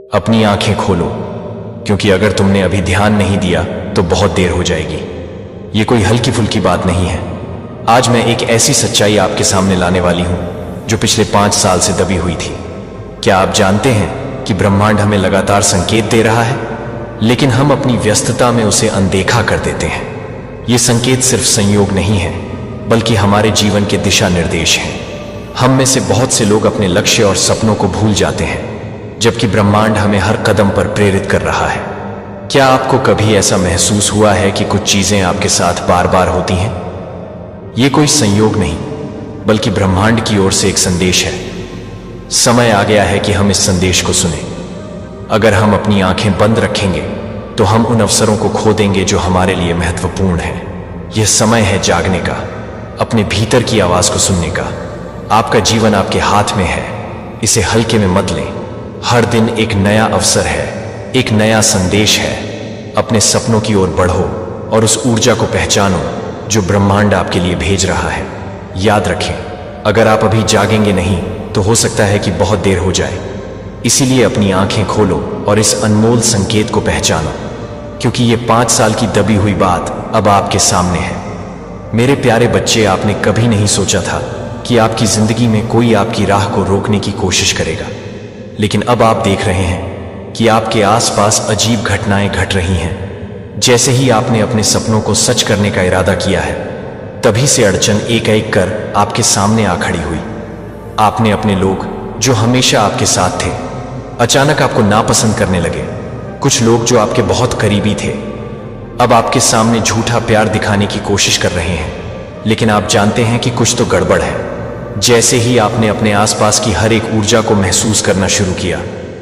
अपनी आंखें खोलो, क्योंकि अगर तुमने अभी ध्यान नहीं दिया तो बहुत देर हो जाएगी। ये कोई हल्की फुल्की बात नहीं है। आज मैं एक ऐसी सच्चाई आपके सामने लाने वाली हूं जो पिछले 5 साल से दबी हुई थी। क्या आप जानते हैं कि ब्रह्मांड हमें लगातार संकेत दे रहा है, लेकिन हम अपनी व्यस्तता में उसे अनदेखा कर देते हैं। ये संकेत सिर्फ संयोग नहीं है, बल्कि हमारे जीवन के दिशा निर्देश हैं। हम में से बहुत से लोग अपने लक्ष्य और सपनों को भूल जाते हैं, जबकि ब्रह्मांड हमें हर कदम पर प्रेरित कर रहा है। क्या आपको कभी ऐसा महसूस हुआ है कि कुछ चीजें आपके साथ बार बार होती हैं? ये कोई संयोग नहीं, बल्कि ब्रह्मांड की ओर से एक संदेश है। समय आ गया है कि हम इस संदेश को सुने। अगर हम अपनी आंखें बंद रखेंगे तो हम उन अवसरों को खो देंगे जो हमारे लिए महत्वपूर्ण हैं। यह समय है जागने का, अपने भीतर की आवाज को सुनने का। आपका जीवन आपके हाथ में है, इसे हल्के में मत लें। हर दिन एक नया अवसर है, एक नया संदेश है। अपने सपनों की ओर बढ़ो और उस ऊर्जा को पहचानो जो ब्रह्मांड आपके लिए भेज रहा है। याद रखें, अगर आप अभी जागेंगे नहीं तो हो सकता है कि बहुत देर हो जाए। इसीलिए अपनी आंखें खोलो और इस अनमोल संकेत को पहचानो, क्योंकि ये 5 साल की दबी हुई बात अब आपके सामने है। मेरे प्यारे बच्चे, आपने कभी नहीं सोचा था कि आपकी जिंदगी में कोई आपकी राह को रोकने की कोशिश करेगा, लेकिन अब आप देख रहे हैं कि आपके आसपास अजीब घटनाएं घट रही हैं। जैसे ही आपने अपने सपनों को सच करने का इरादा किया है, तभी से अड़चन एक एक कर आपके सामने आ खड़ी हुई। आपने अपने लोग जो हमेशा आपके साथ थे, अचानक आपको नापसंद करने लगे। कुछ लोग जो आपके बहुत करीबी थे, अब आपके सामने झूठा प्यार दिखाने की कोशिश कर रहे हैं। लेकिन आप जानते हैं कि कुछ तो गड़बड़ है। जैसे ही आपने अपने आसपास की हर एक ऊर्जा को महसूस करना शुरू किया,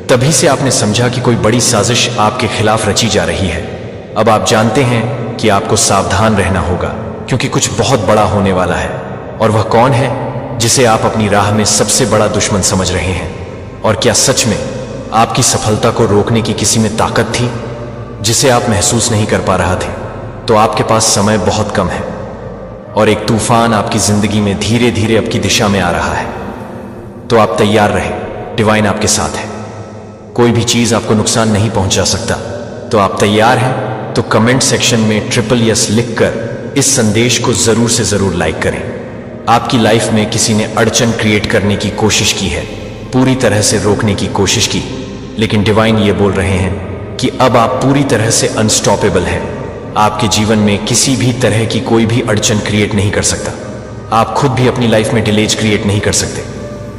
तभी से आपने समझा कि कोई बड़ी साजिश आपके खिलाफ रची जा रही है। अब आप जानते हैं कि आपको सावधान रहना होगा, क्योंकि कुछ बहुत बड़ा होने वाला है। और वह कौन है जिसे आप अपनी राह में सबसे बड़ा दुश्मन समझ रहे हैं? और क्या सच में आपकी सफलता को रोकने की किसी में ताकत थी जिसे आप महसूस नहीं कर पा रहा थे? तो आपके पास समय बहुत कम है और एक तूफान आपकी जिंदगी में धीरे धीरे आपकी दिशा में आ रहा है। तो आप तैयार रहे, डिवाइन आपके साथ है। कोई भी चीज आपको नुकसान नहीं पहुंचा सकता। तो आप तैयार हैं? तो कमेंट सेक्शन में SSS लिखकर इस संदेश को जरूर से जरूर लाइक करें। आपकी लाइफ में किसी ने अड़चन क्रिएट करने की कोशिश की है, पूरी तरह से रोकने की कोशिश की, लेकिन डिवाइन ये बोल रहे हैं कि अब आप पूरी तरह से अनस्टॉपेबल हैं। आपके जीवन में किसी भी तरह की कोई भी अड़चन क्रिएट नहीं कर सकता। आप खुद भी अपनी लाइफ में डिलेज क्रिएट नहीं कर सकते।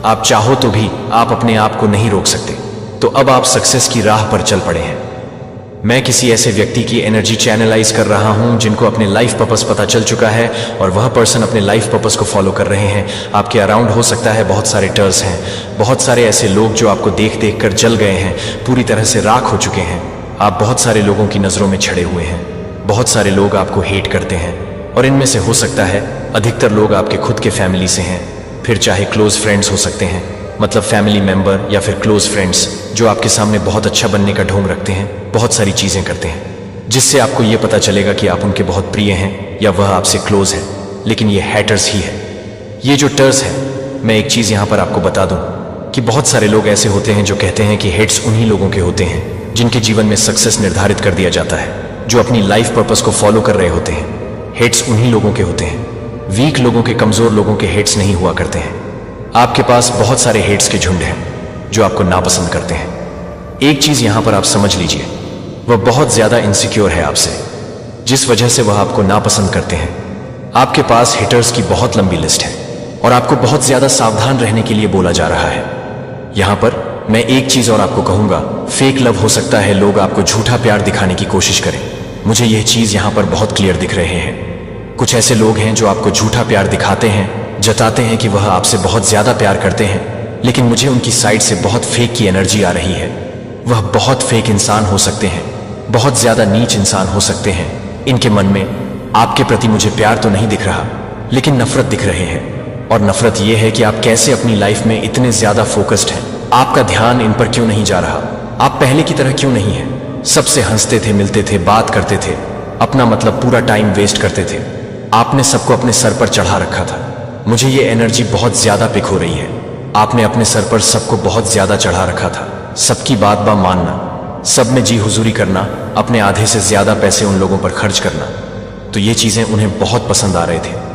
आप चाहो तो भी आप अपने आप को नहीं रोक सकते। तो अब आप सक्सेस की राह पर चल पड़े हैं। मैं किसी ऐसे व्यक्ति की एनर्जी चैनलाइज कर रहा हूं जिनको अपने लाइफ पर्पस पता चल चुका है और वह पर्सन अपने लाइफ पर्पस को फॉलो कर रहे हैं। आपके अराउंड हो सकता है बहुत सारे टर्स हैं, बहुत सारे ऐसे लोग जो आपको देख देख कर जल गए हैं, पूरी तरह से राख हो चुके हैं। आप बहुत सारे लोगों की नजरों में छड़े हुए हैं। बहुत सारे लोग आपको हेट करते हैं और इनमें से हो सकता है अधिकतर लोग आपके खुद के फैमिली से हैं, फिर चाहे क्लोज फ्रेंड्स हो सकते हैं, मतलब फैमिली मेंबर या फिर क्लोज फ्रेंड्स जो आपके सामने बहुत अच्छा बनने का ढोंग रखते हैं, बहुत सारी चीजें करते हैं जिससे आपको यह पता चलेगा कि आप उनके बहुत प्रिय हैं या वह आपसे क्लोज है, लेकिन ये हैटर्स ही है। ये जो टर्स है, मैं एक चीज यहां पर आपको बता दूं कि बहुत सारे लोग ऐसे होते हैं जो कहते हैं कि हेट्स उन्हीं लोगों के होते हैं जिनके जीवन में सक्सेस निर्धारित कर दिया जाता है, जो अपनी लाइफ पर्पस को फॉलो कर रहे होते हैं। हेट्स उन्हीं लोगों के होते हैं। वीक लोगों के, कमजोर लोगों के हेट्स नहीं हुआ करते हैं। आपके पास बहुत सारे हेट्स के झुंड हैं जो आपको नापसंद करते हैं। एक चीज यहां पर आप समझ लीजिए, वह बहुत ज्यादा इनसिक्योर है आपसे, जिस वजह से वह आपको नापसंद करते हैं। आपके पास हिटर्स की बहुत लंबी लिस्ट है और आपको बहुत ज्यादा सावधान रहने के लिए बोला जा रहा है। यहां पर मैं एक चीज और आपको कहूंगा, फेक लव हो सकता है लोग आपको झूठा प्यार दिखाने की कोशिश करें। मुझे यह चीज यहां पर बहुत क्लियर दिख रहे हैं। कुछ ऐसे लोग हैं जो आपको झूठा प्यार दिखाते हैं, जताते हैं कि वह आपसे बहुत ज्यादा प्यार करते हैं, लेकिन मुझे उनकी साइड से बहुत फेक की एनर्जी आ रही है। वह बहुत फेक इंसान हो सकते हैं, बहुत ज्यादा नीच इंसान हो सकते हैं। इनके मन में आपके प्रति मुझे प्यार तो नहीं दिख रहा, लेकिन नफरत दिख रहे हैं। और नफरत यह है कि आप कैसे अपनी लाइफ में इतने ज्यादा फोकस्ड हैं। आपका ध्यान इन पर क्यों नहीं जा रहा? आप पहले की तरह क्यों नहीं है? सबसे हंसते थे, मिलते थे, बात करते थे, अपना मतलब पूरा टाइम वेस्ट करते थे। आपने सबको अपने सर पर चढ़ा रखा था। मुझे ये एनर्जी बहुत ज्यादा पिक हो रही है। आपने अपने सर पर सबको बहुत ज्यादा चढ़ा रखा था। सबकी बात मानना, सब में जी हुजूरी करना, अपने आधे से ज्यादा पैसे उन लोगों पर खर्च करना, तो ये चीजें उन्हें बहुत पसंद आ रहे थे।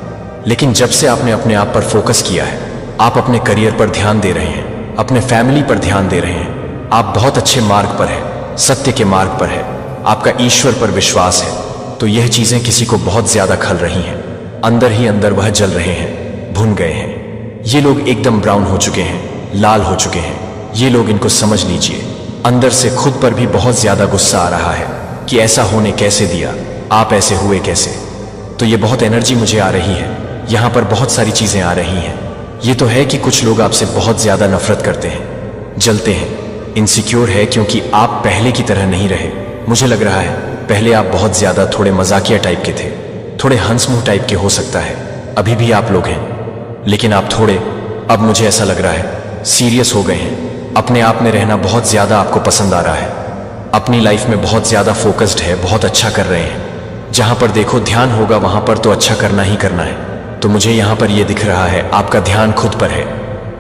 लेकिन जब से आपने अपने आप पर फोकस किया है, आप अपने करियर पर ध्यान दे रहे हैं, अपने फैमिली पर ध्यान दे रहे हैं, आप बहुत अच्छे मार्ग पर है, सत्य के मार्ग पर है, आपका ईश्वर पर विश्वास है, तो यह चीजें किसी को बहुत ज्यादा खल रही हैं। अंदर ही अंदर वह जल रहे हैं, भुन गए हैं। ये लोग एकदम ब्राउन हो चुके हैं, लाल हो चुके हैं। ये लोग, इनको समझ लीजिए, अंदर से खुद पर भी बहुत ज्यादा गुस्सा आ रहा है कि ऐसा होने कैसे दिया, आप ऐसे हुए कैसे। तो ये बहुत एनर्जी मुझे आ रही है, यहाँ पर बहुत सारी चीजें आ रही हैं। ये तो है कि कुछ लोग आपसे बहुत ज्यादा नफरत करते हैं, जलते हैं, इनसिक्योर है क्योंकि आप पहले की तरह नहीं रहे। मुझे लग रहा है पहले आप बहुत ज्यादा थोड़े मजाकिया टाइप के थे, थोड़े हंसमुंह टाइप के हो सकता है, अभी भी आप लोग हैं, लेकिन आप थोड़े, अब मुझे ऐसा लग रहा है, सीरियस हो गए हैं। अपने आप में रहना बहुत ज्यादा आपको पसंद आ रहा है, अपनी लाइफ में बहुत ज्यादा फोकस्ड है, बहुत अच्छा कर रहे हैं। जहां पर देखो ध्यान होगा वहां पर तो अच्छा करना ही करना है। तो मुझे यहां पर यह दिख रहा है आपका ध्यान खुद पर है,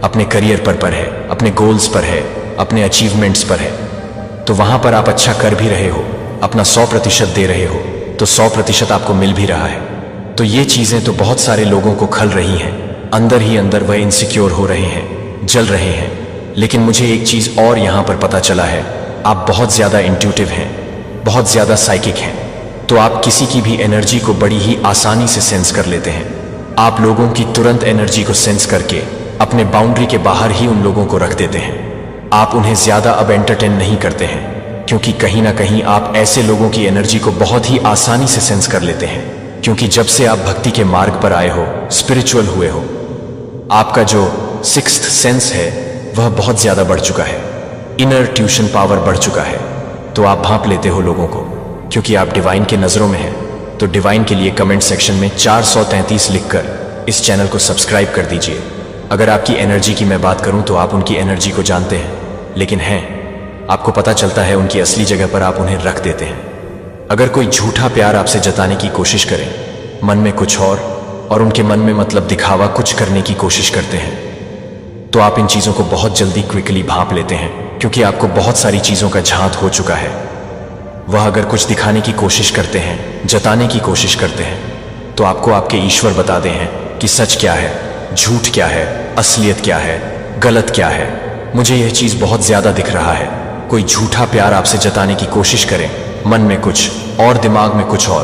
अपने करियर पर है, अपने गोल्स पर है, अपने अचीवमेंट्स पर है। तो वहां पर आप अच्छा कर भी रहे हो, अपना 100% दे रहे हो, तो 100% आपको मिल भी रहा है। तो ये चीजें तो बहुत सारे लोगों को खल रही हैं, अंदर ही अंदर वह इनसिक्योर हो रहे हैं, जल रहे हैं। लेकिन मुझे एक चीज और यहां पर पता चला है, आप बहुत ज्यादा इंट्यूटिव हैं, बहुत ज्यादा साइकिक हैं, तो आप किसी की भी एनर्जी को बड़ी ही आसानी से सेंस कर लेते हैं। आप लोगों की तुरंत एनर्जी को सेंस करके अपने बाउंड्री के बाहर ही उन लोगों को रख देते हैं। आप उन्हें ज्यादा अब एंटरटेन नहीं करते हैं, क्योंकि कहीं ना कहीं आप ऐसे लोगों की एनर्जी को बहुत ही आसानी से सेंस कर लेते हैं। क्योंकि जब से आप भक्ति के मार्ग पर आए हो, स्पिरिचुअल हुए हो, आपका जो सिक्स्थ सेंस है वह बहुत ज्यादा बढ़ चुका है, इनर ट्यूशन पावर बढ़ चुका है। तो आप भांप लेते हो लोगों को, क्योंकि आप डिवाइन के नजरों में हैं। तो डिवाइन के लिए कमेंट सेक्शन में 433 लिखकर इस चैनल को सब्सक्राइब कर दीजिए। अगर आपकी एनर्जी की मैं बात करूं तो आप उनकी एनर्जी को जानते हैं, लेकिन हैं, आपको पता चलता है उनकी असली जगह पर आप उन्हें रख देते हैं। अगर कोई झूठा प्यार आपसे जताने की कोशिश करे, मन में कुछ और उनके मन में मतलब दिखावा कुछ करने की कोशिश करते हैं, तो आप इन चीजों को बहुत जल्दी क्विकली भांप लेते हैं, क्योंकि आपको बहुत सारी चीजों का झांत हो चुका है। वह अगर कुछ दिखाने की कोशिश करते हैं, जताने की कोशिश करते हैं, तो आपको आपके ईश्वर बताते हैं कि सच क्या है, झूठ क्या है, असलियत क्या है, गलत क्या है। मुझे यह चीज बहुत ज्यादा दिख रहा है। कोई झूठा प्यार आपसे जताने की कोशिश करे, मन में कुछ और दिमाग में कुछ और,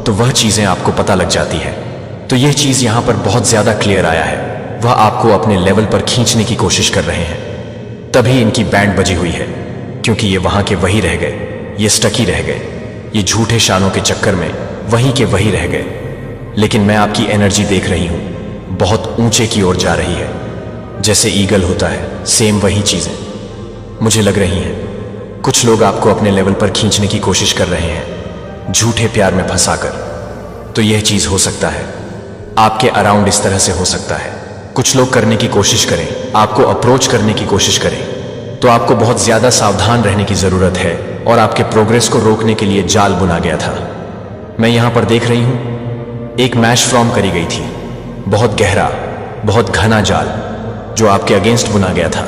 तो वह चीजें आपको पता लग जाती है। तो यह चीज यहां पर बहुत ज्यादा क्लियर आया है, वह आपको अपने लेवल पर खींचने की कोशिश कर रहे हैं। तभी इनकी बैंड बजी हुई है, क्योंकि ये वहां के वही रह गए, ये स्टक ही रह गए, ये झूठे शानों के चक्कर में वही के वही रह गए। लेकिन मैं आपकी एनर्जी देख रही हूं, बहुत ऊंचे की ओर जा रही है, जैसे ईगल होता है, सेम वही चीजें मुझे लग रही हैं। कुछ लोग आपको अपने लेवल पर खींचने की कोशिश कर रहे हैं, झूठे प्यार में फंसाकर। तो यह चीज हो सकता है आपके अराउंड इस तरह से हो सकता है। कुछ लोग करने की कोशिश करें, आपको अप्रोच करने की कोशिश करें, तो आपको बहुत ज्यादा सावधान रहने की जरूरत है, और आपके प्रोग्रेस को रोकने के लिए जाल बुना गया था। मैं यहां पर देख रही हूं, एक मैश फॉर्म करी गई थी, बहुत गहरा, बहुत घना जाल, जो आपके अगेंस्ट बुना गया था,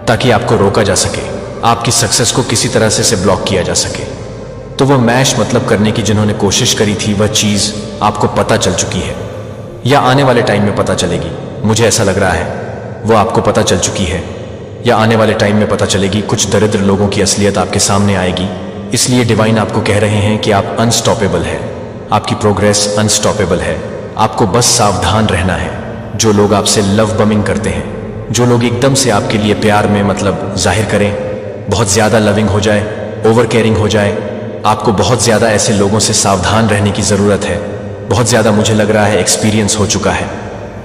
ताकि आपको रोका जा सके, आपकी सक्सेस को किसी तरह से ब्लॉक किया जा सके। तो वह मैश मतलब करने की जिन्होंने कोशिश करी थी, वह चीज आपको पता चल चुकी है, या आने वाले टाइम में पता चलेगी। मुझे ऐसा लग रहा है वो आपको पता चल चुकी है, या आने वाले टाइम में पता चलेगी। कुछ दरिद्र लोगों की असलियत आपके सामने आएगी। इसलिए डिवाइन आपको कह रहे हैं कि आप अनस्टॉपेबल है, आपकी प्रोग्रेस अनस्टॉपेबल है, आपको बस सावधान रहना है। जो लोग आपसे लव बमिंग करते हैं, जो लोग एकदम से आपके लिए प्यार में मतलब जाहिर करें, बहुत ज्यादा लविंग हो जाए, ओवर केयरिंग हो जाए, आपको बहुत ज्यादा ऐसे लोगों से सावधान रहने की जरूरत है। बहुत ज्यादा मुझे लग रहा है एक्सपीरियंस हो चुका है।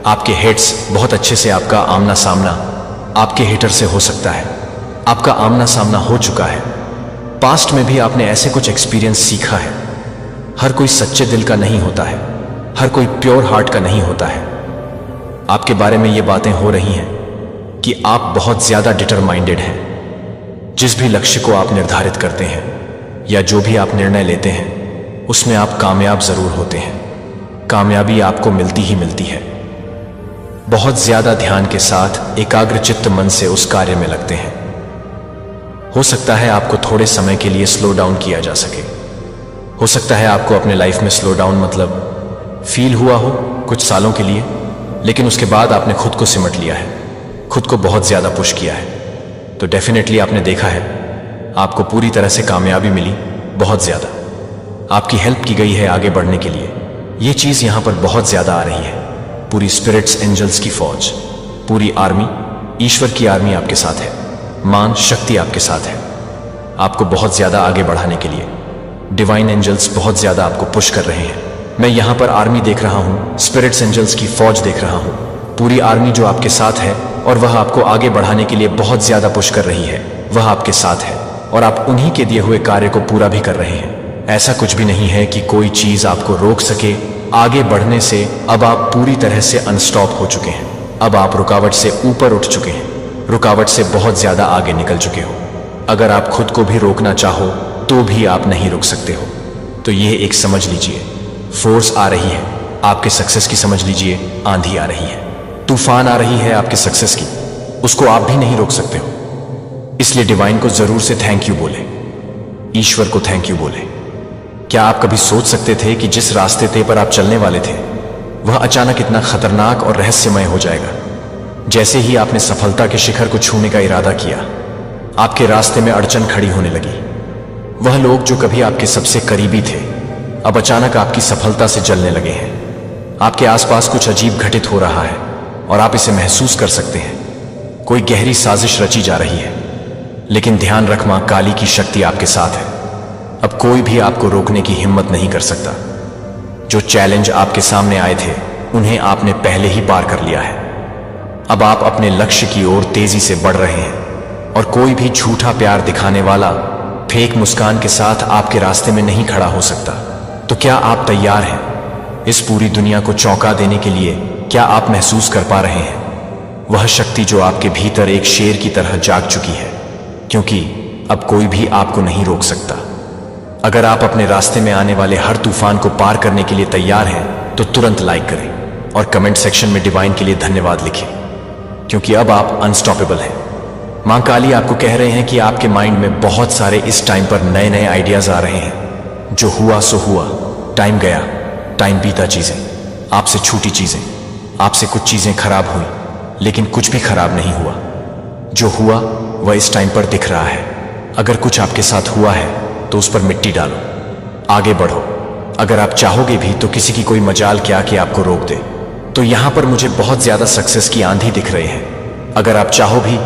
आपके हेट्स बहुत अच्छे से आपका आमना सामना आपके हेटर से हो सकता है, आपका आमना सामना हो चुका है। पास्ट में भी आपने ऐसे कुछ एक्सपीरियंस सीखा है। हर कोई सच्चे दिल का नहीं होता है, हर कोई प्योर हार्ट का नहीं होता है। आपके बारे में ये बातें हो रही हैं कि आप बहुत ज्यादा डिटरमाइंडेड हैं। जिस भी लक्ष्य को आप निर्धारित करते हैं या जो भी आप निर्णय लेते हैं, उसमें आप कामयाब जरूर होते हैं। कामयाबी आपको मिलती ही मिलती है। बहुत ज्यादा ध्यान के साथ एकाग्रचित्त मन से उस कार्य में लगते हैं। हो सकता है आपको थोड़े समय के लिए स्लो डाउन किया जा सके। हो सकता है आपको अपने लाइफ में स्लो डाउन मतलब फील हुआ हो कुछ सालों के लिए, लेकिन उसके बाद आपने खुद को सिमट लिया है, खुद को बहुत ज्यादा पुश किया है। तो डेफिनेटली आपने देखा है आपको पूरी तरह से कामयाबी मिली, बहुत ज्यादा आपकी हेल्प की गई है आगे बढ़ने के लिए। ये चीज यहां पर बहुत ज्यादा आ रही है। पूरी स्पिरिट्स एंजल्स की फौज, पूरी आर्मी, ईश्वर की आर्मी आपके साथ है, मान शक्ति आपके साथ है आपको बहुत ज्यादा आगे बढ़ाने के लिए। डिवाइन एंजल्स बहुत ज्यादा आपको पुश कर रहे हैं। मैं यहां पर आर्मी देख रहा हूं, स्पिरिट्स एंजल्स की फौज देख रहा हूं, पूरी आर्मी जो आपके साथ है और वह आपको आगे बढ़ाने के लिए बहुत ज्यादा पुश कर रही है। वह आपके साथ है और आप उन्हीं के दिए हुए कार्य को पूरा भी कर रहे हैं। ऐसा कुछ भी नहीं है कि कोई चीज आपको रोक सके आगे बढ़ने से। अब आप पूरी तरह से अनस्टॉप हो चुके हैं। अब आप रुकावट से ऊपर उठ चुके हैं, रुकावट से बहुत ज्यादा आगे निकल चुके हो। अगर आप खुद को भी रोकना चाहो तो भी आप नहीं रुक सकते हो। तो यह एक समझ लीजिए, फोर्स आ रही है आपके सक्सेस की, समझ लीजिए आंधी आ रही है, तूफान आ रही है आपके सक्सेस की, उसको आप भी नहीं रोक सकते हो। इसलिए डिवाइन को जरूर से थैंक यू बोले, ईश्वर को थैंक यू बोले। क्या आप कभी सोच सकते थे कि जिस रास्ते ते पर आप चलने वाले थे वह अचानक इतना खतरनाक और रहस्यमय हो जाएगा? जैसे ही आपने सफलता के शिखर को छूने का इरादा किया, आपके रास्ते में अड़चन खड़ी होने लगी। वह लोग जो कभी आपके सबसे करीबी थे अब अचानक आपकी सफलता से जलने लगे हैं। आपके आसपास कुछ अजीब घटित हो रहा है और आप इसे महसूस कर सकते हैं। कोई गहरी साजिश रची जा रही है, लेकिन ध्यान रख, मां काली की शक्ति आपके साथ है। अब कोई भी आपको रोकने की हिम्मत नहीं कर सकता। जो चैलेंज आपके सामने आए थे उन्हें आपने पहले ही पार कर लिया है। अब आप अपने लक्ष्य की ओर तेजी से बढ़ रहे हैं और कोई भी झूठा प्यार दिखाने वाला फेक मुस्कान के साथ आपके रास्ते में नहीं खड़ा हो सकता। तो क्या आप तैयार हैं इस पूरी दुनिया को चौंका देने के लिए? क्या आप महसूस कर पा रहे हैं वह शक्ति जो आपके भीतर एक शेर की तरह जाग चुकी है? क्योंकि अब कोई भी आपको नहीं रोक सकता। अगर आप अपने रास्ते में आने वाले हर तूफान को पार करने के लिए तैयार हैं तो तुरंत लाइक करें और कमेंट सेक्शन में डिवाइन के लिए धन्यवाद लिखें, क्योंकि अब आप अनस्टॉपेबल हैं। मां काली आपको कह रहे हैं कि आपके माइंड में बहुत सारे इस टाइम पर नए नए आइडियाज आ रहे हैं। जो हुआ सो हुआ, टाइम गया, टाइम बीता, चीजें आपसे छूटी, चीजें आपसे कुछ चीजें खराब हुई, लेकिन कुछ भी खराब नहीं हुआ। जो हुआ वह इस टाइम पर दिख रहा है। अगर कुछ आपके साथ हुआ है तो उस पर मिट्टी डालो, आगे बढ़ो। अगर आप चाहोगे भी तो किसी की कोई मजाल क्या कि आपको रोक दे। तो यहां पर मुझे बहुत ज्यादा सक्सेस की आंधी दिख रही है। अगर आप चाहो भी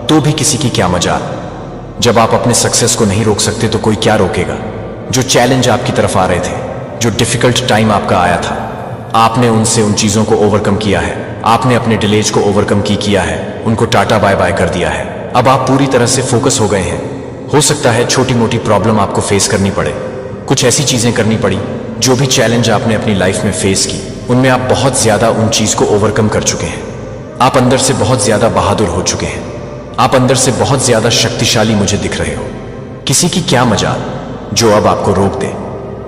तो भी किसी की क्या मजाल। जब आप अपने सक्सेस को नहीं रोक सकते तो कोई क्या रोकेगा? जो चैलेंज आपकी तरफ आ रहे थे, जो डिफिकल्ट टाइम आपका आया था, आपने उनसे उन चीजों को ओवरकम किया है। आपने अपने डिलेज को ओवरकम किया है, उनको टाटा बाय बाय कर दिया है। अब आप पूरी तरह से फोकस हो गए हैं। हो सकता है छोटी मोटी प्रॉब्लम आपको फेस करनी पड़े, कुछ ऐसी चीजें करनी पड़ी। जो भी चैलेंज आपने अपनी लाइफ में फेस की उनमें आप बहुत ज्यादा उन चीज को ओवरकम कर चुके हैं। आप अंदर से बहुत ज्यादा बहादुर हो चुके हैं। आप अंदर से बहुत ज्यादा शक्तिशाली मुझे दिख रहे हो। किसी की क्या मजाल जो अब आपको रोक दे।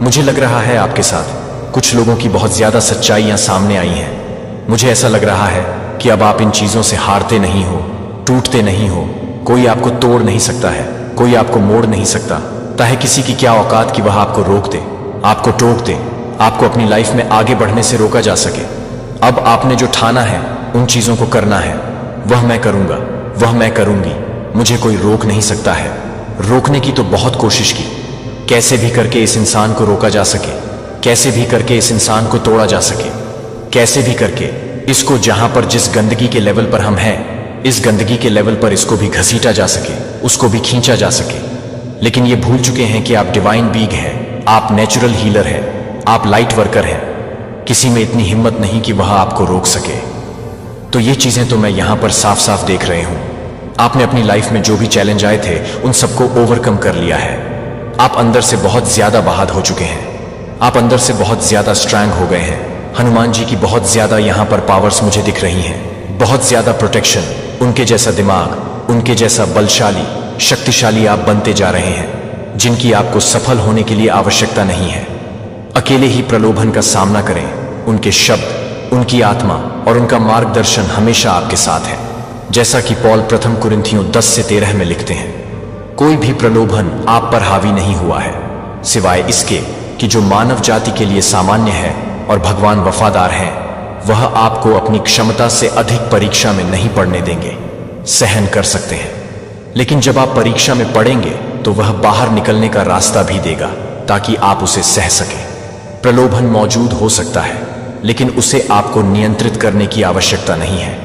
मुझे लग रहा है आपके साथ कुछ लोगों की बहुत ज्यादा सच्चाइयां सामने आई हैं। मुझे ऐसा लग रहा है कि अब आप इन चीजों से हारते नहीं हो, टूटते नहीं हो। कोई आपको तोड़ नहीं सकता है, कोई आपको मोड़ नहीं सकता। चाहे किसी की क्या औकात कि वह आपको रोक दे, आपको टोक दे, आपको अपनी लाइफ में आगे बढ़ने से रोका जा सके। अब आपने जो ठाना है उन चीजों को करना है। वह मैं करूंगा, वह मैं करूंगी। मुझे कोई रोक नहीं सकता है। रोकने की तो बहुत कोशिश की, कैसे भी करके इस इंसान को रोका जा सके, कैसे भी करके इस इंसान को तोड़ा जा सके, कैसे भी करके इसको जहां पर जिस गंदगी के लेवल पर हम हैं, इस गंदगी के लेवल पर इसको भी घसीटा जा सके, उसको भी खींचा जा सके। लेकिन ये भूल चुके हैं कि आप डिवाइन बीग हैं, आप नेचुरल हीलर हैं, आप लाइट वर्कर हैं। किसी में इतनी हिम्मत नहीं कि वह आपको रोक सके। तो ये चीजें तो मैं यहां पर साफ साफ देख रहे हूं। आपने अपनी लाइफ में जो भी चैलेंज आए थे उन सबको ओवरकम कर लिया है। आप अंदर से बहुत ज्यादा बहादुर हो चुके हैं। आप अंदर से बहुत ज्यादा स्ट्रांग हो गए हैं। हनुमान जी की बहुत ज्यादा यहां पर पावर्स मुझे दिख रही हैं, बहुत ज्यादा प्रोटेक्शन। उनके जैसा दिमाग, उनके जैसा बलशाली, शक्तिशाली आप बनते जा रहे हैं, जिनकी आपको सफल होने के लिए आवश्यकता नहीं है। अकेले ही प्रलोभन का सामना करें। उनके शब्द, उनकी आत्मा और उनका मार्गदर्शन हमेशा आपके साथ है। जैसा कि पौल प्रथम कुरिन्थियों 10 से 13 में लिखते हैं, कोई भी प्रलोभन आप पर हावी नहीं हुआ है, सिवाय इसके कि जो मानव जाति के लिए सामान्य है और भगवान वफादार हैं, वह आपको अपनी क्षमता से अधिक परीक्षा में नहीं पड़ने देंगे। सहन कर सकते हैं, लेकिन जब आप परीक्षा में पड़ेंगे तो वह बाहर निकलने का रास्ता भी देगा ताकि आप उसे सह सकें। प्रलोभन मौजूद हो सकता है, लेकिन उसे आपको नियंत्रित करने की आवश्यकता नहीं है।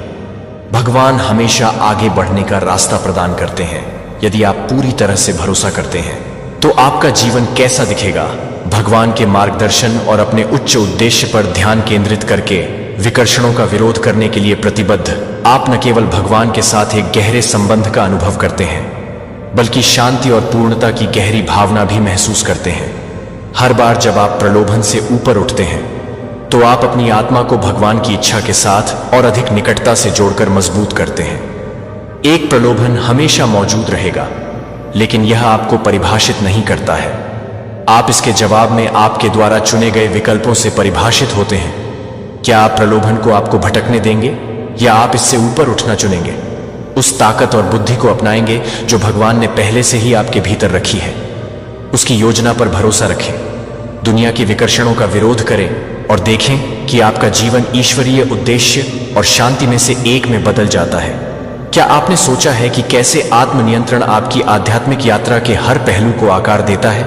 भगवान हमेशा आगे बढ़ने का रास्ता प्रदान करते हैं। यदि आप पूरी तरह से भरोसा करते हैं तो आपका जीवन कैसा दिखेगा? भगवान के मार्गदर्शन और अपने उच्च उद्देश्य पर ध्यान केंद्रित करके विकर्षणों का विरोध करने के लिए प्रतिबद्ध, आप न केवल भगवान के साथ एक गहरे संबंध का अनुभव करते हैं, बल्कि शांति और पूर्णता की गहरी भावना भी महसूस करते हैं। हर बार जब आप प्रलोभन से ऊपर उठते हैं तो आप अपनी आत्मा को भगवान की इच्छा के साथ और अधिक निकटता से जोड़कर मजबूत करते हैं। एक प्रलोभन हमेशा मौजूद रहेगा, लेकिन यह आपको परिभाषित नहीं करता है। आप इसके जवाब में आपके द्वारा चुने गए विकल्पों से परिभाषित होते हैं। क्या आप प्रलोभन को आपको भटकने देंगे या आप इससे ऊपर उठना चुनेंगे? उस ताकत और बुद्धि को अपनाएंगे जो भगवान ने पहले से ही आपके भीतर रखी है। उसकी योजना पर भरोसा रखें, दुनिया के विकर्षणों का विरोध करें और देखें कि आपका जीवन ईश्वरीय उद्देश्य और शांति में से एक में बदल जाता है। क्या आपने सोचा है कि कैसे आत्मनियंत्रण आपकी आध्यात्मिक यात्रा के हर पहलू को आकार देता है?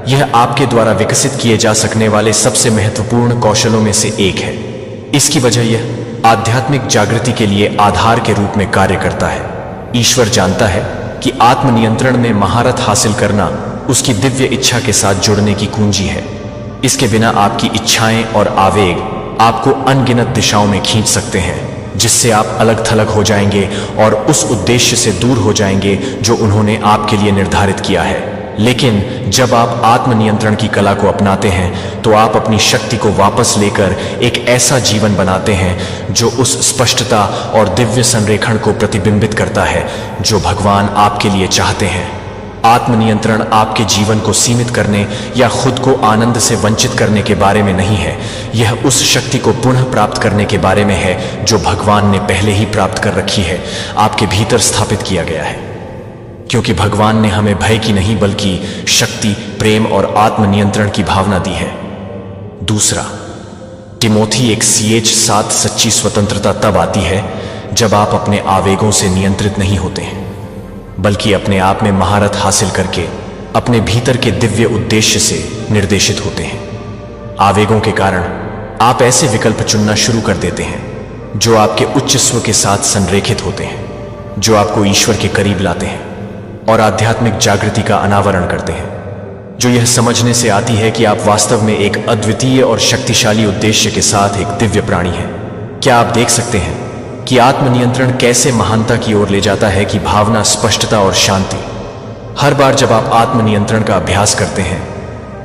यह आपके द्वारा विकसित किए जा सकने वाले सबसे महत्वपूर्ण कौशलों में से एक है। इसकी वजह यह आध्यात्मिक जागृति के लिए आधार के रूप में कार्य करता है। ईश्वर जानता है कि आत्मनियंत्रण में महारत हासिल करना उसकी दिव्य इच्छा के साथ जुड़ने की कुंजी है। इसके बिना आपकी इच्छाएं और आवेग आपको अनगिनत दिशाओं में खींच सकते हैं, जिससे आप अलग थलग हो जाएंगे और उस उद्देश्य से दूर हो जाएंगे जो उन्होंने आपके लिए निर्धारित किया है। लेकिन जब आप आत्मनियंत्रण की कला को अपनाते हैं तो आप अपनी शक्ति को वापस लेकर एक ऐसा जीवन बनाते हैं जो उस स्पष्टता और दिव्य संरेखण को प्रतिबिंबित करता है जो भगवान आपके लिए चाहते हैं। आत्मनियंत्रण आपके जीवन को सीमित करने या खुद को आनंद से वंचित करने के बारे में नहीं है। यह उस शक्ति को पुनः प्राप्त करने के बारे में है जो भगवान ने पहले ही प्राप्त कर रखी है, आपके भीतर स्थापित किया गया है। क्योंकि भगवान ने हमें भय की नहीं बल्कि शक्ति, प्रेम और आत्मनियंत्रण की भावना दी है। दूसरा, टिमोथी 1:7 सच्ची स्वतंत्रता तब आती है जब आप अपने आवेगों से नियंत्रित नहीं होते हैं, बल्कि अपने आप में महारत हासिल करके अपने भीतर के दिव्य उद्देश्य से निर्देशित होते हैं। आवेगों के कारण आप ऐसे विकल्प चुनना शुरू कर देते हैं जो आपके उच्च स्व के साथ संरेखित होते हैं, जो आपको ईश्वर के करीब लाते हैं और आध्यात्मिक जागृति का अनावरण करते हैं, जो यह समझने से आती है कि आप वास्तव में एक अद्वितीय और शक्तिशाली उद्देश्य के साथ एक दिव्य प्राणी हैं। क्या आप देख सकते हैं कि आत्मनियंत्रण कैसे महानता की ओर ले जाता है? कि भावना, स्पष्टता और शांति। हर बार जब आप आत्मनियंत्रण का अभ्यास करते हैं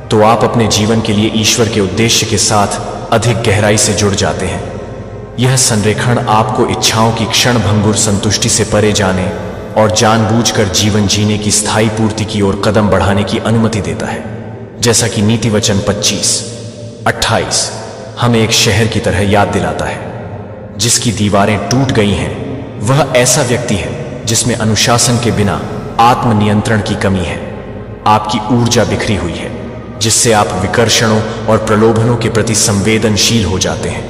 तो आप अपने जीवन के लिए ईश्वर के उद्देश्य के साथ अधिक गहराई से जुड़ जाते हैं। यह संरेखण आपको इच्छाओं की क्षणभंगुर संतुष्टि से परे जाने और जानबूझकर जीवन जीने की स्थायी पूर्ति की ओर कदम बढ़ाने की अनुमति देता है। जैसा कि नीति वचन 25:28 हमें एक शहर की तरह याद दिलाता है जिसकी दीवारें टूट गई हैं। वह ऐसा व्यक्ति है जिसमें अनुशासन के बिना आत्मनियंत्रण की कमी है। आपकी ऊर्जा बिखरी हुई है, जिससे आप विकर्षणों और प्रलोभनों के प्रति संवेदनशील हो जाते हैं।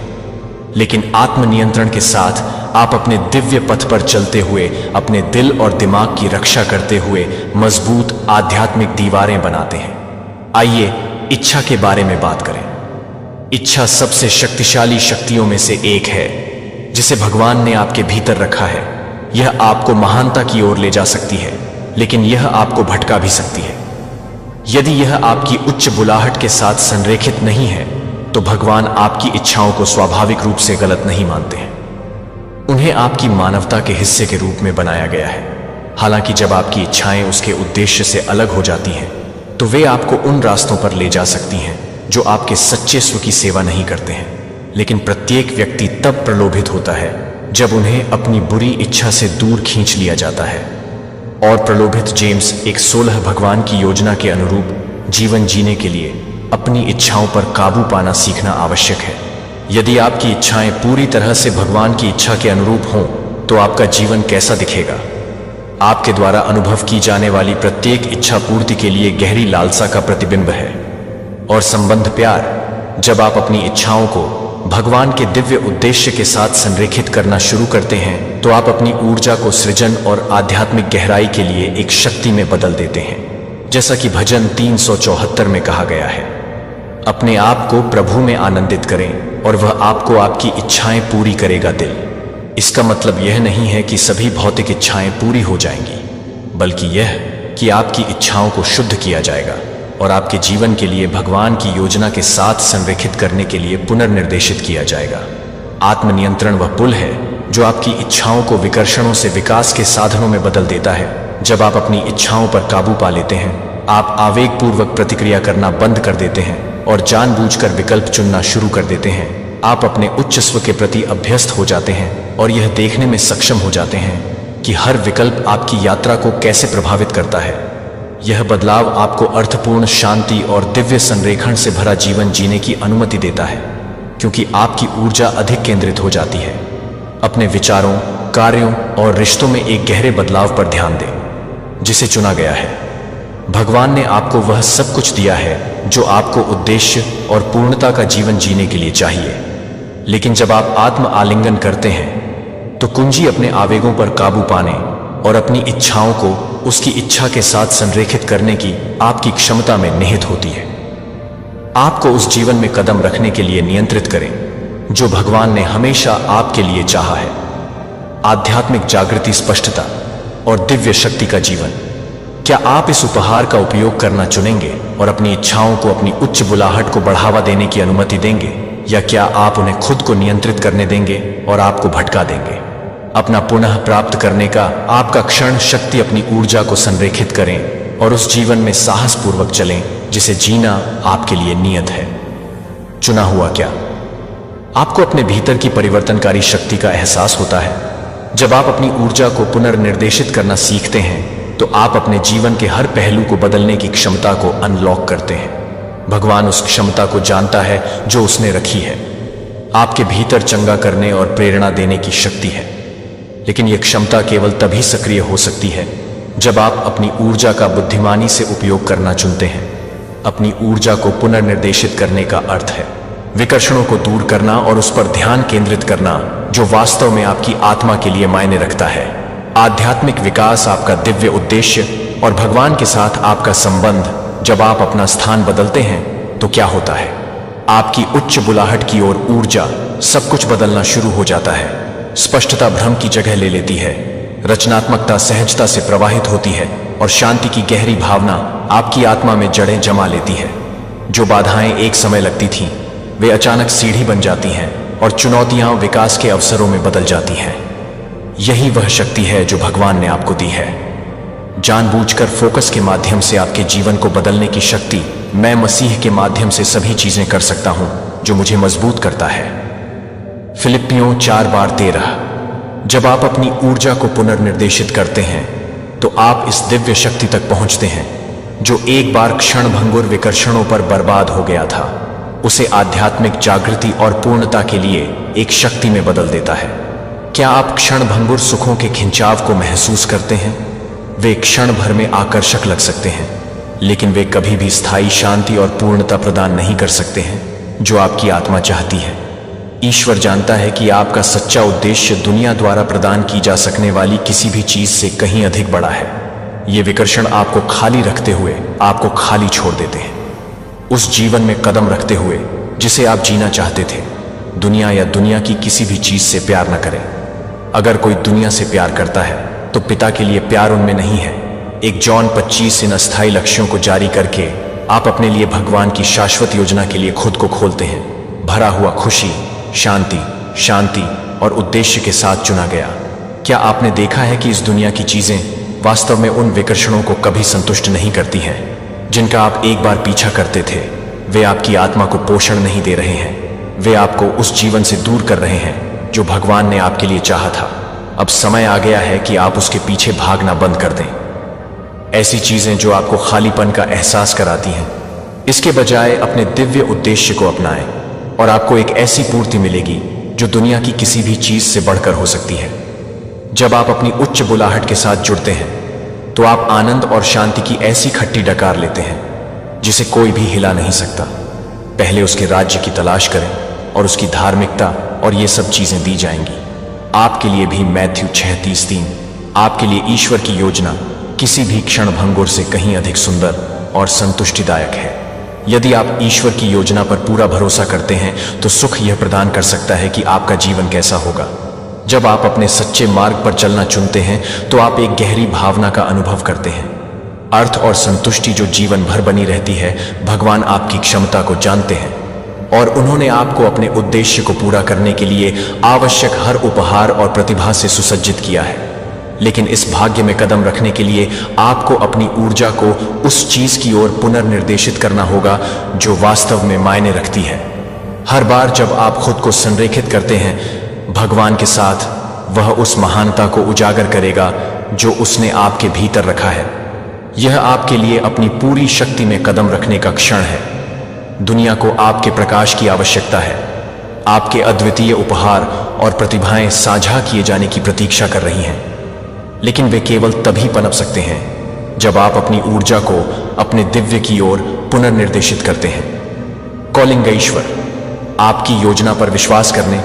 लेकिन आत्मनियंत्रण के साथ आप अपने दिव्य पथ पर चलते हुए अपने दिल और दिमाग की रक्षा करते हुए मजबूत आध्यात्मिक दीवारें बनाते हैं। आइए इच्छा के बारे में बात करें। इच्छा सबसे शक्तिशाली शक्तियों में से एक है जिसे भगवान ने आपके भीतर रखा है। यह आपको महानता की ओर ले जा सकती है, लेकिन यह आपको भटका भी सकती है। यदि यह आपकी उच्च बुलाहट के साथ संरेखित नहीं है तो भगवान आपकी इच्छाओं को स्वाभाविक रूप से गलत नहीं मानते हैं। उन्हें आपकी मानवता के हिस्से के रूप में बनाया गया है। हालांकि जब आपकी इच्छाएं उसके उद्देश्य से अलग हो जाती हैं तो वे आपको उन रास्तों पर ले जा सकती हैं जो आपके सच्चे स्व की सेवा नहीं करते हैं। लेकिन प्रत्येक व्यक्ति तब प्रलोभित होता है जब उन्हें अपनी बुरी इच्छा से दूर खींच लिया जाता है। और प्रलोभित जेम्स 1:16 भगवान की योजना के अनुरूप जीवन जीने के लिए अपनी इच्छाओं पर काबू पाना सीखना आवश्यक है। यदि आपकी इच्छाएं पूरी तरह से भगवान की इच्छा के अनुरूप हों तो आपका जीवन कैसा दिखेगा? आपके द्वारा अनुभव की जाने वाली प्रत्येक इच्छा पूर्ति के लिए गहरी लालसा का प्रतिबिंब है। और संबंध प्यार, जब आप अपनी इच्छाओं को भगवान के दिव्य उद्देश्य के साथ संरेखित करना शुरू करते हैं तो आप अपनी ऊर्जा को सृजन और आध्यात्मिक गहराई के लिए एक शक्ति में बदल देते हैं। जैसा कि भजन 374 में कहा गया है, अपने आप को प्रभु में आनंदित करें और वह आपको आपकी इच्छाएं पूरी करेगा दिल। इसका मतलब यह नहीं है कि सभी भौतिक इच्छाएं पूरी हो जाएंगी, बल्कि यह कि आपकी इच्छाओं को शुद्ध किया जाएगा और आपके जीवन के लिए भगवान की योजना के साथ संरेखित करने के लिए पुनर्निर्देशित किया जाएगा। आत्मनियंत्रण वह पुल है जो आपकी इच्छाओं को विकर्षणों से विकास के साधनों में बदल देता है। जब आप अपनी इच्छाओं पर काबू पा लेते हैं, आप आवेगपूर्वक प्रतिक्रिया करना बंद कर देते हैं और जानबूझकर विकल्प चुनना शुरू कर देते हैं। आप अपने उच्च स्व के प्रति अभ्यस्त हो जाते हैं और यह देखने में सक्षम हो जाते हैं कि हर विकल्प आपकी यात्रा को कैसे प्रभावित करता है। यह बदलाव आपको अर्थपूर्ण, शांति और दिव्य संरेखण से भरा जीवन जीने की अनुमति देता है, क्योंकि आपकी ऊर्जा अधिक केंद्रित हो जाती है। अपने विचारों, कार्यों और रिश्तों में एक गहरे बदलाव पर ध्यान दें जिसे चुना गया है। भगवान ने आपको वह सब कुछ दिया है जो आपको उद्देश्य और पूर्णता का जीवन जीने के लिए चाहिए। लेकिन जब आप आत्म आलिंगन करते हैं तो कुंजी अपने आवेगों पर काबू पाने और अपनी इच्छाओं को उसकी इच्छा के साथ संरेखित करने की आपकी क्षमता में निहित होती है। आपको उस जीवन में कदम रखने के लिए नियंत्रित करें जो भगवान ने हमेशा आपके लिए चाहा है। आध्यात्मिक जागृति, स्पष्टता और दिव्य शक्ति का जीवन। क्या आप इस उपहार का उपयोग करना चुनेंगे और अपनी इच्छाओं को अपनी उच्च बुलाहट को बढ़ावा देने की अनुमति देंगे, या क्या आप उन्हें खुद को नियंत्रित करने देंगे और आपको भटका देंगे? अपना पुनः प्राप्त करने का आपका क्षण शक्ति, अपनी ऊर्जा को संरेखित करें और उस जीवन में साहसपूर्वक चलें जिसे जीना आपके लिए नियत है। चुना हुआ क्या? आपको अपने भीतर की परिवर्तनकारी शक्ति का एहसास होता है। जब आप अपनी ऊर्जा को पुनर्निर्देशित करना सीखते हैं तो आप अपने जीवन के हर पहलू को बदलने की क्षमता को अनलॉक करते हैं। भगवान उस क्षमता को जानता है जो उसने रखी है। आपके भीतर चंगा करने और प्रेरणा देने की शक्ति है, लेकिन यह क्षमता केवल तभी सक्रिय हो सकती है जब आप अपनी ऊर्जा का बुद्धिमानी से उपयोग करना चुनते हैं। अपनी ऊर्जा को पुनर्निर्देशित करने का अर्थ है विकर्षणों को दूर करना और उस पर ध्यान केंद्रित करना जो वास्तव में आपकी आत्मा के लिए मायने रखता है। आध्यात्मिक विकास, आपका दिव्य उद्देश्य और भगवान के साथ आपका संबंध। जब आप अपना स्थान बदलते हैं तो क्या होता है? आपकी उच्च बुलाहट की ओर ऊर्जा, सब कुछ बदलना शुरू हो जाता है। स्पष्टता भ्रम की जगह ले लेती है, रचनात्मकता सहजता से प्रवाहित होती है और शांति की गहरी भावना आपकी आत्मा में जड़ें जमा लेती है। जो बाधाएं एक समय लगती थीं, वे अचानक सीढ़ी बन जाती हैं और चुनौतियां विकास के अवसरों में बदल जाती हैं। यही वह शक्ति है जो भगवान ने आपको दी है। जानबूझकर फोकस के माध्यम से आपके जीवन को बदलने की शक्ति। मैं मसीह के माध्यम से सभी चीजें कर सकता हूं जो मुझे मजबूत करता है। फिलिपियों 4:13। जब आप अपनी ऊर्जा को पुनर्निर्देशित करते हैं तो आप इस दिव्य शक्ति तक पहुंचते हैं जो एक बार क्षणभंगुर विकर्षणों पर बर्बाद हो गया था। उसे आध्यात्मिक जागृति और पूर्णता के लिए एक शक्ति में बदल देता है। क्या आप क्षणभंगुर सुखों के खिंचाव को महसूस करते हैं? वे क्षण भर में आकर्षक लग सकते हैं, लेकिन वे कभी भी स्थायी शांति और पूर्णता प्रदान नहीं कर सकते हैं जो आपकी आत्मा चाहती है। ईश्वर जानता है कि आपका सच्चा उद्देश्य दुनिया द्वारा प्रदान की जा सकने वाली किसी भी चीज से कहीं अधिक बड़ा है। ये विकर्षण आपको खाली रखते हुए आपको खाली छोड़ देते हैं, उस जीवन में कदम रखते हुए जिसे आप जीना चाहते थे। दुनिया या दुनिया की किसी भी चीज से प्यार न करें। अगर कोई दुनिया से प्यार करता है तो पिता के लिए प्यार उनमें नहीं है। एक जॉन 25 इन अस्थायी लक्ष्यों को जारी करके आप अपने लिए भगवान की शाश्वत योजना के लिए खुद को खोलते हैं, भरा हुआ खुशी, शांति और उद्देश्य के साथ चुना गया। क्या आपने देखा है कि इस दुनिया की चीजें वास्तव में उन विकर्षणों को कभी संतुष्ट नहीं करती हैं जिनका आप एक बार पीछा करते थे? वे आपकी आत्मा को पोषण नहीं दे रहे हैं, वे आपको उस जीवन से दूर कर रहे हैं जो भगवान ने आपके लिए चाहा था। अब समय आ गया है कि आप उसके पीछे भागना बंद कर दें। ऐसी चीजें जो आपको खालीपन का एहसास कराती हैं, इसके बजाय अपने दिव्य उद्देश्य को अपनाएं और आपको एक ऐसी पूर्ति मिलेगी जो दुनिया की किसी भी चीज से बढ़कर हो सकती है। जब आप अपनी उच्च बुलाहट के साथ जुड़ते हैं तो आप आनंद और शांति की ऐसी खट्टी डकार लेते हैं जिसे कोई भी हिला नहीं सकता। पहले उसके राज्य की तलाश करें और उसकी धार्मिकता और ये सब चीजें दी जाएंगी। आपके लिए भी मैथ्यू 6:30-3 आपके लिए ईश्वर की योजना किसी भी क्षण भंगुर से कहीं अधिक सुंदर और संतुष्टिदायक है। यदि आप ईश्वर की योजना पर पूरा भरोसा करते हैं तो सुख यह प्रदान कर सकता है कि आपका जीवन कैसा होगा। जब आप अपने सच्चे मार्ग पर चलना चुनते हैं तो आप एक गहरी भावना का अनुभव करते हैं, अर्थ और संतुष्टि जो जीवन भर बनी रहती है। भगवान आपकी क्षमता को जानते हैं और उन्होंने आपको अपने उद्देश्य को पूरा करने के लिए आवश्यक हर उपहार और प्रतिभा से सुसज्जित किया है। लेकिन इस भाग्य में कदम रखने के लिए आपको अपनी ऊर्जा को उस चीज की ओर पुनर्निर्देशित करना होगा जो वास्तव में मायने रखती है। हर बार जब आप खुद को संरेखित करते हैं भगवान के साथ, वह उस महानता को उजागर करेगा जो उसने आपके भीतर रखा है। यह आपके लिए अपनी पूरी शक्ति में कदम रखने का क्षण है। दुनिया को आपके प्रकाश की आवश्यकता है। आपके अद्वितीय उपहार और प्रतिभाएं साझा किए जाने की प्रतीक्षा कर रही हैं, लेकिन वे केवल तभी पनप सकते हैं जब आप अपनी ऊर्जा को अपने दिव्य की ओर पुनर्निर्देशित करते हैं। कॉलिंग ईश्वर आपकी योजना पर विश्वास करने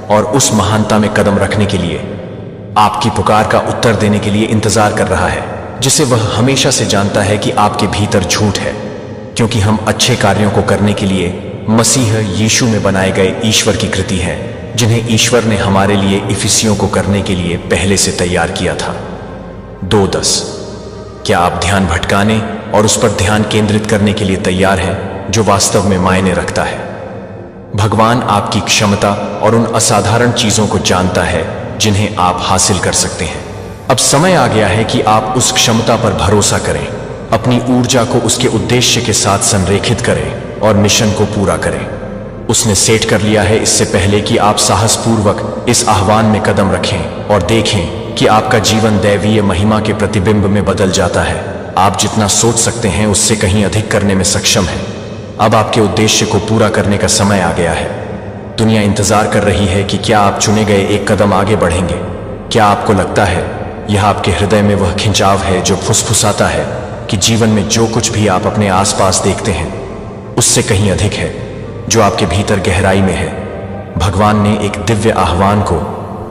और उस महानता में कदम रखने के लिए आपकी पुकार का उत्तर देने के लिए इंतजार कर रहा है, जिसे वह हमेशा से जानता है कि आपके भीतर झूठ है, क्योंकि हम अच्छे कार्यों को करने के लिए मसीह यीशु में बनाए गए ईश्वर की कृति है, जिन्हें ईश्वर ने हमारे लिए इफिसियों को करने के लिए पहले से तैयार किया था। 2:10 क्या आप ध्यान भटकाने और उस पर ध्यान केंद्रित करने के लिए तैयार हैं जो वास्तव में मायने रखता है? भगवान आपकी क्षमता और उन असाधारण चीजों को जानता है जिन्हें आप हासिल कर सकते हैं। अब समय आ गया है कि आप उस क्षमता पर भरोसा करें, अपनी ऊर्जा को उसके उद्देश्य के साथ संरेखित करें और मिशन को पूरा करें। उसने सेट कर लिया है इससे पहले कि आप साहसपूर्वक इस आह्वान में कदम रखें और देखें कि आपका जीवन दैवीय महिमा के प्रतिबिंब में बदल जाता है। आप जितना सोच सकते हैं उससे कहीं अधिक करने में सक्षम हैं। अब आपके उद्देश्य को पूरा करने का समय आ गया है। दुनिया इंतजार कर रही है कि क्या आप चुने गए एक कदम आगे बढ़ेंगे। क्या आपको लगता है यह आपके हृदय में वह खिंचाव है जो फुसफुसाता है कि जीवन में जो कुछ भी आप अपने आसपास देखते हैं उससे कहीं अधिक है जो आपके भीतर गहराई में है? भगवान ने एक दिव्य आह्वान को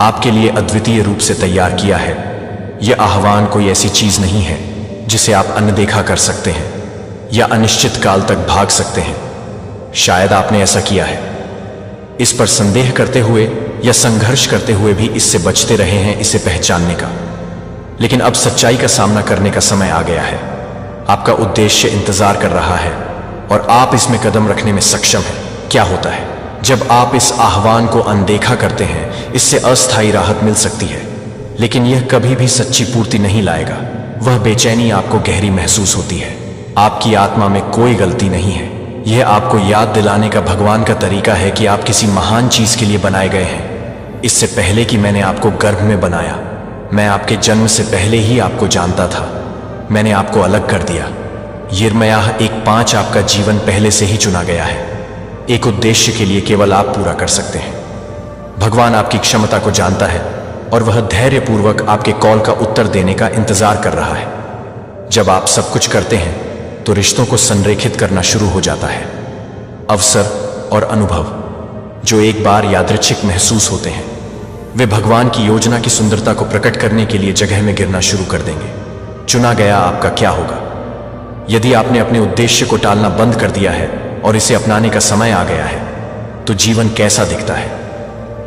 आपके लिए अद्वितीय रूप से तैयार किया है। यह आह्वान कोई ऐसी चीज नहीं है जिसे आप अनदेखा कर सकते हैं या अनिश्चित काल तक भाग सकते हैं। शायद आपने ऐसा किया है, इस पर संदेह करते हुए या संघर्ष करते हुए भी इससे बचते रहे हैं इसे पहचानने का। लेकिन अब सच्चाई का सामना करने का समय आ गया है। आपका उद्देश्य इंतजार कर रहा है और आप इसमें कदम रखने में सक्षम हैं। क्या होता है जब आप इस आह्वान को अनदेखा करते हैं? इससे अस्थायी राहत मिल सकती है, लेकिन यह कभी भी सच्ची पूर्ति नहीं लाएगा। वह बेचैनी आपको गहरी महसूस होती है। आपकी आत्मा में कोई गलती नहीं है। यह आपको याद दिलाने का भगवान का तरीका है कि आप किसी महान चीज के लिए बनाए गए हैं। इससे पहले कि मैंने आपको गर्भ में बनाया, मैं आपके जन्म से पहले ही आपको जानता था। मैंने आपको अलग कर दिया। यिर्मयाह 1:5 आपका जीवन पहले से ही चुना गया है। एक उद्देश्य के लिए केवल आप पूरा कर सकते हैं। भगवान आपकी क्षमता को जानता है और वह धैर्यपूर्वक आपके कॉल का उत्तर देने का इंतजार कर रहा है। जब आप सब कुछ करते हैं तो रिश्तों को संरेखित करना शुरू हो जाता है। अवसर और अनुभव जो एक बार यादृच्छिक महसूस होते हैं, वे भगवान की योजना की सुंदरता को प्रकट करने के लिए जगह में गिरना शुरू कर देंगे। चुना गया आपका क्या होगा? यदि आपने अपने उद्देश्य को टालना बंद कर दिया है और इसे अपनाने का समय आ गया है, तो जीवन कैसा दिखता है?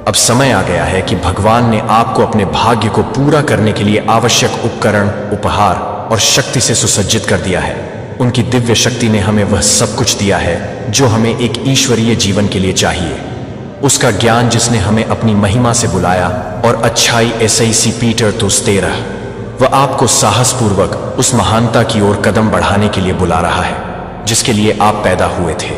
अब समय आ गया है कि भगवान ने आपको अपने भाग्य को पूरा करने के लिए आवश्यक उपकरण, उपहार और शक्ति से सुसज्जित कर दिया है। उनकी दिव्य शक्ति ने हमें वह सब कुछ दिया है जो हमें एक ईश्वरीय जीवन के लिए चाहिए। उसका ज्ञान जिसने हमें अपनी महिमा से बुलाया और अच्छाई SIC पीटर तोस 13 वह आपको साहसपूर्वक उस महानता की ओर कदम बढ़ाने के लिए बुला रहा है जिसके लिए आप पैदा हुए थे।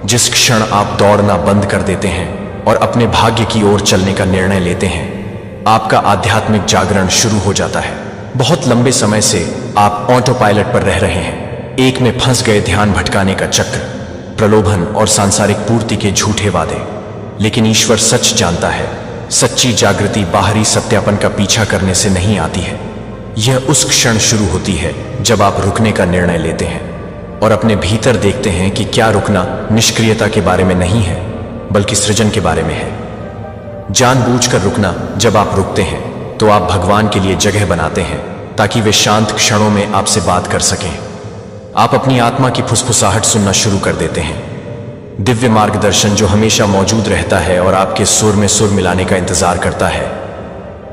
जिस क्षण आप दौड़ना बंद कर देते हैं और अपने भाग्य की ओर चलने का निर्णय लेते हैं, आपका आध्यात्मिक जागरण शुरू हो जाता है। बहुत लंबे समय से आप ऑटो पायलट पर रह रहे हैं, एक में फंस गए ध्यान भटकाने का चक्र, प्रलोभन और सांसारिक पूर्ति के झूठे वादे। लेकिन ईश्वर सच जानता है सच्ची जागृति बाहरी सत्यापन का पीछा करने से नहीं आती है। यह उस क्षण शुरू होती है जब आप रुकने का निर्णय लेते हैं और अपने भीतर देखते हैं कि क्या रुकना निष्क्रियता के बारे में नहीं है बल्कि सृजन के बारे में है। जानबूझकर रुकना, जब आप रुकते हैं तो आप भगवान के लिए जगह बनाते हैं ताकि वे शांत क्षणों में आपसे बात कर सकें। आप अपनी आत्मा की फुसफुसाहट सुनना शुरू कर देते हैं, दिव्य मार्गदर्शन जो हमेशा मौजूद रहता है और आपके सुर में सुर मिलाने का इंतजार करता है।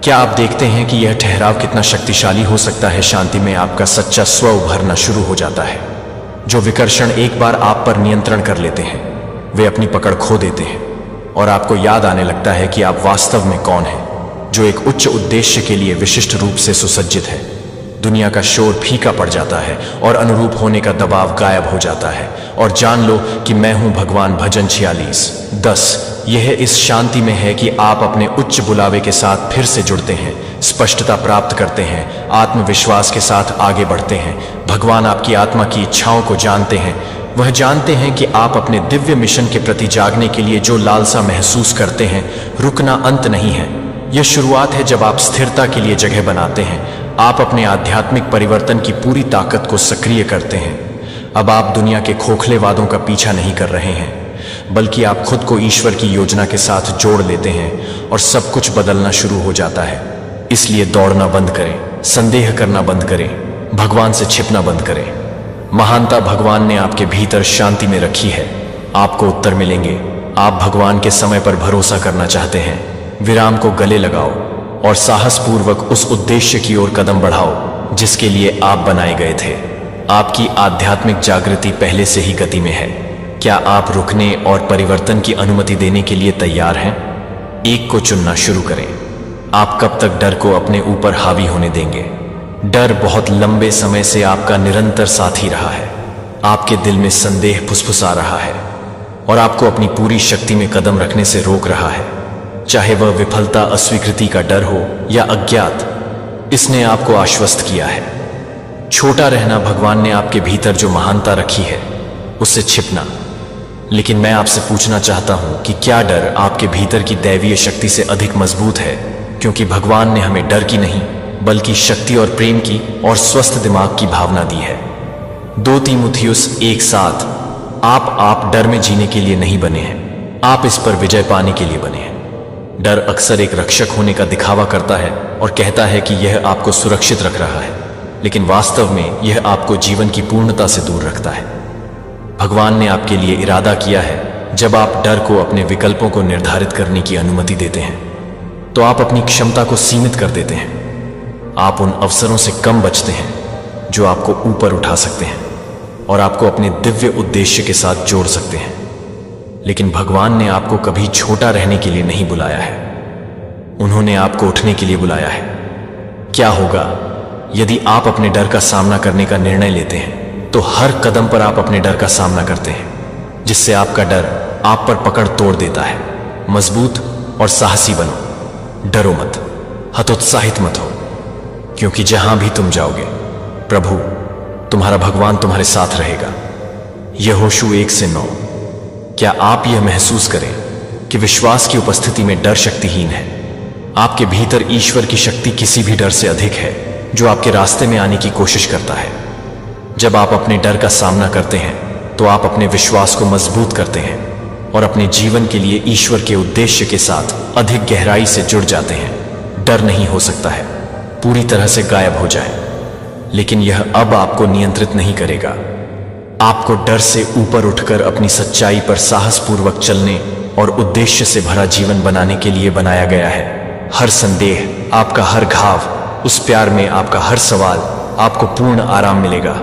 क्या आप देखते हैं कि यह ठहराव कितना शक्तिशाली हो सकता है? शांति में आपका सच्चा स्व उभरना शुरू हो जाता है। जो विकर्षण एक बार आप पर नियंत्रण कर लेते हैं वे अपनी पकड़ खो देते हैं और आपको याद आने लगता है कि आप वास्तव में कौन हैं, जो एक उच्च उद्देश्य के लिए विशिष्ट रूप से सुसज्जित है। दुनिया का शोर फीका पड़ जाता है और अनुरूप होने का दबाव गायब हो जाता है और जान लो कि मैं हूं भगवान। भजन 46:10। यह इस शांति में है कि आप अपने उच्च बुलावे के साथ फिर से जुड़ते हैं, स्पष्टता प्राप्त करते हैं, आत्मविश्वास के साथ आगे बढ़ते हैं। भगवान आपकी आत्मा की इच्छाओं को जानते हैं। वह जानते हैं कि आप अपने दिव्य मिशन के प्रति जागने के लिए जो लालसा महसूस करते हैं। रुकना अंत नहीं है, यह शुरुआत है। जब आप स्थिरता के लिए जगह बनाते हैं, आप अपने आध्यात्मिक परिवर्तन की पूरी ताकत को सक्रिय करते हैं। अब आप दुनिया के खोखले वादों का पीछा नहीं कर रहे हैं, बल्कि आप खुद को ईश्वर की योजना के साथ जोड़ लेते हैं और सब कुछ बदलना शुरू हो जाता है। इसलिए दौड़ना बंद करें, संदेह करना बंद करें, भगवान से छिपना बंद करें। महानता भगवान ने आपके भीतर शांति में रखी है। आपको उत्तर मिलेंगे। आप भगवान के समय पर भरोसा करना चाहते हैं, विराम को गले लगाओ और साहसपूर्वक उस उद्देश्य की ओर कदम बढ़ाओ जिसके लिए आप बनाए गए थे। आपकी आध्यात्मिक जागृति पहले से ही गति में है। क्या आप रुकने और परिवर्तन की अनुमति देने के लिए तैयार हैं? एक को चुनना शुरू करें। आप कब तक डर को अपने ऊपर हावी होने देंगे? डर बहुत लंबे समय से आपका निरंतर साथी रहा है। आपके दिल में संदेह फुसफुसा रहा है और आपको अपनी पूरी शक्ति में कदम रखने से रोक रहा है। चाहे वह विफलता, अस्वीकृति का डर हो या अज्ञात, इसने आपको आश्वस्त किया है। छोटा रहना, भगवान ने आपके भीतर जो महानता रखी है उससे छिपना। लेकिन मैं आपसे पूछना चाहता हूं कि क्या डर आपके भीतर की दैवीय शक्ति से अधिक मजबूत है? क्योंकि भगवान ने हमें डर की नहीं बल्कि शक्ति और प्रेम की और स्वस्थ दिमाग की भावना दी है। 2 तीमुथियुस 1:7। आप डर में जीने के लिए नहीं बने हैं, आप इस पर विजय पाने के लिए बने हैं। डर अक्सर एक रक्षक होने का दिखावा करता है और कहता है कि यह आपको सुरक्षित रख रहा है, लेकिन वास्तव में यह आपको जीवन की पूर्णता से दूर रखता है। भगवान ने आपके लिए इरादा किया है। जब आप डर को अपने विकल्पों को निर्धारित करने की अनुमति देते हैं तो आप अपनी क्षमता को सीमित कर देते हैं। आप उन अवसरों से कम बचते हैं जो आपको ऊपर उठा सकते हैं और आपको अपने दिव्य उद्देश्य के साथ जोड़ सकते हैं। लेकिन भगवान ने आपको कभी छोटा रहने के लिए नहीं बुलाया है, उन्होंने आपको उठने के लिए बुलाया है। क्या होगा यदि आप अपने डर का सामना करने का निर्णय लेते हैं? तो हर कदम पर आप अपने डर का सामना करते हैं, जिससे आपका डर आप पर पकड़ तोड़ देता है। मजबूत और साहसी बनो, डरो मत, हतोत्साहित मत हो, क्योंकि जहां भी तुम जाओगे प्रभु तुम्हारा भगवान तुम्हारे साथ रहेगा। यहोशू 1:9। क्या आप यह महसूस करें कि विश्वास की उपस्थिति में डर शक्तिहीन है? आपके भीतर ईश्वर की शक्ति किसी भी डर से अधिक है जो आपके रास्ते में आने की कोशिश करता है। जब आप अपने डर का सामना करते हैं तो आप अपने विश्वास को मजबूत करते हैं और अपने जीवन के लिए ईश्वर के उद्देश्य के साथ अधिक गहराई से जुड़ जाते हैं। डर नहीं हो सकता है पूरी तरह से गायब हो जाए, लेकिन यह अब आपको नियंत्रित नहीं करेगा। आपको डर से ऊपर उठकर अपनी सच्चाई पर साहसपूर्वक चलने और उद्देश्य से भरा जीवन बनाने के लिए बनाया गया है। हर संदेह, आपका हर घाव, उस प्यार में आपका हर सवाल, आपको पूर्ण आराम मिलेगा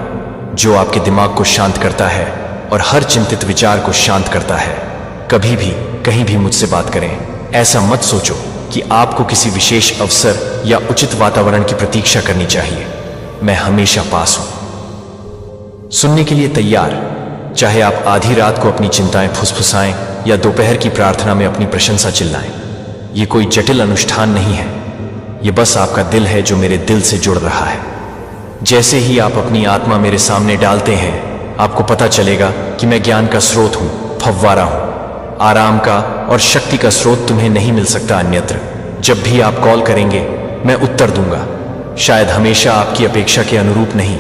जो आपके दिमाग को शांत करता है और हर चिंतित विचार को शांत करता है। कभी भी कहीं भी मुझसे बात करें। ऐसा मत सोचो कि आपको किसी विशेष अवसर या उचित वातावरण की प्रतीक्षा करनी चाहिए। मैं हमेशा पास हूं, सुनने के लिए तैयार। चाहे आप आधी रात को अपनी चिंताएं फुसफुसाएं या दोपहर की प्रार्थना में अपनी प्रशंसा चिल्लाएं। ये कोई जटिल अनुष्ठान नहीं है, ये बस आपका दिल है जो मेरे दिल से जुड़ रहा है। जैसे ही आप अपनी आत्मा मेरे सामने डालते हैं, आपको पता चलेगा कि मैं ज्ञान का स्रोत हूं, फव्वारा हूं। आराम का और शक्ति का स्रोत तुम्हें नहीं मिल सकता अन्यत्र। जब भी आप कॉल करेंगे मैं उत्तर दूंगा। शायद हमेशा आपकी अपेक्षा के अनुरूप नहीं,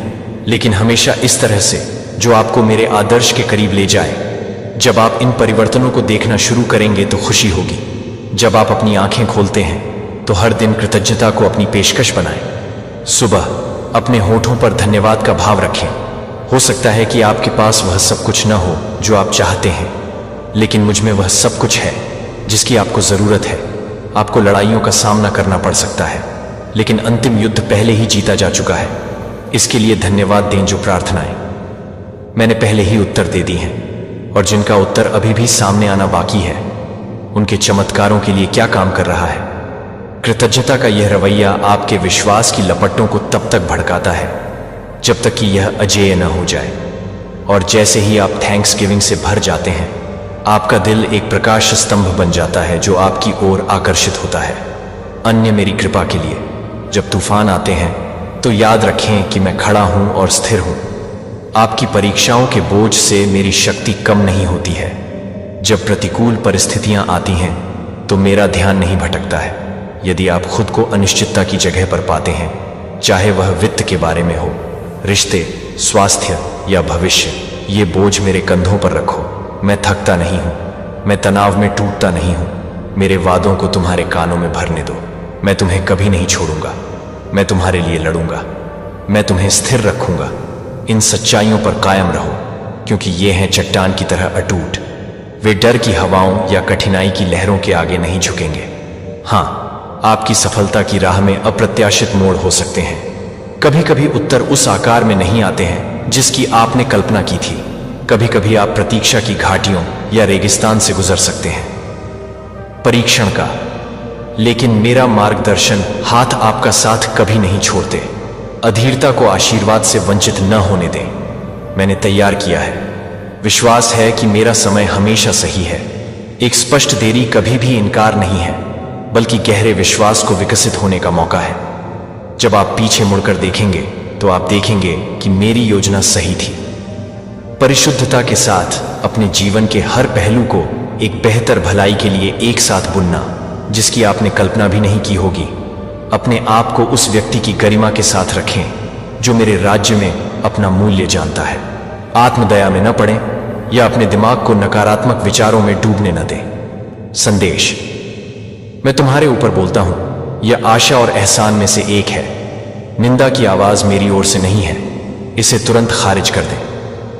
लेकिन हमेशा इस तरह से जो आपको मेरे आदर्श के करीब ले जाए। जब आप इन परिवर्तनों को देखना शुरू करेंगे तो खुशी होगी। जब आप अपनी आंखें खोलते हैं तो हर दिन कृतज्ञता को अपनी पेशकश बनाएं। सुबह अपने होठों पर धन्यवाद का भाव रखें। हो सकता है कि आपके पास वह सब कुछ न हो जो आप चाहते हैं, लेकिन मुझ में वह सब कुछ है जिसकी आपको जरूरत है। आपको लड़ाइयों का सामना करना पड़ सकता है, लेकिन अंतिम युद्ध पहले ही जीता जा चुका है। इसके लिए धन्यवाद दें जो प्रार्थनाएं मैंने पहले ही उत्तर दे दी हैं, और जिनका उत्तर अभी भी सामने आना बाकी है उनके चमत्कारों के लिए क्या काम कर रहा है। कृतज्ञता का यह रवैया आपके विश्वास की लपटों को तब तक भड़काता है जब तक कि यह अजेय न हो जाए, और जैसे ही आप थैंक्स गिविंग से भर जाते हैं आपका दिल एक प्रकाश स्तंभ बन जाता है जो आपकी ओर आकर्षित होता है। अन्य मेरी कृपा के लिए जब तूफान आते हैं तो याद रखें कि मैं खड़ा हूं और स्थिर हूं। आपकी परीक्षाओं के बोझ से मेरी शक्ति कम नहीं होती है। जब प्रतिकूल परिस्थितियां आती हैं तो मेरा ध्यान नहीं भटकता है। यदि आप खुद को अनिश्चितता की जगह पर पाते हैं, चाहे वह वित्त के बारे में हो, रिश्ते, स्वास्थ्य या भविष्य, ये बोझ मेरे कंधों पर रखो। मैं थकता नहीं हूं, मैं तनाव में टूटता नहीं हूं। मेरे वादों को तुम्हारे कानों में भरने दो। मैं तुम्हें कभी नहीं छोड़ूंगा। मैं तुम्हारे लिए लड़ूंगा। मैं तुम्हें स्थिर रखूंगा। इन सच्चाइयों पर कायम रहो, क्योंकि ये हैं चट्टान की तरह अटूट। वे डर की हवाओं या कठिनाई की लहरों के आगे नहीं झुकेंगे। हाँ, आपकी सफलता की राह में अप्रत्याशित मोड़ हो सकते हैं। कभी कभी उत्तर उस आकार में नहीं आते हैं जिसकी आपने कल्पना की थी। कभी कभी आप प्रतीक्षा की घाटियों या रेगिस्तान से गुजर सकते हैं, परीक्षण का। लेकिन मेरा मार्गदर्शन हाथ आपका साथ कभी नहीं छोड़ते। अधीरता को आशीर्वाद से वंचित न होने दें। मैंने तैयार किया है। विश्वास है कि मेरा समय हमेशा सही है। एक स्पष्ट देरी कभी भी इनकार नहीं है, बल्कि गहरे विश्वास को विकसित होने का मौका है। जब आप पीछे मुड़कर देखेंगे तो आप देखेंगे कि मेरी योजना सही थी। परिशुद्धता के साथ अपने जीवन के हर पहलू को एक बेहतर भलाई के लिए एक साथ बुनना, जिसकी आपने कल्पना भी नहीं की होगी। अपने आप को उस व्यक्ति की गरिमा के साथ रखें जो मेरे राज्य में अपना मूल्य जानता है। आत्मदया में न पड़ें या अपने दिमाग को नकारात्मक विचारों में डूबने न दें। संदेश: मैं तुम्हारे ऊपर बोलता हूं, यह आशा और एहसान में से एक है। निंदा की आवाज मेरी ओर से नहीं है। इसे तुरंत खारिज कर दें,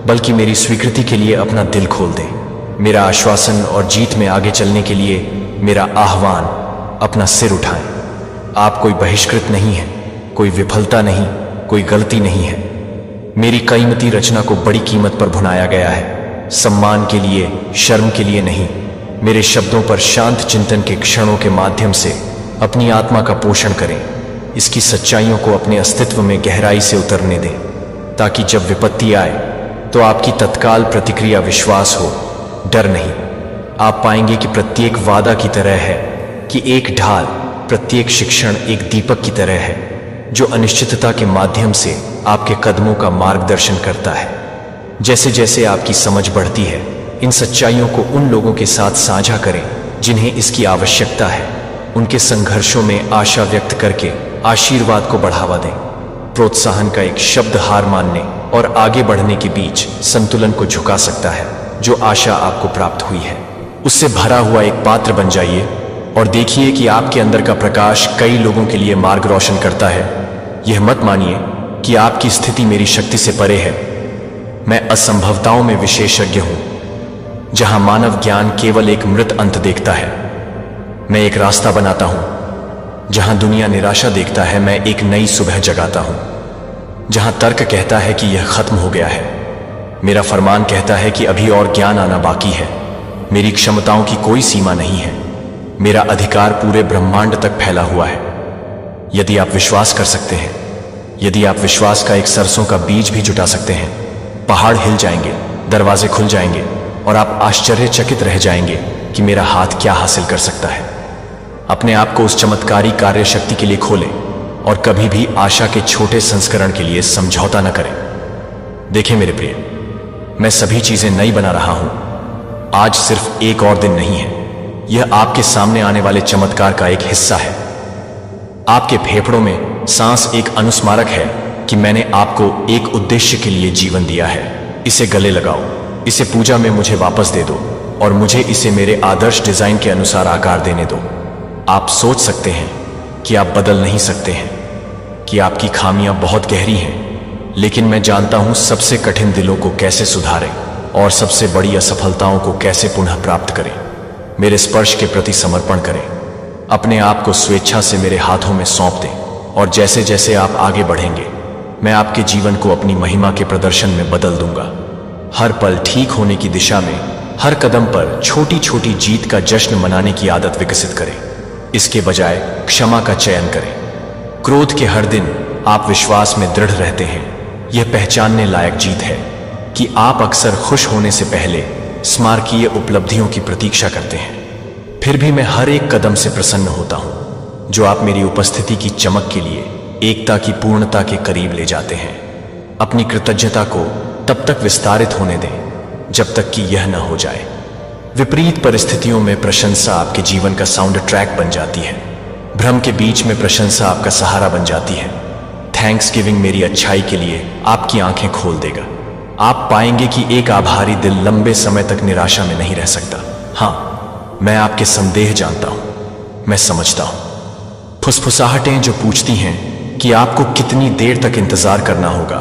बल्कि मेरी स्वीकृति के लिए अपना दिल खोल दें। मेरा आश्वासन और जीत में आगे चलने के लिए मेरा आह्वान: अपना सिर उठाएं। आप कोई बहिष्कृत नहीं है, कोई विफलता नहीं, कोई गलती नहीं है। मेरी कीमती रचना को बड़ी कीमत पर भुनाया गया है, सम्मान के लिए, शर्म के लिए नहीं। मेरे शब्दों पर शांत चिंतन के क्षणों के माध्यम से अपनी आत्मा का पोषण करें। इसकी सच्चाइयों को अपने अस्तित्व में गहराई से उतरने दें, ताकि जब विपत्ति आए तो आपकी तत्काल प्रतिक्रिया विश्वास हो, डर नहीं। आप पाएंगे कि प्रत्येक वादा की तरह है कि एक ढाल, प्रत्येक शिक्षण एक दीपक की तरह है जो अनिश्चितता के माध्यम से आपके कदमों का मार्गदर्शन करता है। जैसे जैसे आपकी समझ बढ़ती है, इन सच्चाइयों को उन लोगों के साथ साझा करें जिन्हें इसकी आवश्यकता है। उनके संघर्षों में आशा व्यक्त करके आशीर्वाद को बढ़ावा दें। प्रोत्साहन का एक शब्द हार मानने और आगे बढ़ने के बीच संतुलन को झुका सकता है। जो आशा आपको प्राप्त हुई है उससे भरा हुआ एक पात्र बन जाइए और देखिए कि आपके अंदर का प्रकाश कई लोगों के लिए मार्ग रोशन करता है। यह मत मानिए कि आपकी स्थिति मेरी शक्ति से परे है। मैं असंभवताओं में विशेषज्ञ हूं। जहां मानव ज्ञान केवल एक मृत अंत देखता है, मैं एक रास्ता बनाता हूं। जहां दुनिया निराशा देखता है, मैं एक नई सुबह जगाता हूं। जहां तर्क कहता है कि यह खत्म हो गया है, मेरा फरमान कहता है कि अभी और ज्ञान आना बाकी है। मेरी क्षमताओं की कोई सीमा नहीं है। मेरा अधिकार पूरे ब्रह्मांड तक फैला हुआ है। यदि आप विश्वास कर सकते हैं, यदि आप विश्वास का एक सरसों का बीज भी जुटा सकते हैं, पहाड़ हिल जाएंगे, दरवाजे खुल जाएंगे और आप आश्चर्यचकित रह जाएंगे कि मेरा हाथ क्या हासिल कर सकता है। अपने आप को उस चमत्कारी कार्य शक्ति के लिए खोलें और कभी भी आशा के छोटे संस्करण के लिए समझौता न करें। देखें मेरे प्रिय, मैं सभी चीजें नई बना रहा हूं। आज सिर्फ एक और दिन नहीं है, यह आपके सामने आने वाले चमत्कार का एक हिस्सा है। आपके फेफड़ों में सांस एक अनुस्मारक है कि मैंने आपको एक उद्देश्य के लिए जीवन दिया है। इसे गले लगाओ, इसे पूजा में मुझे वापस दे दो और मुझे इसे मेरे आदर्श डिजाइन के अनुसार आकार देने दो। आप सोच सकते हैं कि आप बदल नहीं सकते हैं, कि आपकी खामियां बहुत गहरी हैं, लेकिन मैं जानता हूं सबसे कठिन दिलों को कैसे सुधारें और सबसे बड़ी असफलताओं को कैसे पुनः प्राप्त करें। मेरे स्पर्श के प्रति समर्पण करें, अपने आप को स्वेच्छा से मेरे हाथों में सौंप दें और जैसे जैसे आप आगे बढ़ेंगे मैं आपके जीवन को अपनी महिमा के प्रदर्शन में बदल दूंगा। हर पल ठीक होने की दिशा में, हर कदम पर छोटी छोटी जीत का जश्न मनाने की आदत विकसित करें। इसके बजाय क्षमा का चयन करें। क्रोध के हर दिन आप विश्वास में दृढ़ रहते हैं। यह पहचानने लायक जीत है कि आप अक्सर खुश होने से पहले स्मारकीय उपलब्धियों की प्रतीक्षा करते हैं। फिर भी मैं हर एक कदम से प्रसन्न होता हूं जो आप मेरी उपस्थिति की चमक के लिए एकता की पूर्णता के करीब ले जाते हैं। अपनी कृतज्ञता को तब तक विस्तारित होने दें जब तक कि यह न हो जाए। विपरीत परिस्थितियों में प्रशंसा आपके जीवन का साउंड ट्रैक बन जाती है। भ्रम के बीच में प्रशंसा आपका सहारा बन जाती है। थैंक्स गिविंग मेरी अच्छाई के लिए आपकी आंखें खोल देगा। आप पाएंगे कि एक आभारी दिल लंबे समय तक निराशा में नहीं रह सकता। हाँ, मैं आपके संदेह जानता हूं, मैं समझता हूं। फुसफुसाहटें जो पूछती हैं कि आपको कितनी देर तक इंतजार करना होगा,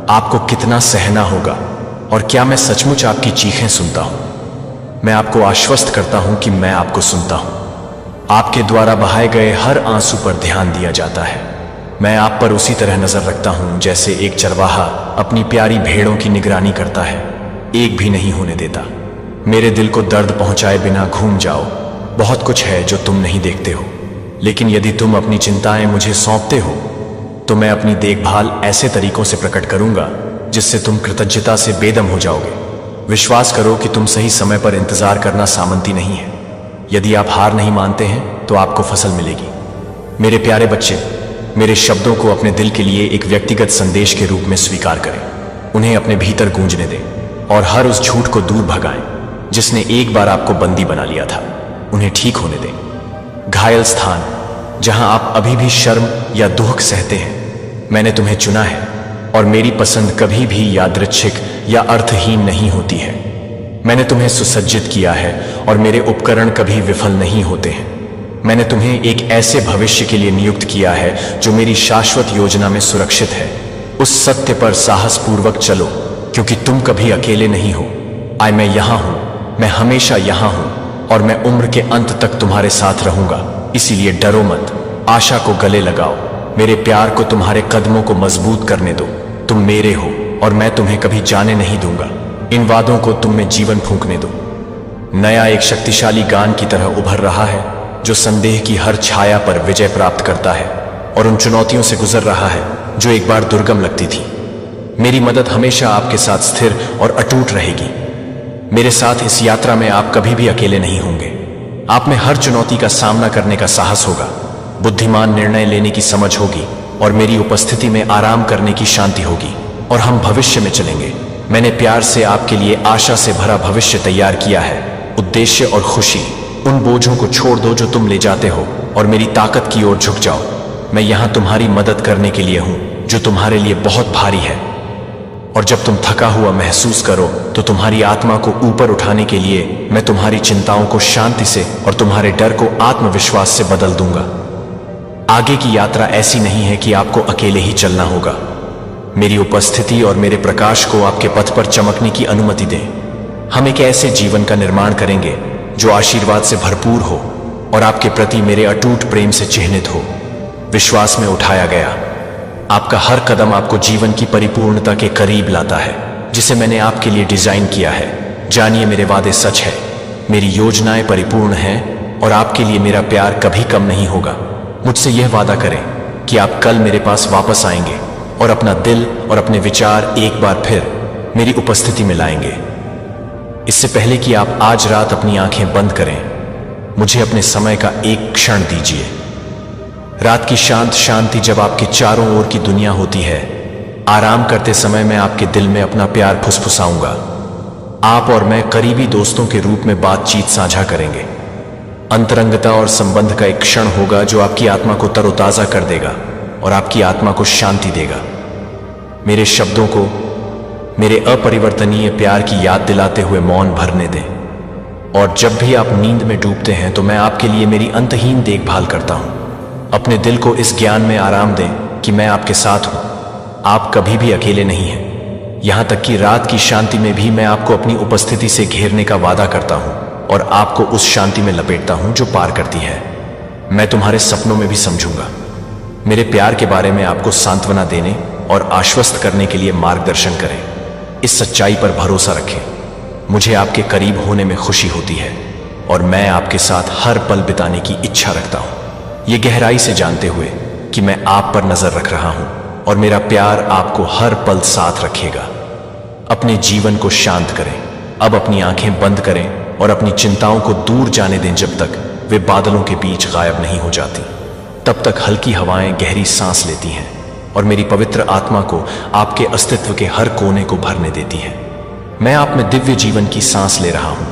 आपको कितना सहना होगा और क्या मैं सचमुच आपकी चीखें सुनता हूं। मैं आपको आश्वस्त करता हूं कि मैं आपको सुनता हूं। आपके द्वारा बहाए गए हर आंसू पर ध्यान दिया जाता है। मैं आप पर उसी तरह नजर रखता हूं जैसे एक चरवाहा अपनी प्यारी भेड़ों की निगरानी करता है, एक भी नहीं होने देता। मेरे दिल को दर्द पहुंचाए बिना घूम जाओ। बहुत कुछ है जो तुम नहीं देखते हो, लेकिन यदि तुम अपनी चिंताएं मुझे सौंपते हो तो मैं अपनी देखभाल ऐसे तरीकों से प्रकट करूंगा जिससे तुम कृतज्ञता से बेदम हो जाओगे। विश्वास करो कि तुम सही समय पर इंतजार करना सामंती नहीं है। यदि आप हार नहीं मानते हैं तो आपको फसल मिलेगी। मेरे प्यारे बच्चे, मेरे शब्दों को अपने दिल के लिए एक व्यक्तिगत संदेश के रूप में स्वीकार करें। उन्हें अपने भीतर गूंजने दें और हर उस झूठ को दूर भगाएं जिसने एक बार आपको बंदी बना लिया था। उन्हें ठीक होने दें। घायल स्थान जहां आप अभी भी शर्म या दुख सहते हैं, मैंने तुम्हें चुना है और मेरी पसंद कभी भी यादृच्छिक या अर्थहीन नहीं होती है। मैंने तुम्हें सुसज्जित किया है और मेरे उपकरण कभी विफल नहीं होते हैं। मैंने तुम्हें एक ऐसे भविष्य के लिए नियुक्त किया है जो मेरी शाश्वत योजना में सुरक्षित है। उस सत्य पर साहसपूर्वक चलो क्योंकि तुम कभी अकेले नहीं हो। मैं यहां हूं, मैं हमेशा यहां हूं और मैं उम्र के अंत तक तुम्हारे साथ रहूंगा। इसीलिए डरो मत, आशा को गले लगाओ। मेरे प्यार को तुम्हारे कदमों को मजबूत करने दो। तुम मेरे हो और मैं तुम्हें कभी जाने नहीं दूंगा। इन वादों को तुम में जीवन फूंकने दो। नया एक शक्तिशाली गान की तरह उभर रहा है जो संदेह की हर छाया पर विजय प्राप्त करता है और उन चुनौतियों से गुजर रहा है जो एक बार दुर्गम लगती थी। मेरी मदद हमेशा आपके साथ स्थिर और अटूट रहेगी। मेरे साथ इस यात्रा में आप कभी भी अकेले नहीं होंगे। आप में हर चुनौती का सामना करने का साहस होगा, बुद्धिमान निर्णय लेने की समझ होगी और मेरी उपस्थिति में आराम करने की शांति होगी और हम भविष्य में चलेंगे। मैंने प्यार से आपके लिए आशा से भरा भविष्य तैयार किया है। उद्देश्य और खुशी, उन बोझों को छोड़ दो जो तुम ले जाते हो और मेरी ताकत की ओर झुक जाओ। मैं यहां तुम्हारी मदद करने के लिए हूं जो तुम्हारे लिए बहुत भारी है। और जब तुम थका हुआ महसूस करो तो तुम्हारी आत्मा को ऊपर उठाने के लिए मैं तुम्हारी चिंताओं को शांति से और तुम्हारे डर को आत्मविश्वास से बदल दूंगा। आगे की यात्रा ऐसी नहीं है कि आपको अकेले ही चलना होगा। मेरी उपस्थिति और मेरे प्रकाश को आपके पथ पर चमकने की अनुमति दें। हम एक ऐसे जीवन का निर्माण करेंगे जो आशीर्वाद से भरपूर हो और आपके प्रति मेरे अटूट प्रेम से चिह्नित हो। विश्वास में उठाया गया, आपका हर कदम आपको जीवन की परिपूर्णता के करीब लाता है जिसे मैंने आपके लिए डिजाइन किया है। जानिए, मेरे वादे सच है, मेरी योजनाएं परिपूर्ण हैं और आपके लिए मेरा प्यार कभी कम नहीं होगा। मुझसे यह वादा करें कि आप कल मेरे पास वापस आएंगे और अपना दिल और अपने विचार एक बार फिर मेरी उपस्थिति में लाएंगे। इससे पहले कि आप आज रात अपनी आंखें बंद करें, मुझे अपने समय का एक क्षण दीजिए। रात की शांत शांति जब आपके चारों ओर की दुनिया होती है, आराम करते समय मैं आपके दिल में अपना प्यार फुसफुसाऊंगा। आप और मैं करीबी दोस्तों के रूप में बातचीत साझा करेंगे। अंतरंगता और संबंध का एक क्षण होगा जो आपकी आत्मा को तरोताजा कर देगा और आपकी आत्मा को शांति देगा। मेरे शब्दों को मेरे अपरिवर्तनीय प्यार की याद दिलाते हुए मौन भरने दें। और जब भी आप नींद में डूबते हैं तो मैं आपके लिए मेरी अंतहीन देखभाल करता हूं। अपने दिल को इस ज्ञान में आराम दें कि मैं आपके साथ हूं। आप कभी भी अकेले नहीं हैं। यहां तक कि रात की शांति में भी मैं आपको अपनी उपस्थिति से घेरने का वादा करता हूं और आपको उस शांति में लपेटता हूं जो पार करती है। मैं तुम्हारे सपनों में भी समझूंगा। मेरे प्यार के बारे में आपको सांत्वना देने और आश्वस्त करने के लिए मार्गदर्शन करें। इस सच्चाई पर भरोसा रखें। मुझे आपके करीब होने में खुशी होती है और मैं आपके साथ हर पल बिताने की इच्छा रखता हूं, ये गहराई से जानते हुए कि मैं आप पर नजर रख रहा हूं और मेरा प्यार आपको हर पल साथ रखेगा। अपने जीवन को शांत करें। अब अपनी आंखें बंद करें और अपनी चिंताओं को दूर जाने दें जब तक वे बादलों के बीच गायब नहीं हो जाती। तब तक हल्की हवाएं गहरी सांस लेती हैं और मेरी पवित्र आत्मा को आपके अस्तित्व के हर कोने को भरने देती है। मैं आप में दिव्य जीवन की सांस ले रहा हूं,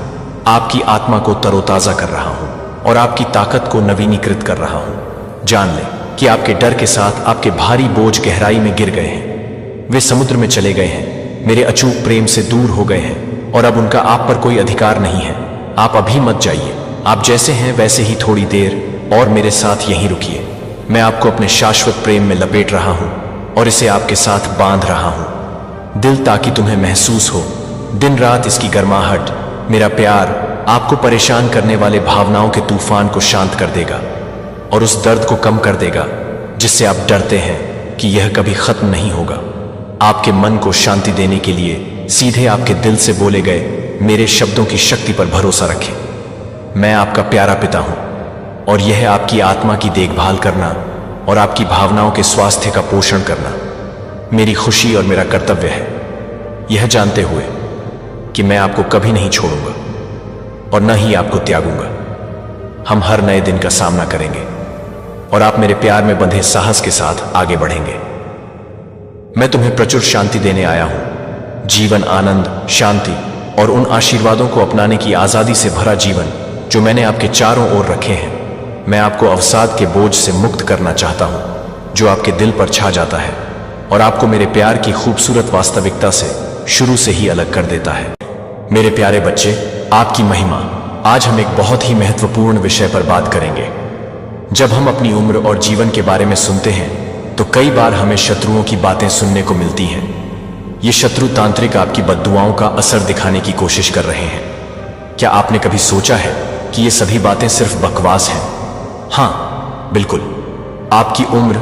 आपकी आत्मा को तरोताजा कर रहा हूं और आपकी ताकत को नवीनीकृत कर रहा हूं। जान लें कि आपके डर के साथ आपके भारी बोझ गहराई में गिर गए हैं। वे समुद्र में चले गए हैं, मेरे अचूक प्रेम से दूर हो गए हैं और अब उनका आप पर कोई अधिकार नहीं है। आप अभी मत जाइए। आप जैसे हैं वैसे ही थोड़ी देर और मेरे साथ यहीं रुकिए। मैं आपको अपने शाश्वत प्रेम में लपेट रहा हूं और इसे आपके साथ बांध रहा हूं। दिल ताकि तुम्हें महसूस हो, दिन रात इसकी गर्माहट। मेरा प्यार आपको परेशान करने वाले भावनाओं के तूफान को शांत कर देगा और उस दर्द को कम कर देगा जिससे आप डरते हैं कि यह कभी खत्म नहीं होगा। आपके मन को शांति देने के लिए सीधे आपके दिल से बोले गए मेरे शब्दों की शक्ति पर भरोसा रखें। मैं आपका प्यारा पिता हूं और यह आपकी आत्मा की देखभाल करना और आपकी भावनाओं के स्वास्थ्य का पोषण करना मेरी खुशी और मेरा कर्तव्य है। यह जानते हुए कि मैं आपको कभी नहीं छोड़ूंगा और न ही आपको त्यागूंगा। हम हर नए दिन का सामना करेंगे और आप मेरे प्यार में बंधे साहस के साथ आगे बढ़ेंगे। मैं तुम्हें प्रचुर शांति देने आया हूं। जीवन, आनंद, शांति और उन आशीर्वादों को अपनाने की आजादी से भरा जीवन जो मैंने आपके चारों ओर रखे हैं। मैं आपको अवसाद के बोझ से मुक्त करना चाहता हूं जो आपके दिल पर छा जाता है और आपको मेरे प्यार की खूबसूरत वास्तविकता से शुरू से ही अलग कर देता है। मेरे प्यारे बच्चे, आपकी महिमा। आज हम एक बहुत ही महत्वपूर्ण विषय पर बात करेंगे। जब हम अपनी उम्र और जीवन के बारे में सुनते हैं तो कई बार हमें शत्रुओं की बातें सुनने को मिलती हैं। ये शत्रु तांत्रिक आपकी बद्दुआओं का असर दिखाने की कोशिश कर रहे हैं। क्या आपने कभी सोचा है कि ये सभी बातें सिर्फ बकवास हैं? हाँ, बिल्कुल। आपकी उम्र,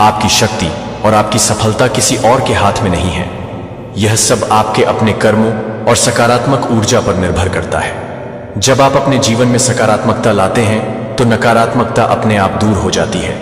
आपकी शक्ति और आपकी सफलता किसी और के हाथ में नहीं है। यह सब आपके अपने कर्मों और सकारात्मक ऊर्जा पर निर्भर करता है। जब आप अपने जीवन में सकारात्मकता लाते हैं तो नकारात्मकता अपने आप दूर हो जाती है।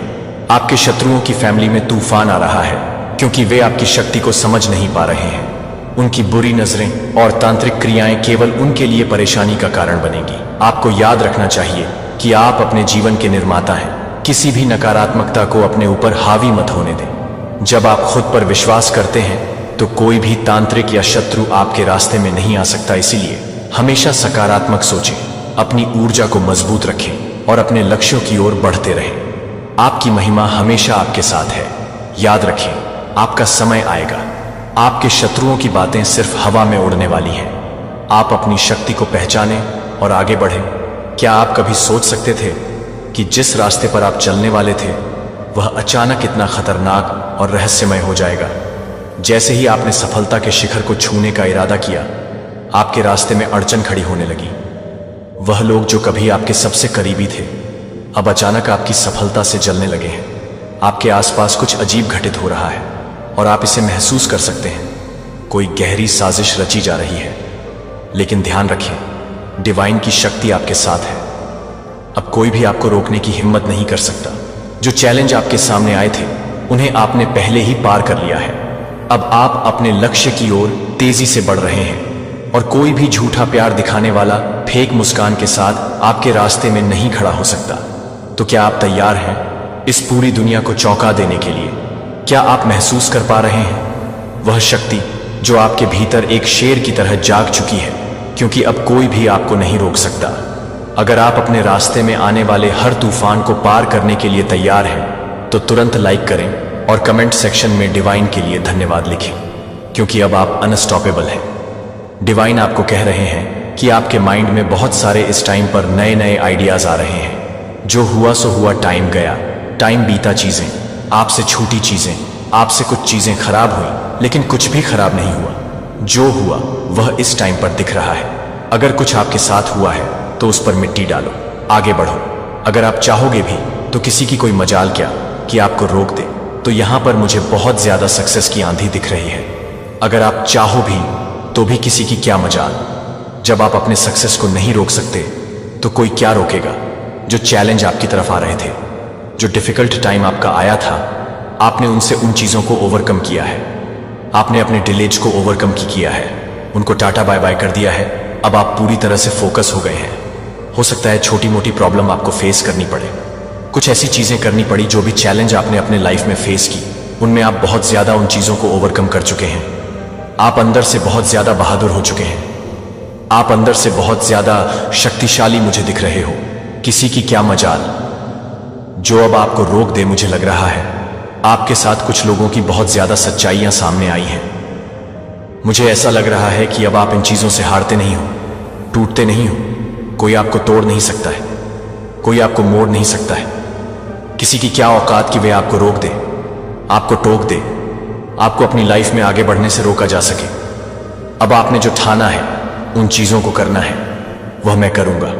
आपके शत्रुओं की फैमिली में तूफान आ रहा है क्योंकि वे आपकी शक्ति को समझ नहीं पा रहे हैं। उनकी बुरी नजरें और तांत्रिक क्रियाएं केवल उनके लिए परेशानी का कारण बनेंगी। आपको याद रखना चाहिए कि आप अपने जीवन के निर्माता हैं। किसी भी नकारात्मकता को अपने ऊपर हावी मत होने दें। जब आप खुद पर विश्वास करते हैं तो कोई भी तांत्रिक या शत्रु आपके रास्ते में नहीं आ सकता। इसीलिए हमेशा सकारात्मक सोचें, अपनी ऊर्जा को मजबूत रखें और अपने लक्ष्यों की ओर बढ़ते रहें। आपकी महिमा हमेशा आपके साथ है। याद रखें, आपका समय आएगा। आपके शत्रुओं की बातें सिर्फ हवा में उड़ने वाली हैं। आप अपनी शक्ति को पहचानें और आगे बढ़ें। क्या आप कभी सोच सकते थे कि जिस रास्ते पर आप चलने वाले थे वह अचानक इतना खतरनाक और रहस्यमय हो जाएगा? जैसे ही आपने सफलता के शिखर को छूने का इरादा किया, आपके रास्ते में अड़चन खड़ी होने लगी। वह लोग जो कभी आपके सबसे करीबी थे अब अचानक आपकी सफलता से जलने लगे हैं। आपके आसपास कुछ अजीब घटित हो रहा है और आप इसे महसूस कर सकते हैं। कोई गहरी साजिश रची जा रही है। लेकिन ध्यान रखें, डिवाइन की शक्ति आपके साथ है। अब कोई भी आपको रोकने की हिम्मत नहीं कर सकता। जो चैलेंज आपके सामने आए थे उन्हें आपने पहले ही पार कर लिया है। अब आप अपने लक्ष्य की ओर तेजी से बढ़ रहे हैं और कोई भी झूठा प्यार दिखाने वाला फेक मुस्कान के साथ आपके रास्ते में नहीं खड़ा हो सकता। तो क्या आप तैयार हैं इस पूरी दुनिया को चौंका देने के लिए? क्या आप महसूस कर पा रहे हैं वह शक्ति जो आपके भीतर एक शेर की तरह जाग चुकी है? क्योंकि अब कोई भी आपको नहीं रोक सकता। अगर आप अपने रास्ते में आने वाले हर तूफान को पार करने के लिए तैयार हैं तो तुरंत लाइक करें और कमेंट सेक्शन में डिवाइन के लिए धन्यवाद लिखें, क्योंकि अब आप अनस्टॉपेबल हैं। डिवाइन आपको कह रहे हैं कि आपके माइंड में बहुत सारे इस टाइम पर नए नए आइडियाज आ रहे हैं। जो हुआ सो हुआ, टाइम गया, टाइम बीता, चीजें आपसे छूटी, चीजें आपसे, कुछ चीजें खराब हुई लेकिन कुछ भी खराब नहीं हुआ। जो हुआ वह इस टाइम पर दिख रहा है। अगर कुछ आपके साथ हुआ है तो उस पर मिट्टी डालो, आगे बढ़ो। अगर आप चाहोगे भी तो किसी की कोई मजाल क्या कि आपको रोक दे। तो यहां पर मुझे बहुत ज्यादा सक्सेस की आंधी दिख रही है। अगर आप चाहो भी तो भी किसी की क्या मजाल। जब आप अपने सक्सेस को नहीं रोक सकते तो कोई क्या रोकेगा। जो चैलेंज आपकी तरफ आ रहे थे, जो डिफिकल्ट टाइम आपका आया था, आपने उनसे उन चीजों को ओवरकम किया है। आपने अपने डिलेज को ओवरकम किया है, उनको टाटा बाय बाय कर दिया है। अब आप पूरी तरह से फोकस हो गए हैं। हो सकता है छोटी मोटी प्रॉब्लम आपको फेस करनी पड़े, कुछ ऐसी चीजें करनी पड़ी जो भी चैलेंज आपने अपने लाइफ में फेस की, उनमें आप बहुत ज्यादा उन चीजों को ओवरकम कर चुके हैं। आप अंदर से बहुत ज्यादा बहादुर हो चुके हैं। आप अंदर से बहुत ज्यादा शक्तिशाली मुझे दिख रहे हो। किसी की क्या मजाल। जो अब आपको रोक दे, मुझे लग रहा है आपके साथ कुछ लोगों की बहुत ज्यादा सच्चाइयां सामने आई हैं। मुझे ऐसा लग रहा है कि अब आप इन चीजों से हारते नहीं हो, टूटते नहीं हो। कोई आपको तोड़ नहीं सकता है, कोई आपको मोड़ नहीं सकता है। किसी की क्या औकात कि वे आपको रोक दे, आपको टोक दे, आपको अपनी लाइफ में आगे बढ़ने से रोका जा सके। अब आपने जो ठाना है, उन चीजों को करना है, वह मैं करूंगा,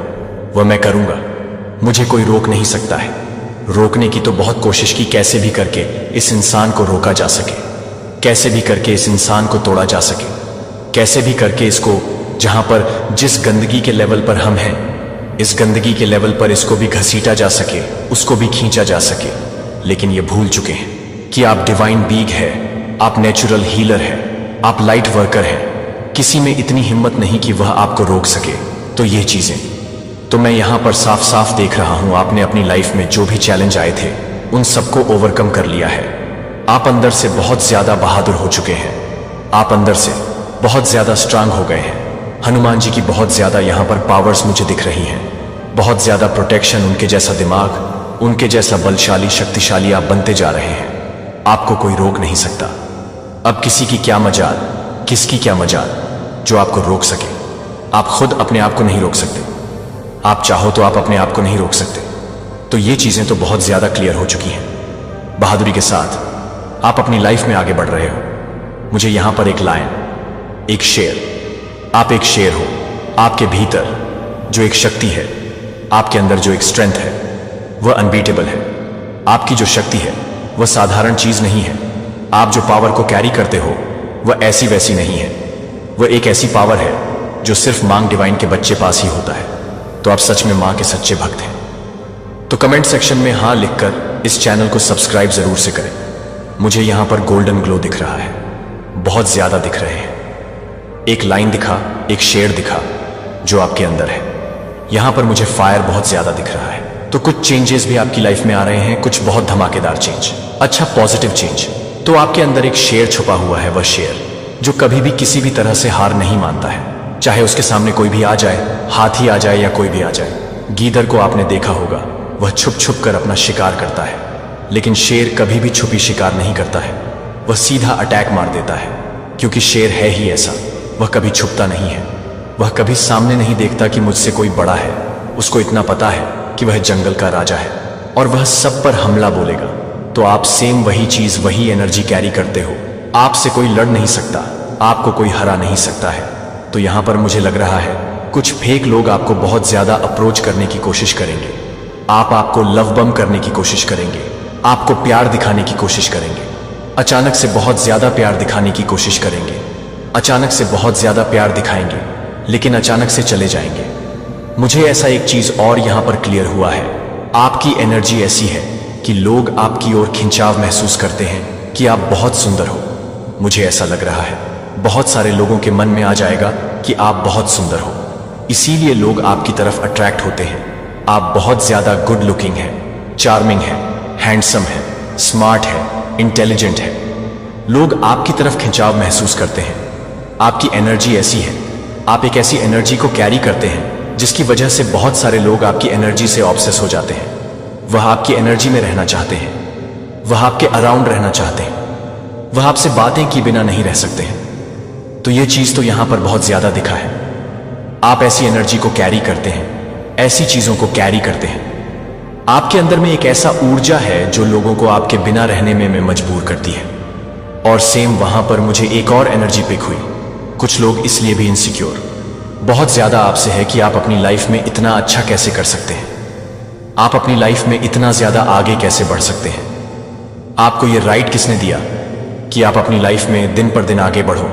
वह मैं करूंगा। मुझे कोई रोक नहीं सकता है। रोकने की तो बहुत कोशिश की, कैसे भी करके इस इंसान को रोका जा सके, कैसे भी करके इस इंसान को तोड़ा जा सके, कैसे भी करके इसको, जहां पर जिस गंदगी के लेवल पर हम हैं, इस गंदगी के लेवल पर इसको भी घसीटा जा सके, उसको भी खींचा जा सके। लेकिन ये भूल चुके हैं कि आप डिवाइन बीग है, आप नेचुरल हीलर है, आप लाइट वर्कर हैं। किसी में इतनी हिम्मत नहीं कि वह आपको रोक सके। तो ये चीजें तो मैं यहां पर साफ साफ देख रहा हूं। आपने अपनी लाइफ में जो भी चैलेंज आए थे, उन सबको ओवरकम कर लिया है। आप अंदर से बहुत ज्यादा बहादुर हो चुके हैं। आप अंदर से बहुत ज्यादा स्ट्रांग हो गए हैं। हनुमान जी की बहुत ज्यादा यहां पर पावर्स मुझे दिख रही हैं। बहुत ज्यादा प्रोटेक्शन, उनके जैसा दिमाग, उनके जैसा बलशाली, शक्तिशाली आप बनते जा रहे हैं। आपको कोई रोक नहीं सकता। अब किसी की क्या मजाल, किसकी क्या मजाल जो आपको रोक सके। आप खुद अपने आप को नहीं रोक सकते। आप चाहो तो आप अपने आप को नहीं रोक सकते। तो ये चीजें तो बहुत ज्यादा क्लियर हो चुकी हैं। बहादुरी के साथ आप अपनी लाइफ में आगे बढ़ रहे हो। मुझे यहां पर एक लायन, एक शेर, आप एक शेर हो। आपके भीतर जो एक शक्ति है, आपके अंदर जो एक स्ट्रेंथ है, वह अनबीटेबल है। आपकी जो शक्ति है वह साधारण चीज नहीं है। आप जो पावर को कैरी करते हो वह ऐसी वैसी नहीं है। वह एक ऐसी पावर है जो सिर्फ मांग डिवाइन के बच्चे पास ही होता है। तो आप सच में मां के सच्चे भक्त हैं। तो कमेंट सेक्शन में हां लिखकर इस चैनल को सब्सक्राइब जरूर से करें। मुझे यहां पर गोल्डन ग्लो दिख रहा है, बहुत ज्यादा दिख रहे हैं। एक लाइन दिखा, एक शेर दिखा जो आपके अंदर है। यहां पर मुझे फायर बहुत ज्यादा दिख रहा है। तो कुछ चेंजेस भी आपकी लाइफ में आ रहे हैं, कुछ बहुत धमाकेदार चेंज, अच्छा पॉजिटिव चेंज। तो आपके अंदर एक शेर छुपा हुआ है, वह शेर जो कभी भी किसी भी तरह से हार नहीं मानता है। चाहे उसके सामने कोई भी आ जाए, हाथी आ जाए या कोई भी आ जाए। गीदड़ को आपने देखा होगा, वह छुप छुप कर अपना शिकार करता है, लेकिन शेर कभी भी छुपी शिकार नहीं करता है। वह सीधा अटैक मार देता है, क्योंकि शेर है ही ऐसा। वह कभी छुपता नहीं है। वह कभी सामने नहीं देखता कि मुझसे कोई बड़ा है। उसको इतना पता है कि वह जंगल का राजा है और वह सब पर हमला बोलेगा। तो आप सेम वही चीज, वही एनर्जी कैरी करते हो। आपसे कोई लड़ नहीं सकता, आपको कोई हरा नहीं सकता है। तो यहां पर मुझे लग रहा है कुछ फेक लोग आपको बहुत ज्यादा अप्रोच करने की कोशिश करेंगे। आपको लव बम करने की कोशिश करेंगे, आपको प्यार दिखाने की कोशिश करेंगे, अचानक से बहुत ज्यादा प्यार दिखाने की कोशिश करेंगे, अचानक से बहुत ज्यादा प्यार दिखाएंगे, लेकिन अचानक से चले जाएंगे। मुझे ऐसा एक चीज और यहां पर क्लियर हुआ है, आपकी एनर्जी ऐसी है कि लोग आपकी ओर खिंचाव महसूस करते हैं कि आप बहुत सुंदर हो। मुझे ऐसा लग रहा है बहुत सारे लोगों के मन में आ जाएगा कि आप बहुत सुंदर हो, इसीलिए लोग आपकी तरफ अट्रैक्ट होते हैं। आप बहुत ज्यादा गुड लुकिंग हैं, चार्मिंग हैं, हैंडसम हैं, स्मार्ट हैं, इंटेलिजेंट हैं। लोग आपकी तरफ खिंचाव महसूस करते हैं। आपकी एनर्जी ऐसी है आप एक ऐसी एनर्जी को कैरी करते हैं जिसकी वजह से बहुत सारे लोग आपकी एनर्जी से ऑब्सेस हो जाते हैं। वह आपकी एनर्जी में रहना चाहते हैं, वह आपके अराउंड रहना चाहते हैं, वह आपसे बातें किए बिना नहीं रह सकते हैं। तो यह चीज तो यहां पर बहुत ज्यादा दिखा है। आप ऐसी एनर्जी को कैरी करते हैं, ऐसी चीजों को कैरी करते हैं। आपके अंदर में एक ऐसा ऊर्जा है जो लोगों को आपके बिना रहने में मजबूर करती है। और सेम वहां पर मुझे एक और एनर्जी पिक हुई। कुछ लोग इसलिए भी इनसिक्योर बहुत ज्यादा आपसे है कि आप अपनी लाइफ में इतना अच्छा कैसे कर सकते हैं, आप अपनी लाइफ में इतना ज्यादा आगे कैसे बढ़ सकते हैं। आपको यह राइट किसने दिया कि आप अपनी लाइफ में दिन पर दिन आगे बढ़ो।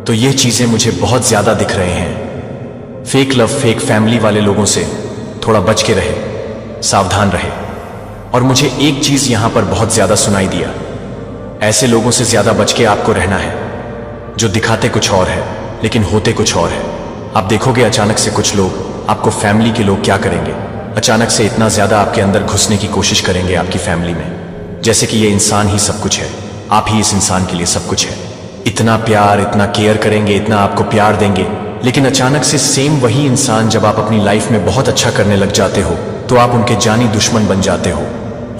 तो ये चीजें मुझे बहुत ज्यादा दिख रहे हैं। फेक लव, फेक फैमिली वाले लोगों से थोड़ा बच के रहे, सावधान रहे। और मुझे एक चीज यहां पर बहुत ज्यादा सुनाई दिया, ऐसे लोगों से ज्यादा बच के आपको रहना है जो दिखाते कुछ और है लेकिन होते कुछ और है। आप देखोगे अचानक से कुछ लोग, आपको फैमिली के लोग क्या करेंगे, अचानक से इतना ज्यादा आपके अंदर घुसने की कोशिश करेंगे आपकी फैमिली में, जैसे कि ये इंसान ही सब कुछ है, आप ही इस इंसान के लिए सब कुछ है। इतना प्यार, इतना केयर करेंगे, इतना आपको प्यार देंगे, लेकिन अचानक से सेम वही इंसान जब आप अपनी लाइफ में बहुत अच्छा करने लग जाते हो तो आप उनके जानी दुश्मन बन जाते हो।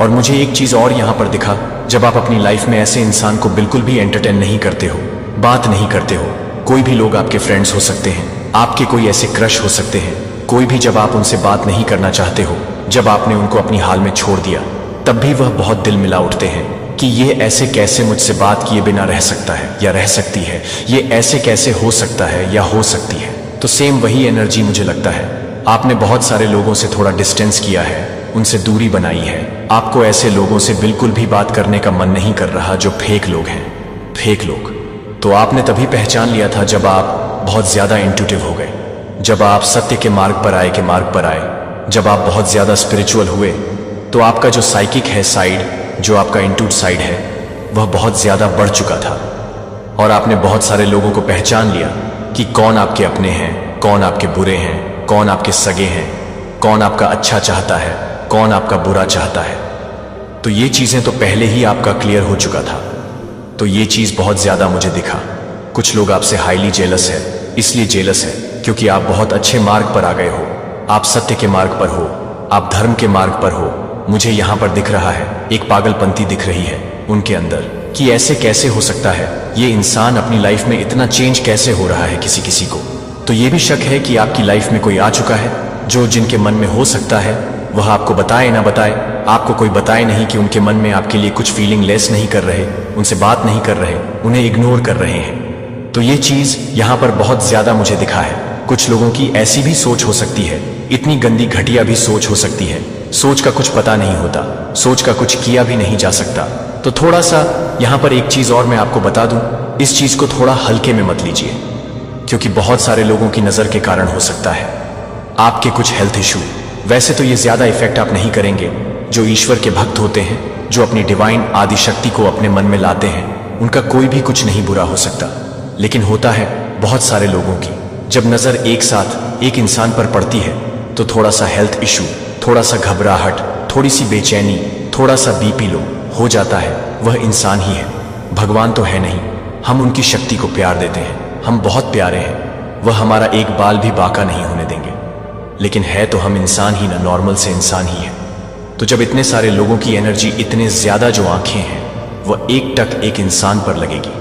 और मुझे एक चीज और यहां पर दिखा, जब आप अपनी लाइफ में ऐसे इंसान को बिल्कुल भी एंटरटेन नहीं करते हो, बात नहीं करते हो, कोई भी लोग आपके फ्रेंड्स हो सकते हैं, आपके कोई ऐसे क्रश हो सकते हैं, कोई भी, जब आप उनसे बात नहीं करना चाहते हो, जब आपने उनको अपनी हाल में छोड़ दिया, तब भी वह बहुत दिल मिला उठते हैं कि ये ऐसे कैसे मुझसे बात किए बिना रह सकता है या रह सकती है, ये ऐसे कैसे हो सकता है या हो सकती है। तो सेम वही एनर्जी मुझे लगता है आपने बहुत सारे लोगों से थोड़ा डिस्टेंस किया है, उनसे दूरी बनाई है। आपको ऐसे लोगों से बिल्कुल भी बात करने का मन नहीं कर रहा जो फेक लोग हैं, फेक लोग। तो आपने तभी पहचान लिया था जब आप बहुत ज्यादा इंट्यूटिव हो गए, जब आप सत्य के मार्ग पर आए, जब आप बहुत ज्यादा स्पिरिचुअल हुए, तो आपका जो साइकिक है साइड, जो आपका इंट्यूट साइड है, वह बहुत ज्यादा बढ़ चुका था। और आपने बहुत सारे लोगों को पहचान लिया कि कौन आपके अपने हैं, कौन आपके बुरे हैं, कौन आपके सगे हैं, कौन आपका अच्छा चाहता है, कौन आपका बुरा चाहता है। तो ये चीजें तो पहले ही आपका क्लियर हो चुका था। तो ये चीज बहुत ज्यादा मुझे दिखा। कुछ लोग आपसे हाईली जेलस है, इसलिए जेलस है क्योंकि आप बहुत अच्छे मार्ग पर आ गए हो, आप सत्य के मार्ग पर हो, आप धर्म के मार्ग पर हो। मुझे यहां पर दिख रहा है, एक पागलपंती दिख रही है उनके अंदर कि ऐसे कैसे हो सकता है, ये इंसान अपनी लाइफ में इतना चेंज कैसे हो रहा है किसी किसी को। तो ये भी शक है कि आपकी लाइफ में कोई आ चुका है जो जिनके मन में हो सकता है वह आपको बताए ना बताए, आपको कोई बताए नहीं कि उनके मन में आपके लिए कुछ फीलिंग लेस नहीं कर रहे, उनसे बात नहीं कर रहे, उन्हें इग्नोर कर रहे हैं। तो ये चीज यहां पर बहुत ज्यादा मुझे दिखा है। कुछ लोगों की ऐसी भी सोच हो सकती है, इतनी गंदी घटिया भी सोच हो सकती है, सोच का कुछ पता नहीं होता, सोच का कुछ किया भी नहीं जा सकता। तो थोड़ा सा यहां पर एक चीज और मैं आपको बता दूं, इस चीज को थोड़ा हल्के में मत लीजिए, क्योंकि बहुत सारे लोगों की नजर के कारण हो सकता है आपके कुछ हेल्थ इशू। वैसे तो ये ज्यादा इफेक्ट आप नहीं करेंगे, जो ईश्वर के भक्त होते हैं, जो अपनी डिवाइन आदि शक्ति को अपने मन में लाते हैं, उनका कोई भी कुछ नहीं बुरा हो सकता। लेकिन होता है बहुत सारे लोगों की, जब नजर एक साथ एक इंसान पर पड़ती है तो थोड़ा सा हेल्थ इशू, थोड़ा सा घबराहट, थोड़ी सी बेचैनी, थोड़ा सा बीपी लो हो जाता है। वह इंसान ही है, भगवान तो है नहीं। हम उनकी शक्ति को प्यार देते हैं, हम बहुत प्यारे हैं, वह हमारा एक बाल भी बाका नहीं होने देंगे। लेकिन है तो हम इंसान ही ना, नॉर्मल से इंसान ही है। तो जब इतने सारे लोगों की एनर्जी, इतने ज्यादा जो आंखें हैं, वह एक टक एक इंसान पर लगेगी,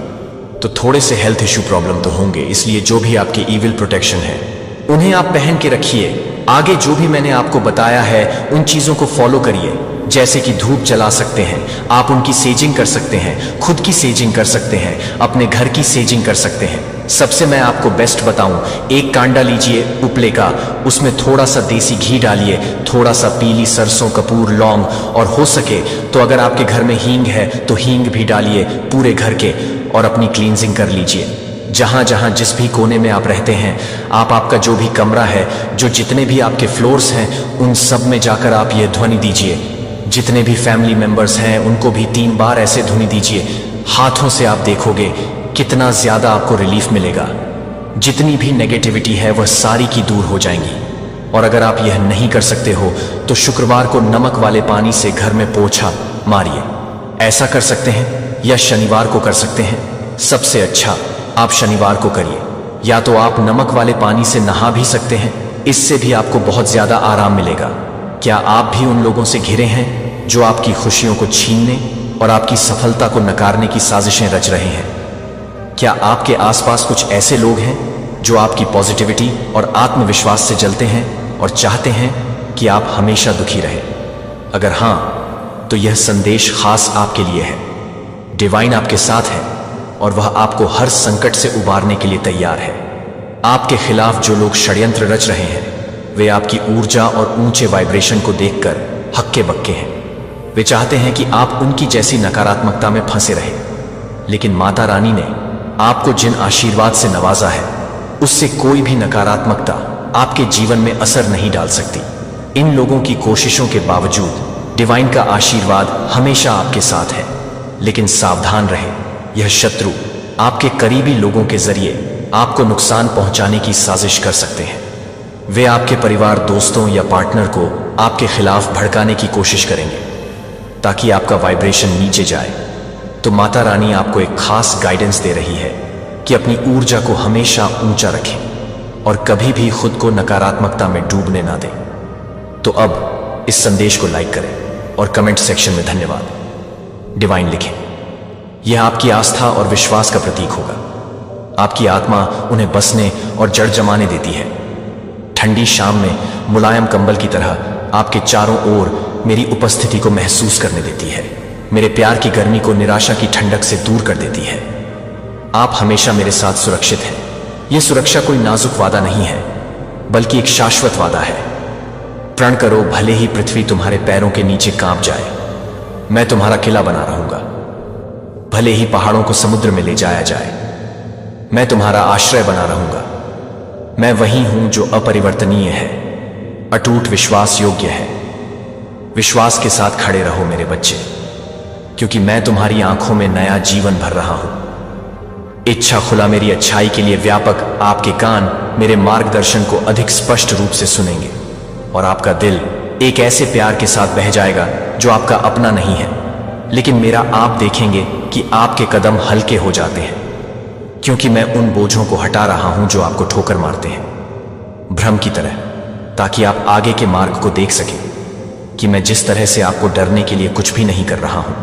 तो थोड़े से हेल्थ इश्यू प्रॉब्लम तो होंगे। इसलिए जो भी आपके ईविल प्रोटेक्शन है उन्हें आप पहन के रखिए। आगे जो भी मैंने आपको बताया है उन चीजों को फॉलो करिए, जैसे कि धूप जला सकते हैं आप, उनकी सेजिंग कर सकते हैं, खुद की सेजिंग कर सकते हैं, अपने घर की सेजिंग कर सकते हैं। सबसे मैं आपको बेस्ट बताऊं, एक कांडा लीजिए उपले का, उसमें थोड़ा सा देसी घी डालिए, थोड़ा सा पीली सरसों, कपूर, लौंग, और हो सके तो अगर आपके घर में हींग है तो हींग भी डालिए पूरे घर के, और अपनी क्लींजिंग कर लीजिए। जहां जहां जिस भी कोने में आप रहते हैं, आप आपका जो भी कमरा है, जो जितने भी आपके फ्लोर्स हैं, उन सब में जाकर आप ये ध्वनि दीजिए। जितने भी फैमिली मेंबर्स हैं उनको भी 3 बार ऐसे ध्वनि दीजिए। हाथों से आप देखोगे कितना ज्यादा आपको रिलीफ मिलेगा। जितनी भी नेगेटिविटी है वह सारी की दूर हो जाएंगी। और अगर आप यह नहीं कर सकते हो तो शुक्रवार को नमक वाले पानी से घर में पोछा मारिए, ऐसा कर सकते हैं, या शनिवार को कर सकते हैं। सबसे अच्छा आप शनिवार को करिए। या तो आप नमक वाले पानी से नहा भी सकते हैं, इससे भी आपको बहुत ज्यादा आराम मिलेगा। क्या आप भी उन लोगों से घिरे हैं जो आपकी खुशियों को छीनने और आपकी सफलता को नकारने की साजिशें रच रहे हैं? क्या आपके आसपास कुछ ऐसे लोग हैं जो आपकी पॉजिटिविटी और आत्मविश्वास से जलते हैं और चाहते हैं कि आप हमेशा दुखी रहें? अगर हां, तो यह संदेश खास आपके लिए है। डिवाइन आपके साथ है और वह आपको हर संकट से उबारने के लिए तैयार है। आपके खिलाफ जो लोग षड्यंत्र रच रहे हैं, वे आपकी ऊर्जा और ऊंचे वाइब्रेशन को देखकर हक्के बक्के हैं। वे चाहते हैं कि आप उनकी जैसी नकारात्मकता में फंसे रहें। लेकिन माता रानी ने आपको जिन आशीर्वाद से नवाजा है, उससे कोई भी नकारात्मकता आपके जीवन में असर नहीं डाल सकती। इन लोगों की कोशिशों के बावजूद डिवाइन का आशीर्वाद हमेशा आपके साथ है। लेकिन सावधान रहे, यह शत्रु आपके करीबी लोगों के जरिए आपको नुकसान पहुंचाने की साजिश कर सकते हैं। वे आपके परिवार, दोस्तों या पार्टनर को आपके खिलाफ भड़काने की कोशिश करेंगे ताकि आपका वाइब्रेशन नीचे जाए। तो माता रानी आपको एक खास गाइडेंस दे रही है कि अपनी ऊर्जा को हमेशा ऊंचा रखें और कभी भी खुद को नकारात्मकता में डूबने ना दें। तो अब इस संदेश को लाइक करें और कमेंट सेक्शन में धन्यवाद डिवाइन लिखें। यह आपकी आस्था और विश्वास का प्रतीक होगा। आपकी आत्मा उन्हें बसने और जड़ जमाने देती है। ठंडी शाम में मुलायम कंबल की तरह आपके चारों ओर मेरी उपस्थिति को महसूस करने देती है। मेरे प्यार की गर्मी को निराशा की ठंडक से दूर कर देती है। आप हमेशा मेरे साथ सुरक्षित हैं। यह सुरक्षा कोई नाजुक वादा नहीं है, बल्कि एक शाश्वत वादा है। प्रण करो, भले ही पृथ्वी तुम्हारे पैरों के नीचे कांप जाए, मैं तुम्हारा किला बना रहूंगा। भले ही पहाड़ों को समुद्र में ले जाया जाए, मैं तुम्हारा आश्रय बना रहूंगा। मैं वही हूं जो अपरिवर्तनीय है, अटूट विश्वास योग्य है। विश्वास के साथ खड़े रहो मेरे बच्चे, क्योंकि मैं तुम्हारी आंखों में नया जीवन भर रहा हूं। इच्छा खुला मेरी अच्छाई के लिए व्यापक, आपके कान मेरे मार्गदर्शन को अधिक स्पष्ट रूप से सुनेंगे और आपका दिल एक ऐसे प्यार के साथ बह जाएगा जो आपका अपना नहीं है, लेकिन मेरा। आप देखेंगे कि आपके कदम हल्के हो जाते हैं, क्योंकि मैं उन बोझों को हटा रहा हूं जो आपको ठोकर मारते हैं, भ्रम की तरह, ताकि आप आगे के मार्ग को देख सकें कि मैं जिस तरह से आपको डरने के लिए कुछ भी नहीं कर रहा हूं,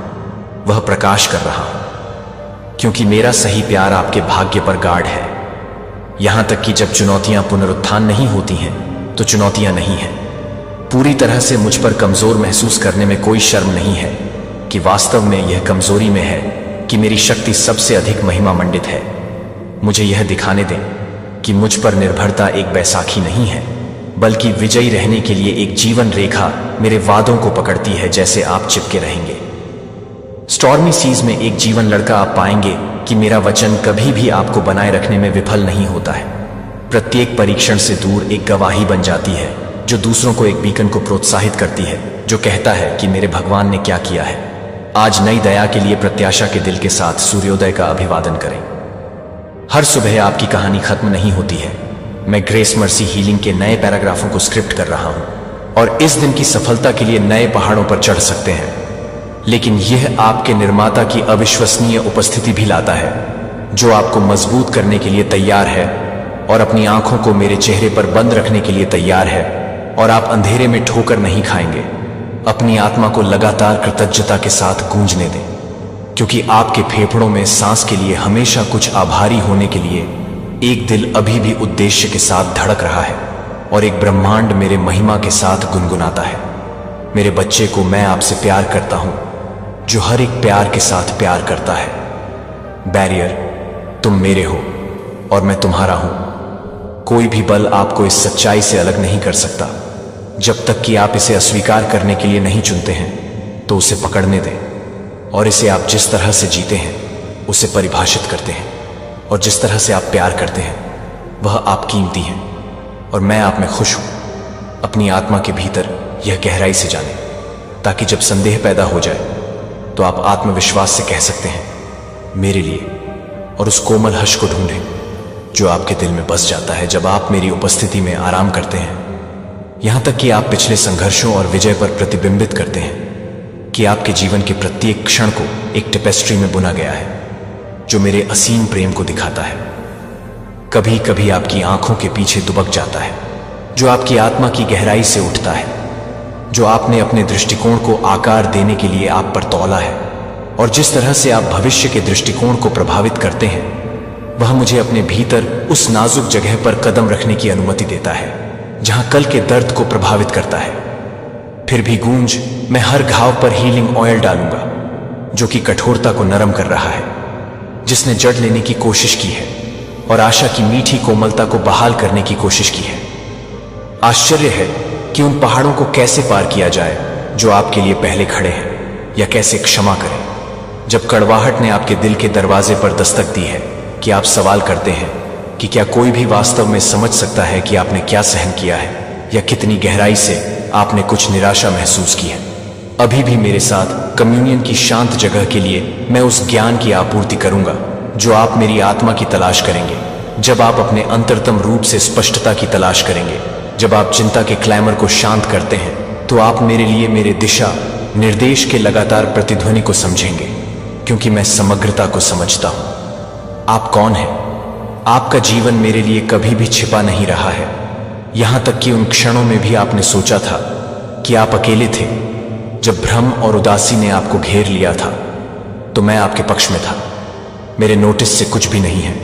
वह प्रकाश कर रहा हूं। क्योंकि मेरा सही प्यार आपके भाग्य पर गार्ड है। यहां तक कि जब चुनौतियां पुनरुत्थान नहीं होती हैं, तो चुनौतियां नहीं हैं। पूरी तरह से मुझ पर कमजोर महसूस करने में कोई शर्म नहीं है कि वास्तव में यह कमजोरी में है कि मेरी शक्ति सबसे अधिक महिमा मंडित है। मुझे यह दिखाने दें कि मुझ पर निर्भरता एक बैसाखी नहीं है, बल्कि विजयी रहने के लिए एक जीवन रेखा मेरे वादों को पकड़ती है, जैसे आप चिपके रहेंगे। स्टॉर्मी सीज में एक जीवन लड़का आप पाएंगे कि मेरा वचन कभी भी आपको बनाए रखने में विफल नहीं होता है। प्रत्येक परीक्षण से दूर एक गवाही बन जाती है जो दूसरों को एक बीकन को प्रोत्साहित करती है, जो कहता है कि मेरे भगवान ने क्या किया है। आज नई दया के लिए प्रत्याशा के दिल के साथ सूर्योदय का अभिवादन करें। हर सुबह आपकी कहानी खत्म नहीं होती है। मैं ग्रेस मर्सी हीलिंग के नए पैराग्राफों को स्क्रिप्ट कर रहा हूं और इस दिन की सफलता के लिए नए पहाड़ों पर चढ़ सकते हैं। लेकिन यह आपके निर्माता की अविश्वसनीय उपस्थिति भी लाता है, जो आपको मजबूत करने के लिए तैयार है और अपनी आंखों को मेरे चेहरे पर बंद रखने के लिए तैयार है, और आप अंधेरे में ठोकर नहीं खाएंगे। अपनी आत्मा को लगातार कृतज्ञता के साथ गूंजने दें, क्योंकि आपके फेफड़ों में सांस के लिए हमेशा कुछ आभारी होने के लिए एक दिल अभी भी उद्देश्य के साथ धड़क रहा है, और एक ब्रह्मांड मेरे महिमा के साथ गुनगुनाता है। मेरे बच्चे को, मैं आपसे प्यार करता हूं, जो हर एक प्यार के साथ प्यार करता है। बैरियर, तुम मेरे हो और मैं तुम्हारा हूं। कोई भी बल आपको इस सच्चाई से अलग नहीं कर सकता। जब तक कि आप इसे अस्वीकार करने के लिए नहीं चुनते हैं, तो उसे पकड़ने दें और इसे आप जिस तरह से जीते हैं उसे परिभाषित करते हैं, और जिस तरह से आप प्यार करते हैं वह आप कीमती हैं, और मैं आप में खुश हूं। अपनी आत्मा के भीतर यह गहराई से जाने, ताकि जब संदेह पैदा हो जाए तो आप आत्मविश्वास से कह सकते हैं मेरे लिए, और उस कोमल हर्ष को ढूंढें जो आपके दिल में बस जाता है जब आप मेरी उपस्थिति में आराम करते हैं। यहां तक कि आप पिछले संघर्षों और विजय पर प्रतिबिंबित करते हैं कि आपके जीवन के प्रत्येक क्षण को एक टेपेस्ट्री में बुना गया है, जो मेरे असीम प्रेम को दिखाता है। कभी कभी आपकी आंखों के पीछे दुबक जाता है, जो आपकी आत्मा की गहराई से उठता है, जो आपने अपने दृष्टिकोण को आकार देने के लिए आप पर तौला है। और जिस तरह से आप भविष्य के दृष्टिकोण को प्रभावित करते हैं, वह मुझे अपने भीतर उस नाजुक जगह पर कदम रखने की अनुमति देता है जहां कल के दर्द को प्रभावित करता है। फिर भी गूंज, मैं हर घाव पर हीलिंग ऑयल डालूंगा, जो कि कठोरता को नरम कर रहा है, जिसने जड़ लेने की कोशिश की है और आशा की मीठी कोमलता को बहाल करने की कोशिश की है। आश्चर्य है कि उन पहाड़ों को कैसे पार किया जाए जो आपके लिए पहले खड़े हैं, या कैसे क्षमा करें जब कड़वाहट ने आपके दिल के दरवाजे पर दस्तक दी है कि आप सवाल करते हैं कि क्या कोई भी वास्तव में समझ सकता है कि आपने क्या सहन किया है, या कितनी गहराई से आपने कुछ निराशा महसूस की है। अभी भी मेरे साथ कम्युनियन की शांत जगह के लिए मैं उस ज्ञान की आपूर्ति करूंगा जो आप मेरी आत्मा की तलाश करेंगे, जब आप अपने अंतरतम रूप से स्पष्टता की तलाश करेंगे। जब आप चिंता के क्लैमर को शांत करते हैं तो आप मेरे लिए मेरे दिशा निर्देश के लगातार प्रतिध्वनि को समझेंगे, क्योंकि मैं समग्रता को समझता हूं। आप कौन हैं? आपका जीवन मेरे लिए कभी भी छिपा नहीं रहा है, यहां तक कि उन क्षणों में भी आपने सोचा था कि आप अकेले थे। जब भ्रम और उदासी ने आपको घेर लिया था तो मैं आपके पक्ष में था। मेरे नोटिस से कुछ भी नहीं है,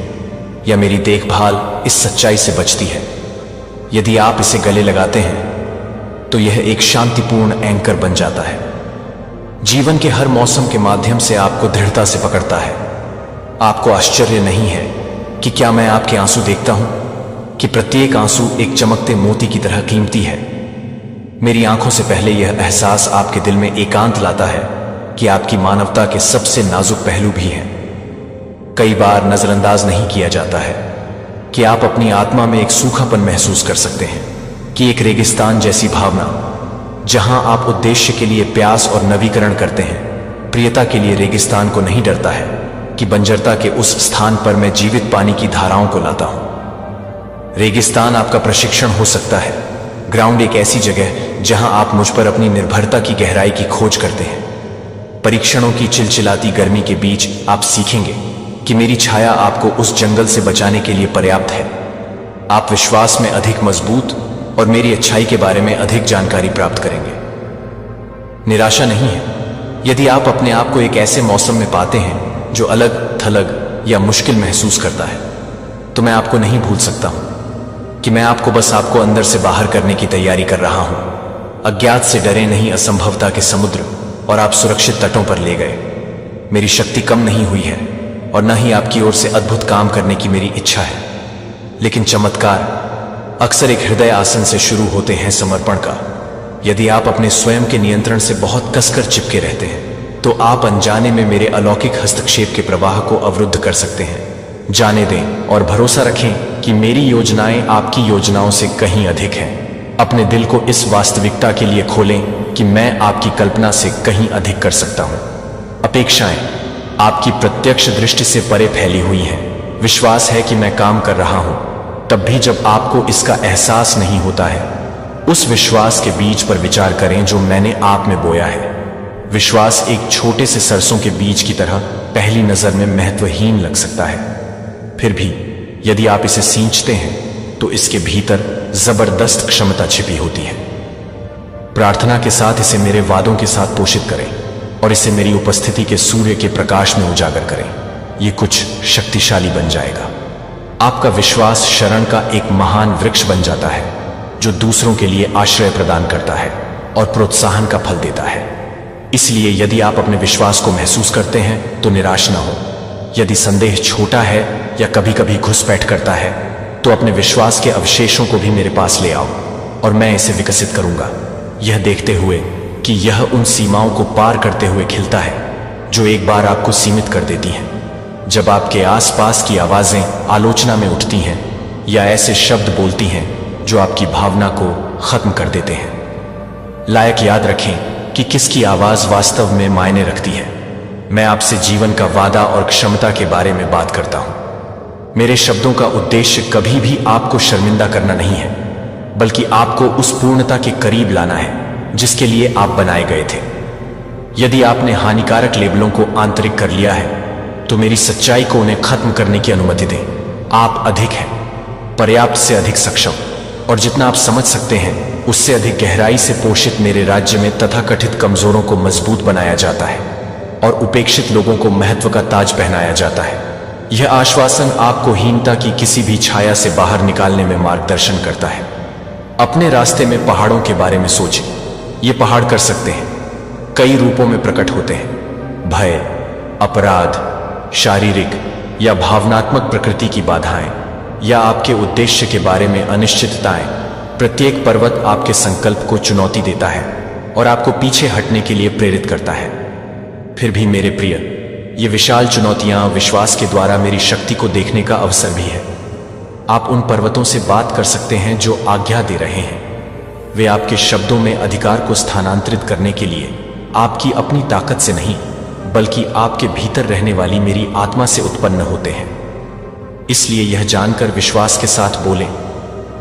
या मेरी देखभाल इस सच्चाई से बचती है। यदि आप इसे गले लगाते हैं तो यह एक शांतिपूर्ण एंकर बन जाता है, जीवन के हर मौसम के माध्यम से आपको दृढ़ता से पकड़ता है। आपको आश्चर्य नहीं है कि क्या मैं आपके आंसू देखता हूं, कि प्रत्येक आंसू एक चमकते मोती की तरह कीमती है। मेरी आंखों से पहले यह एहसास आपके दिल में एकांत लाता है कि आपकी मानवता के सबसे नाजुक पहलू भी हैं। कई बार नजरअंदाज नहीं किया जाता है कि आप अपनी आत्मा में एक सूखापन महसूस कर सकते हैं, कि एक रेगिस्तान जैसी भावना जहां आप उद्देश्य के लिए प्यास और नवीकरण करते हैं, प्रियता के लिए रेगिस्तान को नहीं डरता है कि बंजरता के उस स्थान पर मैं जीवित पानी की धाराओं को लाता हूं। रेगिस्तान आपका प्रशिक्षण हो सकता है, ग्राउंड एक ऐसी जगह जहां आप मुझ पर अपनी निर्भरता की गहराई की खोज करते हैं। परीक्षणों की चिलचिलाती गर्मी के बीच आप सीखेंगे कि मेरी छाया आपको उस जंगल से बचाने के लिए पर्याप्त है। आप विश्वास में अधिक मजबूत और मेरी अच्छाई के बारे में अधिक जानकारी प्राप्त करेंगे। निराशा नहीं है। यदि आप अपने आप को एक ऐसे मौसम में पाते हैं जो अलग थलग या मुश्किल महसूस करता है, तो मैं आपको नहीं भूल सकता हूं कि मैं आपको बस आपको अंदर से बाहर करने की तैयारी कर रहा हूं। अज्ञात से डरे नहीं असंभवता के समुद्र और आप सुरक्षित तटों पर ले गए। मेरी शक्ति कम नहीं हुई है और न ही आपकी ओर से अद्भुत काम करने की मेरी इच्छा है, लेकिन चमत्कार अक्सर एक हृदय आसन से शुरू होते हैं, समर्पण का। यदि आप अपने स्वयं के नियंत्रण से बहुत कसकर चिपके रहते हैं तो आप अनजाने में मेरे अलौकिक हस्तक्षेप के प्रवाह को अवरुद्ध कर सकते हैं। जाने दें और भरोसा रखें कि मेरी योजनाएं आपकी योजनाओं से कहीं अधिक हैं। अपने दिल को इस वास्तविकता के लिए खोलें कि मैं आपकी कल्पना से कहीं अधिक कर सकता हूं। अपेक्षाएं आपकी प्रत्यक्ष दृष्टि से परे फैली हुई हैं। विश्वास है कि मैं काम कर रहा हूं, तब भी जब आपको इसका एहसास नहीं होता है। उस विश्वास के बीज पर विचार करें जो मैंने आप में बोया है। विश्वास एक छोटे से सरसों के बीज की तरह पहली नजर में महत्वहीन लग सकता है, फिर भी यदि आप इसे सींचते हैं तो इसके भीतर जबरदस्त क्षमता छिपी होती है। प्रार्थना के साथ इसे मेरे वादों के साथ पोषित करें और इसे मेरी उपस्थिति के सूर्य के प्रकाश में उजागर करें। यह कुछ शक्तिशाली बन जाएगा। आपका विश्वास शरण का एक महान वृक्ष बन जाता है जो दूसरों के लिए आश्रय प्रदान करता है और प्रोत्साहन का फल देता है। इसलिए यदि आप अपने विश्वास को महसूस करते हैं तो निराश न हो। यदि संदेह छोटा है या कभी कभी घुसपैठ करता है तो अपने विश्वास के अवशेषों को भी मेरे पास ले आओ और मैं इसे विकसित करूंगा, यह देखते हुए कि यह उन सीमाओं को पार करते हुए खिलता है जो एक बार आपको सीमित कर देती हैं। जब आपके आसपास की आवाजें आलोचना में उठती हैं या ऐसे शब्द बोलती हैं जो आपकी भावना को खत्म कर देते हैं, लायक याद रखें कि किसकी आवाज वास्तव में मायने रखती है। मैं आपसे जीवन का वादा और क्षमता के बारे में बात करता हूं। मेरे शब्दों का उद्देश्य कभी भी आपको शर्मिंदा करना नहीं है, बल्कि आपको उस पूर्णता के करीब लाना है जिसके लिए आप बनाए गए थे। यदि आपने हानिकारक लेबलों को आंतरिक कर लिया है तो मेरी सच्चाई को उन्हें खत्म करने की अनुमति दें। आप अधिक हैं। पर्याप्त से अधिक सक्षम और जितना आप समझ सकते हैं उससे अधिक गहराई से पोषित मेरे राज्य में तथाकथित कमजोरों को मजबूत बनाया जाता है और उपेक्षित लोगों को महत्व का ताज पहनाया जाता है। यह आश्वासन आपको हीनता की किसी भी छाया से बाहर निकालने में मार्गदर्शन करता है। अपने रास्ते में पहाड़ों के बारे में सोचें। ये पहाड़ कर सकते हैं, कई रूपों में प्रकट होते हैं। भय, अपराध, शारीरिक या भावनात्मक प्रकृति की बाधाएं या आपके उद्देश्य के बारे में अनिश्चितताएं। प्रत्येक पर्वत आपके संकल्प को चुनौती देता है और आपको पीछे हटने के लिए प्रेरित करता है। फिर भी मेरे प्रिय, ये विशाल चुनौतियां विश्वास के द्वारा मेरी शक्ति को देखने का अवसर भी है। आप उन पर्वतों से बात कर सकते हैं जो आज्ञा दे रहे हैं। वे आपके शब्दों में अधिकार को स्थानांतरित करने के लिए आपकी अपनी ताकत से नहीं बल्कि आपके भीतर रहने वाली मेरी आत्मा से उत्पन्न होते हैं। इसलिए यह जानकर विश्वास के साथ बोलें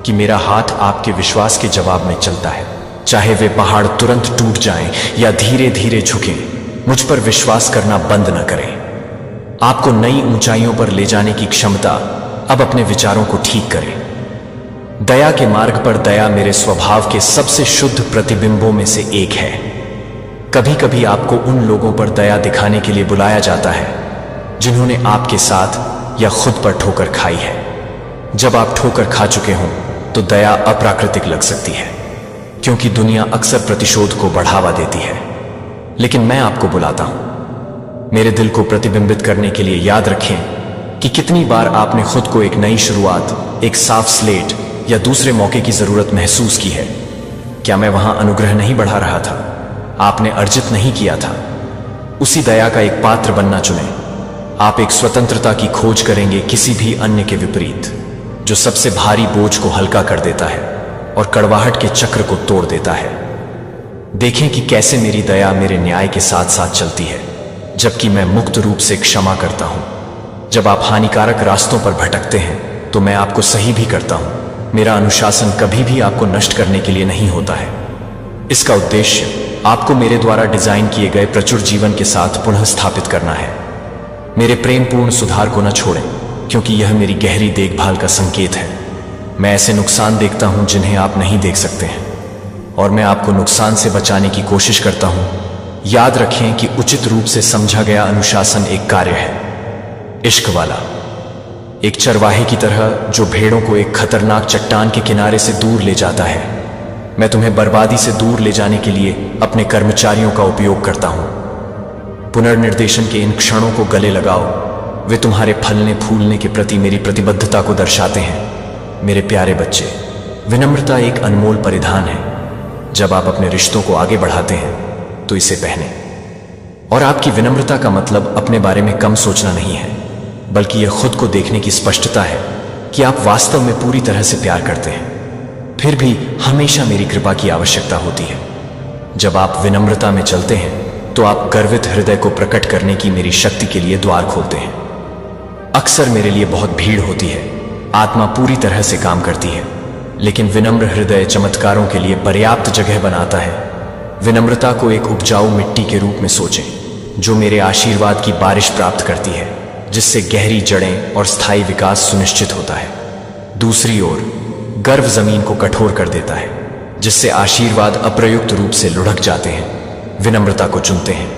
कि मेरा हाथ आपके विश्वास के जवाब में चलता है। चाहे वे पहाड़ तुरंत टूट जाएं या धीरे धीरे झुकें, मुझ पर विश्वास करना बंद न करें। आपको नई ऊंचाइयों पर ले जाने की क्षमता। अब अपने विचारों को ठीक करें। दया के मार्ग पर दया मेरे स्वभाव के सबसे शुद्ध प्रतिबिंबों में से एक है। कभी कभी आपको उन लोगों पर दया दिखाने के लिए बुलाया जाता है जिन्होंने आपके साथ या खुद पर ठोकर खाई है। जब आप ठोकर खा चुके हों तो दया अप्राकृतिक लग सकती है, क्योंकि दुनिया अक्सर प्रतिशोध को बढ़ावा देती है। लेकिन मैं आपको बुलाता हूं मेरे दिल को प्रतिबिंबित करने के लिए। याद रखें कि कितनी बार आपने खुद को एक नई शुरुआत, एक साफ स्लेट या दूसरे मौके की जरूरत महसूस की है। क्या मैं वहां अनुग्रह नहीं बढ़ा रहा था? आपने अर्जित नहीं किया था। उसी दया का एक पात्र बनना चुनें। आप एक स्वतंत्रता की खोज करेंगे, किसी भी अन्य के विपरीत, जो सबसे भारी बोझ को हल्का कर देता है और कड़वाहट के चक्र को तोड़ देता है। देखें कि कैसे मेरी दया मेरे न्याय के साथ साथ चलती है, जबकि मैं मुक्त रूप से क्षमा करता हूं। जब आप हानिकारक रास्तों पर भटकते हैं तो मैं आपको सही भी करता हूं। मेरा अनुशासन कभी भी आपको नष्ट करने के लिए नहीं होता है। इसका उद्देश्य आपको मेरे द्वारा डिजाइन किए गए प्रचुर जीवन के साथ पुनः स्थापित करना है। मेरे प्रेमपूर्ण सुधार को न छोड़ें, क्योंकि यह मेरी गहरी देखभाल का संकेत है। मैं ऐसे नुकसान देखता हूं जिन्हें आप नहीं देख सकते हैं, और मैं आपको नुकसान से बचाने की कोशिश करता हूं। याद रखें कि उचित रूप से समझा गया अनुशासन एक कार्य है, इश्क वाला, एक चरवाहे की तरह जो भेड़ों को एक खतरनाक चट्टान के किनारे से दूर ले जाता है। मैं तुम्हें बर्बादी से दूर ले जाने के लिए अपने कर्मचारियों का उपयोग करता हूं। पुनर्निर्देशन के इन क्षणों को गले लगाओ। वे तुम्हारे फलने फूलने के प्रति मेरी प्रतिबद्धता को दर्शाते हैं। मेरे प्यारे बच्चे, विनम्रता एक अनमोल परिधान है। जब आप अपने रिश्तों को आगे बढ़ाते हैं तो इसे पहने। और आपकी विनम्रता का मतलब अपने बारे में कम सोचना नहीं है, बल्कि यह खुद को देखने की स्पष्टता है कि आप वास्तव में पूरी तरह से प्यार करते हैं। फिर भी हमेशा मेरी कृपा की आवश्यकता होती है। जब आप विनम्रता में चलते हैं तो आप गर्वित हृदय को प्रकट करने की मेरी शक्ति के लिए द्वार खोलते हैं। अक्सर मेरे लिए बहुत भीड़ होती है, आत्मा पूरी तरह से काम करती है, लेकिन विनम्र हृदय चमत्कारों के लिए पर्याप्त जगह बनाता है। विनम्रता को एक उपजाऊ मिट्टी के रूप में सोचें, जो मेरे आशीर्वाद की बारिश प्राप्त करती है, जिससे गहरी जड़ें और स्थायी विकास सुनिश्चित होता है। दूसरी ओर गर्व जमीन को कठोर कर देता है, जिससे आशीर्वाद अप्रयुक्त रूप से लुढ़क जाते हैं। विनम्रता को चुनते हैं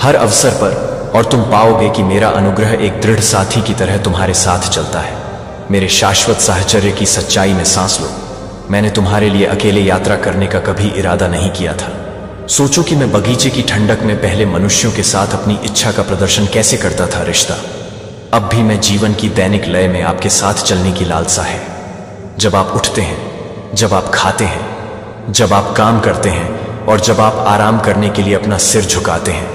हर अवसर पर, और तुम पाओगे कि मेरा अनुग्रह एक दृढ़ साथी की तरह तुम्हारे साथ चलता है। मेरे शाश्वत साहचर्य की सच्चाई में सांस लो। मैंने तुम्हारे लिए अकेले यात्रा करने का कभी इरादा नहीं किया था। सोचो कि मैं बगीचे की ठंडक में पहले मनुष्यों के साथ अपनी इच्छा का प्रदर्शन कैसे करता था। रिश्ता अब भी मैं जीवन की दैनिक लय में आपके साथ चलने की लालसा है। जब आप उठते हैं, जब आप खाते हैं, जब आप काम करते हैं और जब आप आराम करने के लिए अपना सिर झुकाते हैं।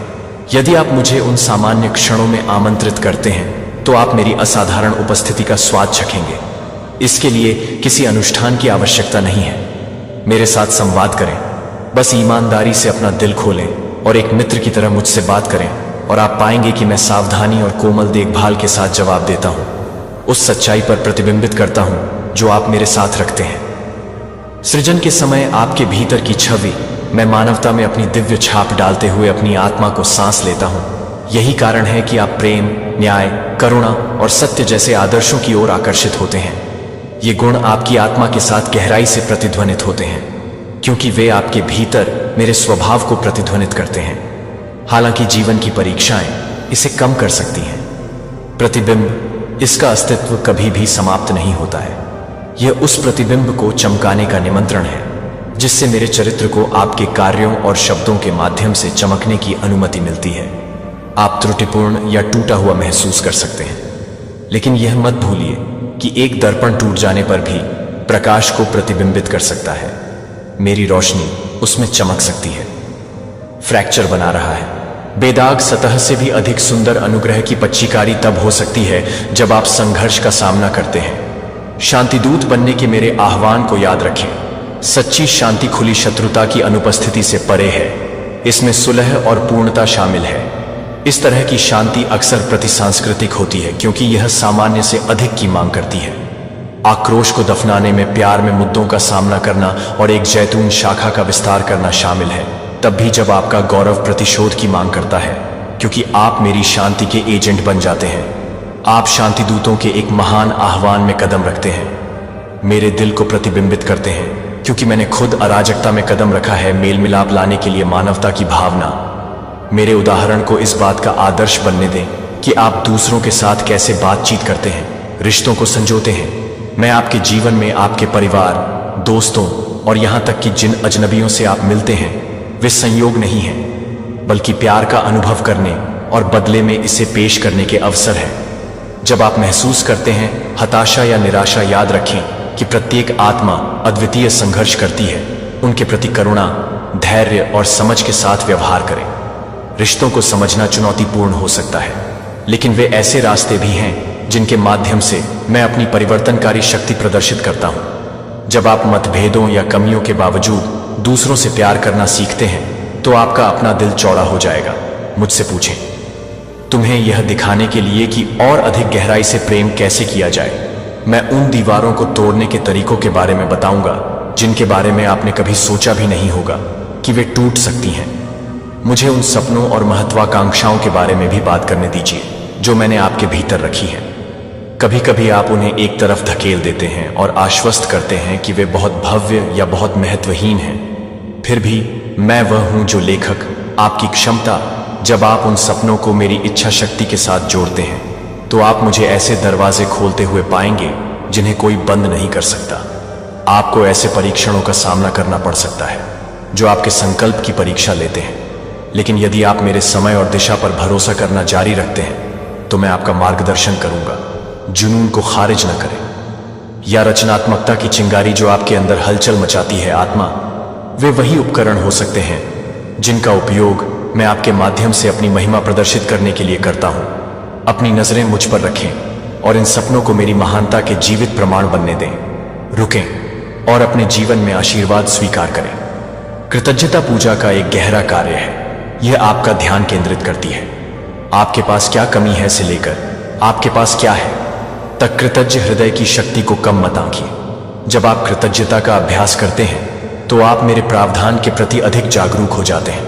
यदि आप मुझे उन सामान्य क्षणों में आमंत्रित करते हैं तो आप मेरी असाधारण उपस्थिति का स्वाद चखेंगे। इसके लिए किसी अनुष्ठान की आवश्यकता नहीं है। मेरे साथ संवाद करें, बस ईमानदारी से अपना दिल खोलें और एक मित्र की तरह मुझसे बात करें, और आप पाएंगे कि मैं सावधानी और कोमल देखभाल के साथ जवाब देता हूं, उस सच्चाई पर प्रतिबिंबित करता हूं जो आप मेरे साथ रखते हैं। सृजन के समय आपके भीतर की छवि, मैं मानवता में अपनी दिव्य छाप डालते हुए अपनी आत्मा को सांस लेता हूं। यही कारण है कि आप प्रेम, न्याय, करुणा और सत्य जैसे आदर्शों की ओर आकर्षित होते हैं। ये गुण आपकी आत्मा के साथ गहराई से प्रतिध्वनित होते हैं, क्योंकि वे आपके भीतर मेरे स्वभाव को प्रतिध्वनित करते हैं। हालांकि जीवन की परीक्षाएं इसे कम कर सकती हैं, प्रतिबिंब इसका अस्तित्व कभी भी समाप्त नहीं होता है। यह उस प्रतिबिंब को चमकाने का निमंत्रण है जिससे मेरे चरित्र को आपके कार्यों और शब्दों के माध्यम से चमकने की अनुमति मिलती है। आप त्रुटिपूर्ण या टूटा हुआ महसूस कर सकते हैं, लेकिन यह मत भूलिए कि एक दर्पण टूट जाने पर भी प्रकाश को प्रतिबिंबित कर सकता है। मेरी रोशनी उसमें चमक सकती है। फ्रैक्चर बना रहा है। बेदाग सतह से भी अधिक सुंदर अनुग्रह की पच्चीकारी तब हो सकती है जब आप संघर्ष का सामना करते हैं। शांतिदूत बनने के मेरे आह्वान को याद रखें। सच्ची शांति खुली शत्रुता की अनुपस्थिति से परे है। इसमें सुलह और पूर्णता शामिल है। इस तरह की शांति अक्सर प्रतिसांस्कृतिक होती है, क्योंकि यह सामान्य से अधिक की मांग करती है। आक्रोश को दफनाने में प्यार में मुद्दों का सामना करना और एक जैतून शाखा का विस्तार करना शामिल है, तब भी जब आपका गौरव प्रतिशोध की मांग करता है, क्योंकि आप मेरी शांति के एजेंट बन जाते हैं। आप शांतिदूतों के एक महान आह्वान में कदम रखते हैं, मेरे दिल को प्रतिबिंबित करते हैं, क्योंकि मैंने खुद अराजकता में कदम रखा है मेल मिलाप लाने के लिए मानवता की भावना। मेरे उदाहरण को इस बात का आदर्श बनने दें कि आप दूसरों के साथ कैसे बातचीत करते हैं, रिश्तों को संजोते हैं। मैं आपके जीवन में आपके परिवार, दोस्तों और यहां तक कि जिन अजनबियों से आप मिलते हैं वे संयोग नहीं हैं, बल्कि प्यार का अनुभव करने और बदले में इसे पेश करने के अवसर हैं। जब आप महसूस करते हैं हताशा या निराशा, याद रखें कि प्रत्येक आत्मा अद्वितीय संघर्ष करती है। उनके प्रति करुणा, धैर्य और समझ के साथ व्यवहार करें। रिश्तों को समझना चुनौतीपूर्ण हो सकता है, लेकिन वे ऐसे रास्ते भी हैं जिनके माध्यम से मैं अपनी परिवर्तनकारी शक्ति प्रदर्शित करता हूं। जब आप मतभेदों या कमियों के बावजूद दूसरों से प्यार करना सीखते हैं तो आपका अपना दिल चौड़ा हो जाएगा। मुझसे पूछें, तुम्हें यह दिखाने के लिए कि और अधिक गहराई से प्रेम कैसे किया जाए, मैं उन दीवारों को तोड़ने के तरीकों के बारे में बताऊंगा जिनके बारे में आपने कभी सोचा भी नहीं होगा कि वे टूट सकती हैं। मुझे उन सपनों और महत्वाकांक्षाओं के बारे में भी बात करने दीजिए जो मैंने आपके भीतर रखी हैं। कभी कभी आप उन्हें एक तरफ धकेल देते हैं और आश्वस्त करते हैं कि वे बहुत भव्य या बहुत महत्वहीन हैं। फिर भी मैं वह हूं जो लेखक, आपकी क्षमता। जब आप उन सपनों को मेरी इच्छा शक्ति के साथ जोड़ते हैं तो आप मुझे ऐसे दरवाजे खोलते हुए पाएंगे जिन्हें कोई बंद नहीं कर सकता। आपको ऐसे परीक्षणों का सामना करना पड़ सकता है जो आपके संकल्प की परीक्षा लेते हैं, लेकिन यदि आप मेरे समय और दिशा पर भरोसा करना जारी रखते हैं तो मैं आपका मार्गदर्शन करूंगा। जुनून को खारिज न करें या रचनात्मकता की चिंगारी जो आपके अंदर हलचल मचाती है आत्मा, वे वही उपकरण हो सकते हैं जिनका उपयोग मैं आपके माध्यम से अपनी महिमा प्रदर्शित करने के लिए करता हूं। अपनी नजरें मुझ पर रखें और इन सपनों को मेरी महानता के जीवित प्रमाण बनने दें। रुकें और अपने जीवन में आशीर्वाद स्वीकार करें। कृतज्ञता पूजा का एक गहरा कार्य है। यह आपका ध्यान केंद्रित करती है। आपके पास क्या कमी है से लेकर आपके पास क्या है तक कृतज्ञ हृदय की शक्ति को कम मत आंकिए। जब आप कृतज्ञता का अभ्यास करते हैं तो आप मेरे प्रावधान के प्रति अधिक जागरूक हो जाते हैं,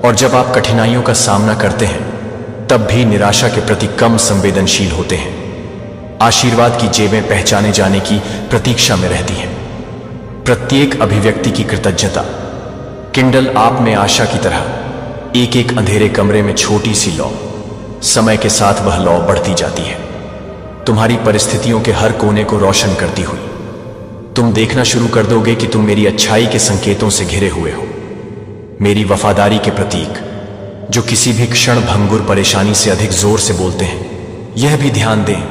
और जब आप कठिनाइयों का सामना करते हैं तब भी निराशा के प्रति कम संवेदनशील होते हैं। आशीर्वाद की जेबें पहचाने जाने की प्रतीक्षा में रहती हैं। प्रत्येक अभिव्यक्ति की कृतज्ञता। किंडल आप में आशा की तरह एक एक अंधेरे कमरे में छोटी सी लौ। समय के साथ वह लौ बढ़ती जाती है, तुम्हारी परिस्थितियों के हर कोने को रोशन करती हुई। तुम देखना शुरू कर दोगे कि तुम मेरी अच्छाई के संकेतों से घिरे हुए हो, मेरी वफादारी के प्रतीक जो किसी भी क्षण भंगुर परेशानी से अधिक जोर से बोलते हैं। यह भी ध्यान दें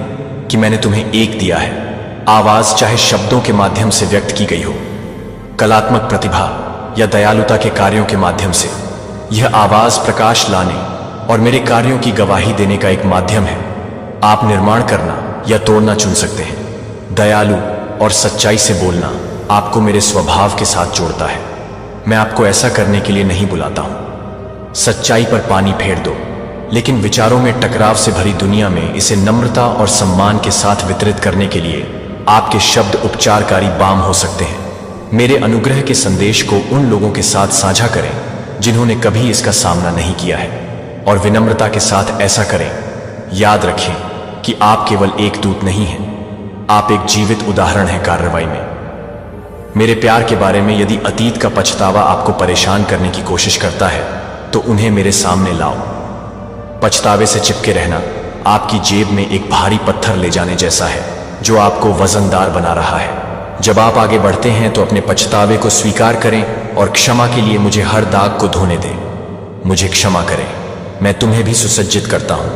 कि मैंने तुम्हें एक दिया है। आवाज चाहे शब्दों के माध्यम से व्यक्त की गई हो, कलात्मक प्रतिभा या दयालुता के कार्यों के माध्यम से, यह आवाज प्रकाश लाने और मेरे कार्यों की गवाही देने का एक माध्यम है। आप निर्माण करना या तोड़ना चुन सकते हैं। दयालु और सच्चाई से बोलना आपको मेरे स्वभाव के साथ जोड़ता है। मैं आपको ऐसा करने के लिए नहीं बुलाता हूं। सच्चाई पर पानी फेर दो, लेकिन विचारों में टकराव से भरी दुनिया में इसे नम्रता और सम्मान के साथ वितरित करने के लिए आपके शब्द उपचारकारी बाम हो सकते हैं। मेरे अनुग्रह के संदेश को उन लोगों के साथ साझा करें जिन्होंने कभी इसका सामना नहीं किया है, और विनम्रता के साथ ऐसा करें। याद रखें कि आप केवल एक दूत नहीं हैं, आप एक जीवित उदाहरण हैं कार्रवाई में। मेरे प्यार के बारे में यदि अतीत का पछतावा आपको परेशान करने की कोशिश करता है तो उन्हें मेरे सामने लाओ। पछतावे से चिपके रहना आपकी जेब में एक भारी पत्थर ले जाने जैसा है जो आपको वजनदार बना रहा है। जब आप आगे बढ़ते हैं तो अपने पछतावे को स्वीकार करें और क्षमा के लिए मुझे हर दाग को धोने दें। मुझे क्षमा करें, मैं तुम्हें भी सुसज्जित करता हूं।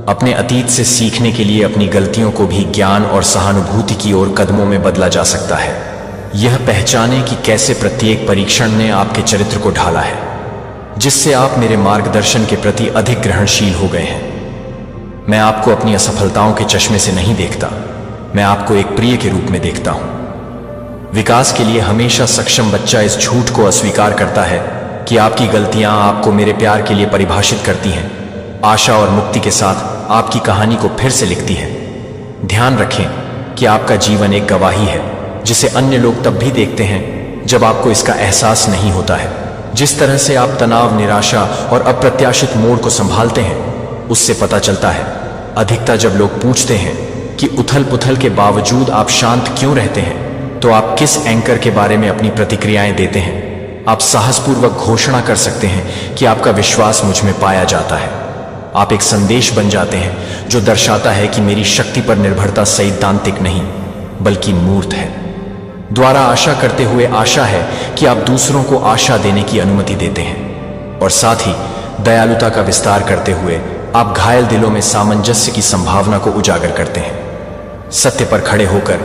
अपने अतीत से सीखने के लिए अपनी गलतियों को भी ज्ञान और सहानुभूति की ओर कदमों में बदला जा सकता है। यह पहचाने कि कैसे प्रत्येक परीक्षण ने आपके चरित्र को ढाला है, जिससे आप मेरे मार्गदर्शन के प्रति अधिक ग्रहणशील हो गए हैं। मैं आपको अपनी असफलताओं के चश्मे से नहीं देखता, मैं आपको एक प्रिय के रूप में देखता हूं। विकास के लिए हमेशा सक्षम बच्चा इस झूठ को अस्वीकार करता है कि आपकी गलतियां आपको मेरे प्यार के लिए परिभाषित करती हैं, आशा और मुक्ति के साथ आपकी कहानी को फिर से लिखती है। ध्यान रखें कि आपका जीवन एक गवाही है जिसे अन्य लोग तब भी देखते हैं जब आपको इसका एहसास नहीं होता है। जिस तरह से आप तनाव, निराशा और अप्रत्याशित मोड़ को संभालते हैं उससे पता चलता है। अधिकतर जब लोग पूछते हैं कि उथल पुथल के बावजूद आप शांत क्यों रहते हैं, तो आप किस एंकर के बारे में अपनी प्रतिक्रियाएं देते हैं। आप साहसपूर्वक घोषणा कर सकते हैं कि आपका विश्वास मुझ में पाया जाता है। आप एक संदेश बन जाते हैं जो दर्शाता है कि मेरी शक्ति पर निर्भरता सैद्धांतिक नहीं बल्कि मूर्त है। द्वारा आशा करते हुए आशा है कि आप दूसरों को आशा देने की अनुमति देते हैं, और साथ ही दयालुता का विस्तार करते हुए आप घायल दिलों में सामंजस्य की संभावना को उजागर करते हैं। सत्य पर खड़े होकर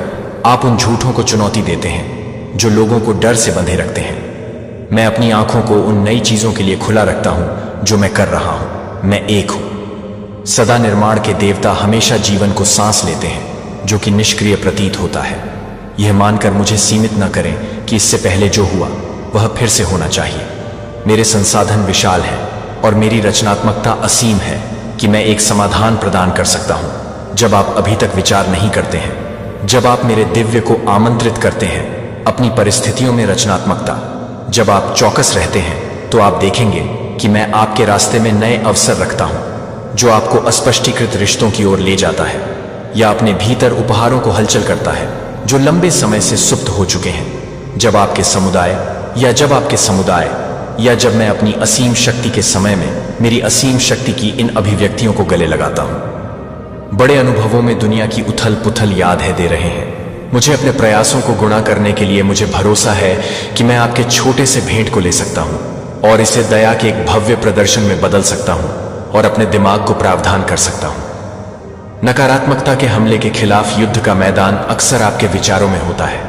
आप उन झूठों को चुनौती देते हैं जो लोगों को डर से बंधे रखते हैं। मैं अपनी आंखों को उन नई चीजों के लिए खुला रखता हूं जो मैं कर रहा हूं। मैं एक हूं। सदा निर्माण के देवता हमेशा जीवन को सांस लेते हैं जो कि निष्क्रिय प्रतीत होता है। यह मानकर मुझे सीमित न करें कि इससे पहले जो हुआ वह फिर से होना चाहिए। मेरे संसाधन विशाल हैं और मेरी रचनात्मकता असीम है कि मैं एक समाधान प्रदान कर सकता हूं जब आप अभी तक विचार नहीं करते हैं। जब आप मेरे दिव्य को आमंत्रित करते हैं अपनी परिस्थितियों में रचनात्मकता, जब आप चौकस रहते हैं तो आप देखेंगे कि मैं आपके रास्ते में नए अवसर रखता हूं जो आपको अस्पष्टीकृत रिश्तों की ओर ले जाता है या अपने भीतर उपहारों को हलचल करता है जो लंबे समय से सुप्त हो चुके हैं। जब आपके समुदाय या जब मैं अपनी असीम शक्ति के समय में मेरी असीम शक्ति की इन अभिव्यक्तियों को गले लगाता हूं। बड़े अनुभवों में दुनिया की उथल पुथल याद है दे रहे हैं। मुझे अपने प्रयासों को गुणा करने के लिए मुझे भरोसा है कि मैं आपके छोटे से भेंट को ले सकता हूं और इसे दया के एक भव्य प्रदर्शन में बदल सकता हूं और अपने दिमाग को प्रावधान कर सकता हूं। नकारात्मकता के हमले के खिलाफ युद्ध का मैदान अक्सर आपके विचारों में होता है,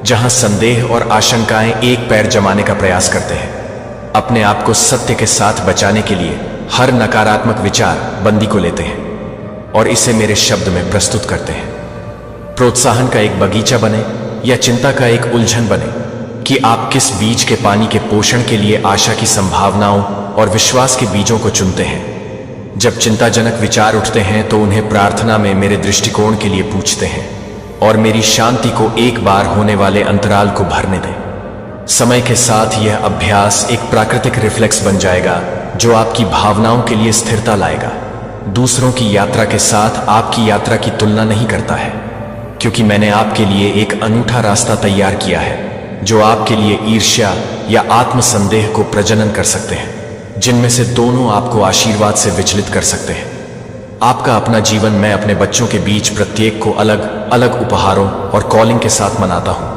जहां संदेह और आशंकाएं एक पैर जमाने का प्रयास करते हैं। अपने आप को सत्य के साथ बचाने के लिए हर नकारात्मक विचार बंदी को लेते हैं और इसे मेरे शब्द में प्रस्तुत करते हैं। प्रोत्साहन का एक बगीचा बने या चिंता का एक उलझन बने कि आप किस बीज के पानी के पोषण के लिए आशा की संभावनाओं और विश्वास के बीजों को चुनते हैं। जब चिंताजनक विचार उठते हैं तो उन्हें प्रार्थना में मेरे दृष्टिकोण के लिए पूछते हैं और मेरी शांति को एक बार होने वाले अंतराल को भरने दें। समय के साथ यह अभ्यास एक प्राकृतिक रिफ्लेक्स बन जाएगा जो आपकी भावनाओं के लिए स्थिरता लाएगा। दूसरों की यात्रा के साथ आपकी यात्रा की तुलना नहीं करता है, क्योंकि मैंने आपके लिए एक अनूठा रास्ता तैयार किया है जो आपके लिए ईर्ष्या या आत्मसंदेह को प्रजनन कर सकते हैं, जिनमें से दोनों आपको आशीर्वाद से विचलित कर सकते हैं। आपका अपना जीवन मैं अपने बच्चों के बीच प्रत्येक को अलग अलग उपहारों और कॉलिंग के साथ मनाता हूं,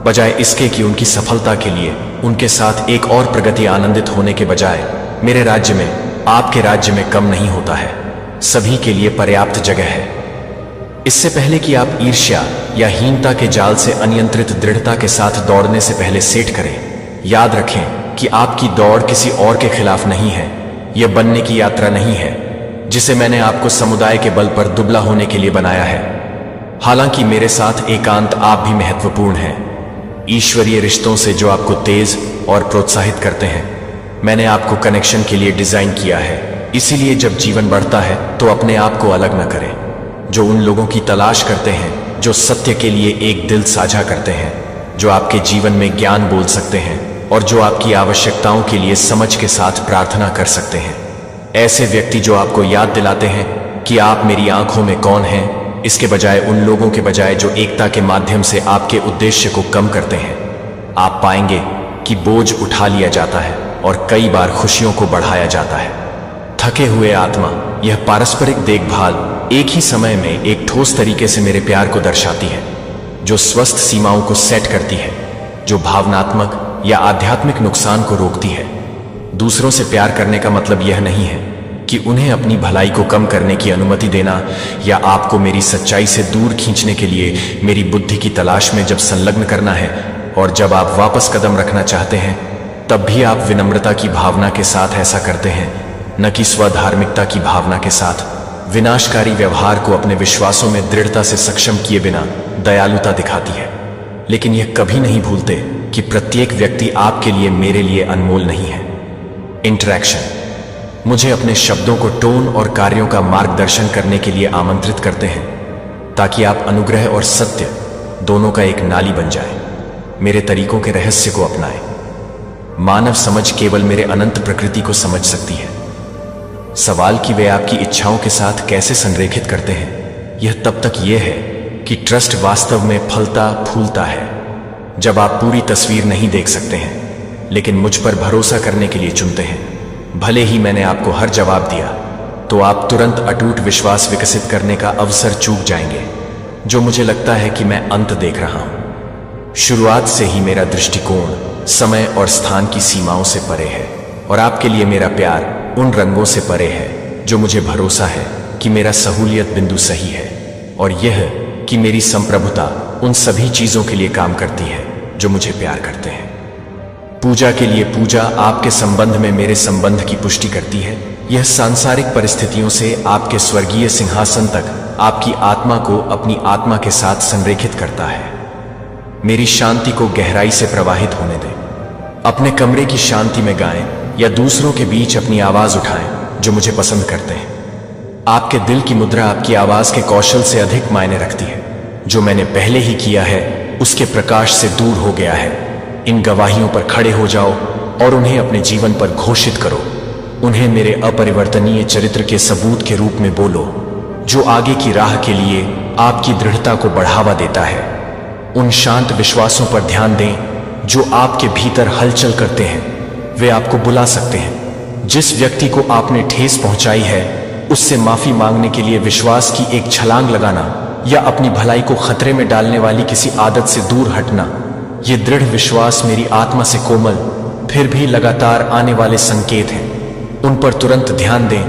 बजाय इसके कि उनकी सफलता के लिए उनके साथ एक और प्रगति आनंदित होने के बजाय मेरे राज्य में आपके राज्य में कम नहीं होता है। सभी के लिए पर्याप्त जगह है। इससे पहले कि आप ईर्ष्या या हीनता के जाल से अनियंत्रित दृढ़ता के साथ दौड़ने से पहले सेट करें, याद रखें कि आपकी दौड़ किसी और के खिलाफ नहीं है। यह बनने की यात्रा नहीं है जिसे मैंने आपको समुदाय के बल पर दुबला होने के लिए बनाया है। हालांकि मेरे साथ एकांत आप भी महत्वपूर्ण हैं। ईश्वरीय रिश्तों से जो आपको तेज और प्रोत्साहित करते हैं, मैंने आपको कनेक्शन के लिए डिजाइन किया है। इसीलिए जब जीवन बढ़ता है तो अपने आप को अलग न करें। जो उन लोगों की तलाश करते हैं जो सत्य के लिए एक दिल साझा करते हैं, जो आपके जीवन में ज्ञान बोल सकते हैं और जो आपकी आवश्यकताओं के लिए समझ के साथ प्रार्थना कर सकते हैं। ऐसे व्यक्ति जो आपको याद दिलाते हैं कि आप मेरी आंखों में कौन हैं, इसके बजाय उन लोगों के बजाय जो एकता के माध्यम से आपके उद्देश्य को कम करते हैं। आप पाएंगे कि बोझ उठा लिया जाता है और कई बार खुशियों को बढ़ाया जाता है। थके हुए आत्मा, यह पारस्परिक देखभाल एक ही समय में एक ठोस तरीके से मेरे प्यार को दर्शाती है, जो स्वस्थ सीमाओं को सेट करती है, जो भावनात्मक या आध्यात्मिक नुकसान को रोकती है। दूसरों से प्यार करने का मतलब यह नहीं है कि उन्हें अपनी भलाई को कम करने की अनुमति देना या आपको मेरी सच्चाई से दूर खींचने के लिए मेरी बुद्धि की तलाश में जब संलग्न करना है, और जब आप वापस कदम रखना चाहते हैं तब भी आप विनम्रता की भावना के साथ ऐसा करते हैं, न कि स्वधार्मिकता की भावना के साथ। विनाशकारी व्यवहार को अपने विश्वासों में दृढ़ता से सक्षम किए बिना दयालुता दिखाती है, लेकिन यह कभी नहीं भूलते कि प्रत्येक व्यक्ति आपके लिए मेरे लिए अनमोल नहीं है। इंटरैक्शन मुझे अपने शब्दों को टोन और कार्यों का मार्गदर्शन करने के लिए आमंत्रित करते हैं, ताकि आप अनुग्रह और सत्य दोनों का एक नाली बन जाए। मेरे तरीकों के रहस्य को अपनाएं। मानव समझ केवल मेरे अनंत प्रकृति को समझ सकती है। सवाल कि वे आपकी इच्छाओं के साथ कैसे संरेखित करते हैं, यह तब तक यह है कि ट्रस्ट वास्तव में फलता फूलता है जब आप पूरी तस्वीर नहीं देख सकते हैं, लेकिन मुझ पर भरोसा करने के लिए चुनते हैं। भले ही मैंने आपको हर जवाब दिया, तो आप तुरंत अटूट विश्वास विकसित करने का अवसर चूक जाएंगे, जो मुझे लगता है कि मैं अंत देख रहा हूं। शुरुआत से ही मेरा दृष्टिकोण समय और स्थान की सीमाओं से परे है, और आपके लिए मेरा प्यार उन रंगों से परे है जो मुझे भरोसा है कि मेरा सहूलियत बिंदु सही है, और यह कि मेरी संप्रभुता उन सभी चीजों के लिए काम करती है जो मुझे प्यार करते हैं। पूजा के लिए पूजा आपके संबंध में मेरे संबंध की पुष्टि करती है। यह सांसारिक परिस्थितियों से आपके स्वर्गीय सिंहासन तक आपकी आत्मा को अपनी आत्मा के साथ संरेखित करता है। मेरी शांति को गहराई से प्रवाहित होने दें। अपने कमरे की शांति में गाएं या दूसरों के बीच अपनी आवाज उठाएं जो मुझे पसंद करते हैं। आपके दिल की मुद्रा आपकी आवाज के कौशल से अधिक मायने रखती है। जो मैंने पहले ही किया है उसके प्रकाश से दूर हो गया है। इन गवाहियों पर खड़े हो जाओ और उन्हें अपने जीवन पर घोषित करो। उन्हें मेरे अपरिवर्तनीय चरित्र के सबूत के रूप में बोलो, जो आगे की राह के लिए आपकी दृढ़ता को बढ़ावा देता है। उन शांत विश्वासों पर ध्यान दें जो आपके भीतर हलचल करते हैं। वे आपको बुला सकते हैं। जिस व्यक्ति को आपने ठेस पहुंचाई है उससे माफी मांगने के लिए विश्वास की एक छलांग लगाना, या अपनी भलाई को खतरे में डालने वाली किसी आदत से दूर हटना। ये दृढ़ विश्वास मेरी आत्मा से कोमल फिर भी लगातार आने वाले संकेत हैं। उन पर तुरंत ध्यान दें,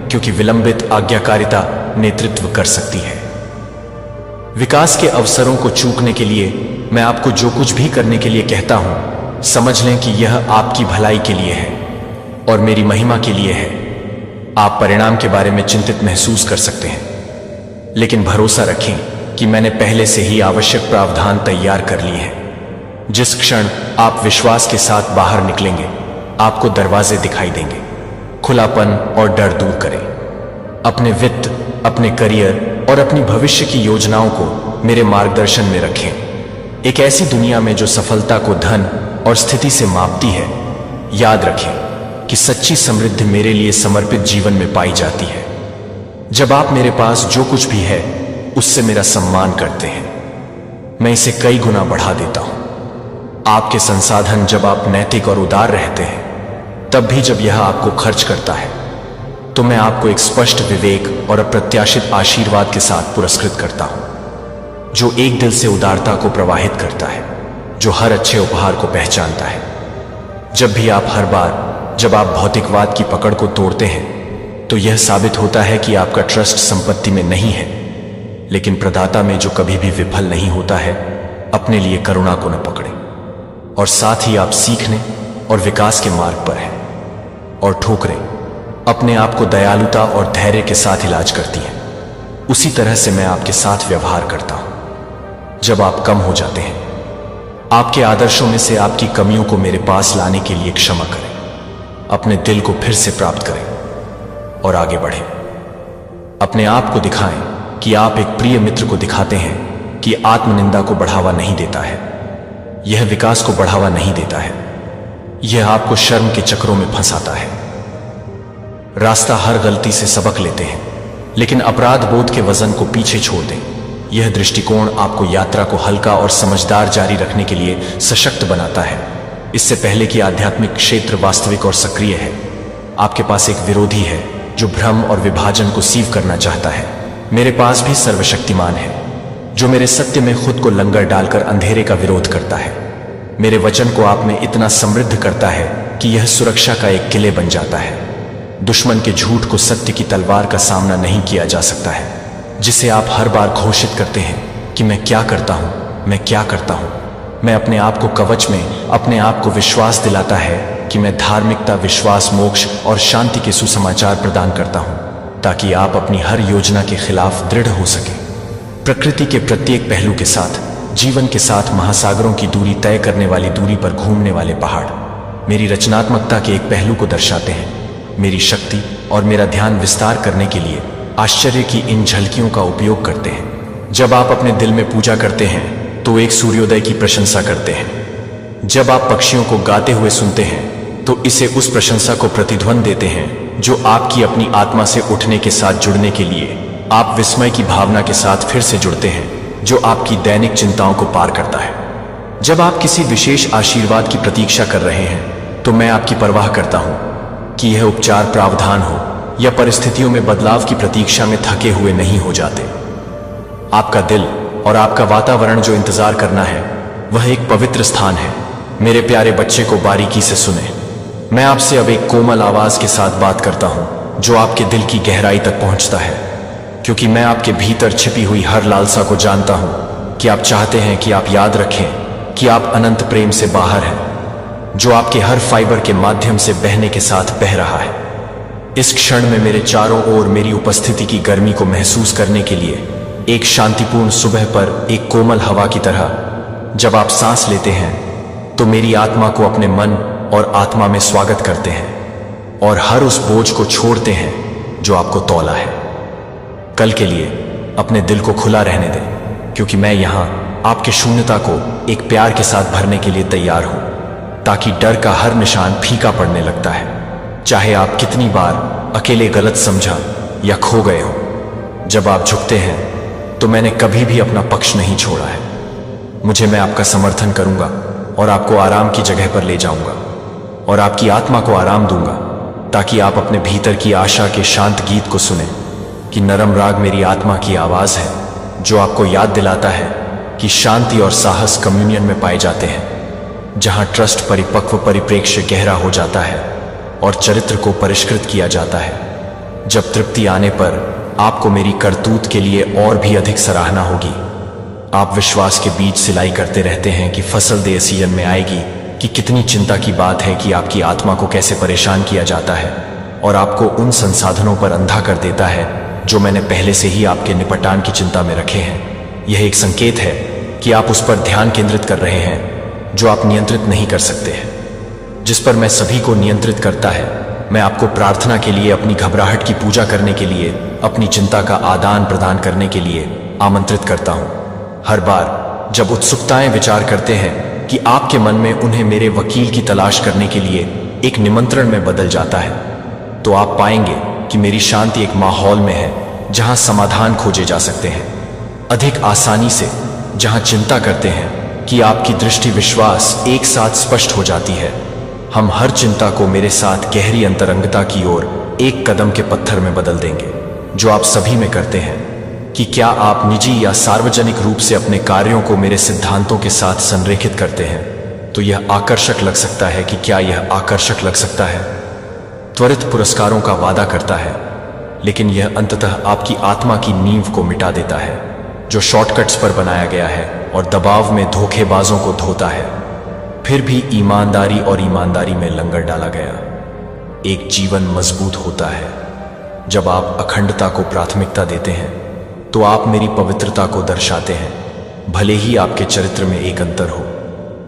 क्योंकि विलंबित आज्ञाकारिता नेतृत्व कर सकती है। विकास के अवसरों को चूकने के लिए मैं आपको जो कुछ भी करने के लिए कहता हूं, समझ लें कि यह आपकी भलाई के लिए है और मेरी महिमा के लिए है। आप परिणाम के बारे में चिंतित महसूस कर सकते हैं, लेकिन भरोसा रखें कि मैंने पहले से ही आवश्यक प्रावधान तैयार कर लिए हैं। जिस क्षण आप विश्वास के साथ बाहर निकलेंगे, आपको दरवाजे दिखाई देंगे। खुलापन और डर दूर करें। अपने वित्त, अपने करियर और अपनी भविष्य की योजनाओं को मेरे मार्गदर्शन में रखें। एक ऐसी दुनिया में जो सफलता को धन और स्थिति से मापती है, याद रखें कि सच्ची समृद्धि मेरे लिए समर्पित जीवन में पाई जाती है। जब आप मेरे पास जो कुछ भी है उससे मेरा सम्मान करते हैं, मैं इसे कई गुना बढ़ा देता हूं। आपके संसाधन जब आप नैतिक और उदार रहते हैं, तब भी जब यह आपको खर्च करता है, तो मैं आपको एक स्पष्ट विवेक और अप्रत्याशित आशीर्वाद के साथ पुरस्कृत करता हूं, जो एक दिल से उदारता को प्रवाहित करता है, जो हर अच्छे उपहार को पहचानता है। हर बार जब आप भौतिकवाद की पकड़ को तोड़ते हैं, तो यह साबित होता है कि आपका ट्रस्ट संपत्ति में नहीं है, लेकिन प्रदाता में, जो कभी भी विफल नहीं होता है। अपने लिए करुणा को न पकड़ें, और साथ ही आप सीखने और विकास के मार्ग पर हैं। और ठोकरें अपने आप को दयालुता और धैर्य के साथ इलाज करती हैं। उसी तरह से मैं आपके साथ व्यवहार करता हूं। जब आप कम हो जाते हैं, आपके आदर्शों में से आपकी कमियों को मेरे पास लाने के लिए क्षमा करें। अपने दिल को फिर से प्राप्त करें और आगे बढ़ें। अपने आप को दिखाएं कि आप एक प्रिय मित्र को दिखाते हैं कि आत्मनिंदा को बढ़ावा नहीं देता है, यह विकास को बढ़ावा नहीं देता है, यह आपको शर्म के चक्रों में फंसाता है। रास्ता हर गलती से सबक लेते हैं, लेकिन अपराध बोध के वजन को पीछे छोड़ दें। यह दृष्टिकोण आपको यात्रा को हल्का और समझदार जारी रखने के लिए सशक्त बनाता है। इससे पहले कि आध्यात्मिक क्षेत्र वास्तविक और सक्रिय है, आपके पास एक विरोधी है जो भ्रम और विभाजन को सीव करना चाहता है। मेरे पास भी सर्वशक्तिमान है जो मेरे सत्य में खुद को लंगर डालकर अंधेरे का विरोध करता है। मेरे वचन को आप में इतना समृद्ध करता है कि यह सुरक्षा का एक किले बन जाता है। दुश्मन के झूठ को सत्य की तलवार का सामना नहीं किया जा सकता है, जिसे आप हर बार घोषित करते हैं कि मैं क्या करता हूं, मैं क्या करता हूं। मैं अपने आप को कवच में अपने आप को विश्वास दिलाता है कि मैं धार्मिकता, विश्वास, मोक्ष और शांति के सुसमाचार प्रदान करता हूं, ताकि आप अपनी हर योजना के खिलाफ दृढ़ हो सके। प्रकृति के प्रत्येक पहलू के साथ, जीवन के साथ, महासागरों की दूरी तय करने वाली दूरी पर घूमने वाले पहाड़ मेरी रचनात्मकता के एक पहलू को दर्शाते हैं। मेरी शक्ति और मेरा ध्यान विस्तार करने के लिए आश्चर्य की इन झलकियों का उपयोग करते हैं। जब आप अपने दिल में पूजा करते हैं तो एक सूर्योदय की प्रशंसा करते हैं। जब आप पक्षियों को गाते हुए सुनते हैं तो इसे उस प्रशंसा को प्रतिध्वनि देते हैं जो आपकी अपनी आत्मा से उठने के साथ जुड़ने के लिए आप विस्मय की भावना के साथ फिर से जुड़ते हैं, जो आपकी दैनिक चिंताओं को पार करता है। जब आप किसी विशेष आशीर्वाद की प्रतीक्षा कर रहे हैं तो मैं आपकी परवाह करता हूं कि यह उपचार, प्रावधान हो या परिस्थितियों में बदलाव की प्रतीक्षा में थके हुए नहीं हो जाते। आपका दिल और आपका वातावरण जो इंतजार करना है वह एक पवित्र स्थान है। मेरे प्यारे बच्चे को बारीकी से सुने। मैं आपसे अब एक कोमल आवाज के साथ बात करता हूं जो आपके दिल की गहराई तक पहुंचता है, क्योंकि मैं आपके भीतर छिपी हुई हर लालसा को जानता हूं कि आप चाहते हैं कि आप याद रखें कि आप अनंत प्रेम से बाहर हैं, जो आपके हर फाइबर के माध्यम से बहने के साथ बह रहा है। इस क्षण में मेरे चारों ओर मेरी उपस्थिति की गर्मी को महसूस करने के लिए एक शांतिपूर्ण सुबह पर एक कोमल हवा की तरह जब आप सांस लेते हैं तो मेरी आत्मा को अपने मन और आत्मा में स्वागत करते हैं और हर उस बोझ को छोड़ते हैं जो आपको तौला है। कल के लिए अपने दिल को खुला रहने दें, क्योंकि मैं यहां आपके शून्यता को एक प्यार के साथ भरने के लिए तैयार हूं, ताकि डर का हर निशान फीका पड़ने लगता है, चाहे आप कितनी बार अकेले गलत समझा या खो गए हो। जब आप झुकते हैं तो मैंने कभी भी अपना पक्ष नहीं छोड़ा है। मैं आपका समर्थन करूंगा और आपको आराम की जगह पर ले जाऊंगा और आपकी आत्मा को आराम दूंगा, ताकि आप अपने भीतर की आशा के शांत गीत को सुने कि नरम राग मेरी आत्मा की आवाज है जो आपको याद दिलाता है कि शांति और साहस कम्युनियन में पाए जाते हैं, जहां ट्रस्ट परिपक्व परिप्रेक्ष्य गहरा हो जाता है और चरित्र को परिष्कृत किया जाता है। जब तृप्ति आने पर आपको मेरी करतूत के लिए और भी अधिक सराहना होगी। आप विश्वास के बीज सिलाई करते रहते हैं कि फसल दे सीजन में आएगी, कि कितनी चिंता की बात है कि आपकी आत्मा को कैसे परेशान किया जाता है और आपको उन संसाधनों पर अंधा कर देता है जो मैंने पहले से ही आपके निपटान की चिंता में रखे हैं। यह एक संकेत है कि आप उस पर ध्यान केंद्रित कर रहे हैं जो आप नियंत्रित नहीं कर सकते हैं, जिस पर मैं सभी को नियंत्रित करता है। मैं आपको प्रार्थना के लिए, अपनी घबराहट की पूजा करने के लिए, अपनी चिंता का आदान प्रदान करने के लिए आमंत्रित करता हूं। हर बार जब उत्सुकताएं विचार करते हैं कि आपके मन में उन्हें मेरे वकील की तलाश करने के लिए एक निमंत्रण में बदल जाता है, तो आप पाएंगे कि मेरी शांति एक माहौल में है जहां समाधान खोजे जा सकते हैं अधिक आसानी से, जहां चिंता करते हैं कि आपकी दृष्टि, विश्वास एक साथ स्पष्ट हो जाती है। हम हर चिंता को मेरे साथ गहरी अंतरंगता की ओर एक कदम के पत्थर में बदल देंगे, जो आप सभी में करते हैं। कि क्या आप निजी या सार्वजनिक रूप से अपने कार्यों को मेरे सिद्धांतों के साथ संरेखित करते हैं, तो यह आकर्षक लग सकता है। कि क्या यह आकर्षक लग सकता है? त्वरित पुरस्कारों का वादा करता है, लेकिन यह अंततः आपकी आत्मा की नींव को मिटा देता है, जो शॉर्टकट्स पर बनाया गया है और दबाव में धोखेबाजों को धोता है। फिर भी ईमानदारी और ईमानदारी में लंगर डाला गया एक जीवन मजबूत होता है। जब आप अखंडता को प्राथमिकता देते हैं तो आप मेरी पवित्रता को दर्शाते हैं। भले ही आपके चरित्र में एक अंतर हो,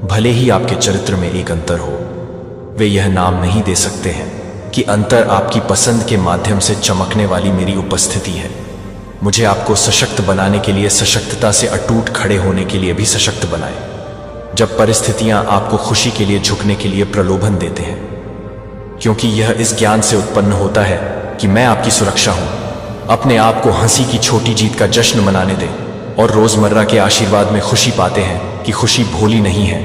भले ही आपके चरित्र में एक अंतर हो, वे यह नाम नहीं दे सकते हैं कि अंतर आपकी पसंद के माध्यम से चमकने वाली मेरी उपस्थिति है। मुझे आपको सशक्त बनाने के लिए, सशक्तता से अटूट खड़े होने के लिए भी सशक्त बनाए। जब परिस्थितियां आपको खुशी के लिए झुकने के लिए प्रलोभन देते हैं, क्योंकि यह इस ज्ञान से उत्पन्न होता है कि मैं आपकी सुरक्षा हूं। अपने आप को हंसी की छोटी जीत का जश्न मनाने दें और रोजमर्रा के आशीर्वाद में खुशी पाते हैं कि खुशी भोली नहीं है।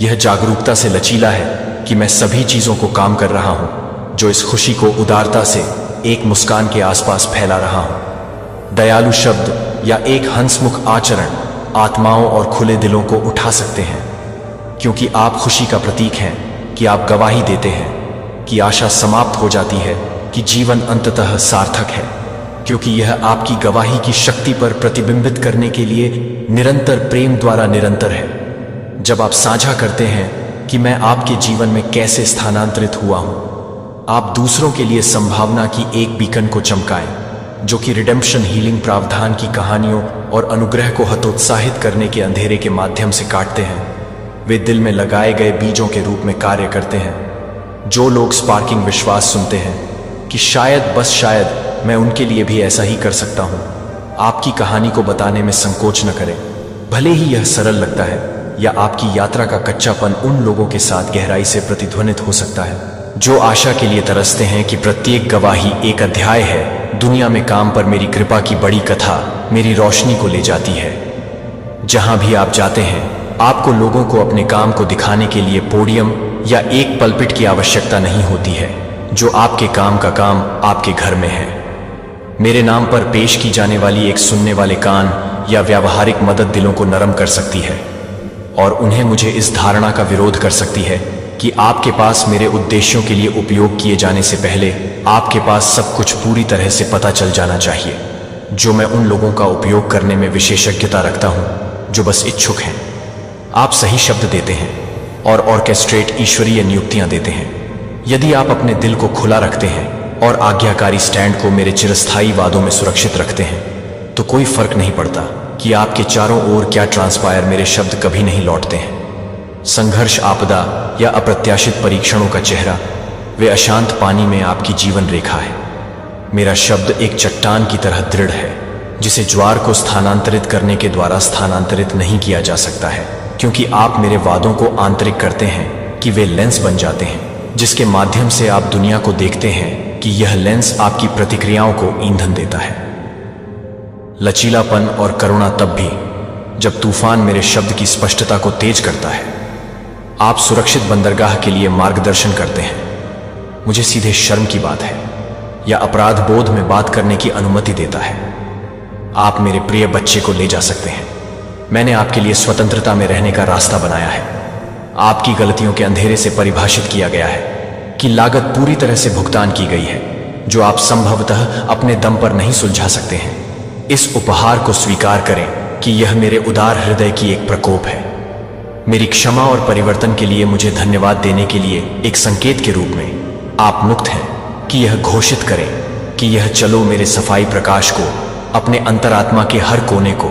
यह जागरूकता से लचीला है कि मैं सभी चीजों को काम कर रहा हूं जो इस खुशी को उदारता से एक मुस्कान के आसपास फैला रहा हूं। दयालु शब्द या एक हंसमुख आचरण आत्माओं और खुले दिलों को उठा सकते हैं, क्योंकि आप खुशी का प्रतीक हैं, कि आप गवाही देते हैं कि आशा समाप्त हो जाती है, कि जीवन अंततः सार्थक है, क्योंकि यह आपकी गवाही की शक्ति पर प्रतिबिंबित करने के लिए निरंतर प्रेम द्वारा निरंतर है। जब आप साझा करते हैं कि मैं आपके जीवन में कैसे स्थानांतरित हुआ हूं, आप दूसरों के लिए संभावना की एक बीकन को चमकाएं, जो कि रिडेम्पशन हीलिंग प्रावधान की कहानियों और अनुग्रह को हतोत्साहित करने के अंधेरे के माध्यम से काटते हैं। वे दिल में लगाए गए बीजों के रूप में कार्य करते हैं। जो लोग स्पार्किंग विश्वास सुनते हैं कि शायद, बस शायद मैं उनके लिए भी ऐसा ही कर सकता हूं, आपकी कहानी को बताने में संकोच न करें, भले ही यह सरल लगता है या आपकी यात्रा का कच्चापन उन लोगों के साथ गहराई से प्रतिध्वनित हो सकता है जो आशा के लिए तरसते हैं कि प्रत्येक गवाही एक अध्याय है। दुनिया में काम पर मेरी कृपा की बड़ी कथा मेरी रोशनी को ले जाती है। जहां भी आप जाते हैं, आपको लोगों को अपने काम को दिखाने के लिए पोडियम या एक पल्पिट की आवश्यकता नहीं होती है। जो आपके काम का काम आपके घर में है। मेरे नाम पर पेश की जाने वाली एक सुनने वाले कान या व्यावहारिक मदद दिलों को नरम कर सकती है और उन्हें मुझे इस धारणा का विरोध कर सकती है कि आपके पास मेरे उद्देश्यों के लिए उपयोग किए जाने से पहले आपके पास सब कुछ पूरी तरह से पता चल जाना चाहिए। जो मैं उन लोगों का उपयोग करने में विशेषज्ञता रखता हूं जो बस इच्छुक हैं। आप सही शब्द देते हैं और ऑर्केस्ट्रेट ईश्वरीय नियुक्तियां देते हैं। यदि आप अपने दिल को खुला रखते हैं और आज्ञाकारी स्टैंड को मेरे चिरस्थायी वादों में सुरक्षित रखते हैं, तो कोई फर्क नहीं पड़ता कि आपके चारों ओर क्या ट्रांसपायर, मेरे शब्द कभी नहीं लौटते हैं। संघर्ष, आपदा या अप्रत्याशित परीक्षणों का चेहरा, वे अशांत पानी में आपकी जीवन रेखा है। मेरा शब्द एक चट्टान की तरह दृढ़ है जिसे ज्वार को स्थानांतरित करने के द्वारा स्थानांतरित नहीं किया जा सकता है, क्योंकि आप मेरे वादों को आंतरिक करते हैं कि वे लेंस बन जाते हैं जिसके माध्यम से आप दुनिया को देखते हैं कि यह लेंस आपकी प्रतिक्रियाओं को ईंधन देता है। लचीलापन और करुणा तब भी जब तूफान मेरे शब्द की स्पष्टता को तेज करता है। आप सुरक्षित बंदरगाह के लिए मार्गदर्शन करते हैं। मुझे सीधे शर्म की बात है या अपराध बोध में बात करने की अनुमति देता है। आप मेरे प्रिय बच्चे को ले जा सकते हैं। मैंने आपके लिए स्वतंत्रता में रहने का रास्ता बनाया है। आपकी गलतियों के अंधेरे से परिभाषित किया गया है कि लागत पूरी तरह से भुगतान की गई है, जो आप संभवतः अपने दम पर नहीं सुलझा सकते हैं। इस उपहार को स्वीकार करें कि यह मेरे उदार हृदय की एक प्रकोप है। मेरी क्षमा और परिवर्तन के लिए मुझे धन्यवाद देने के लिए एक संकेत के रूप में आप मुक्त हैं कि यह घोषित करें कि यह चलो मेरे सफाई प्रकाश को, अपने अंतरात्मा के हर कोने को,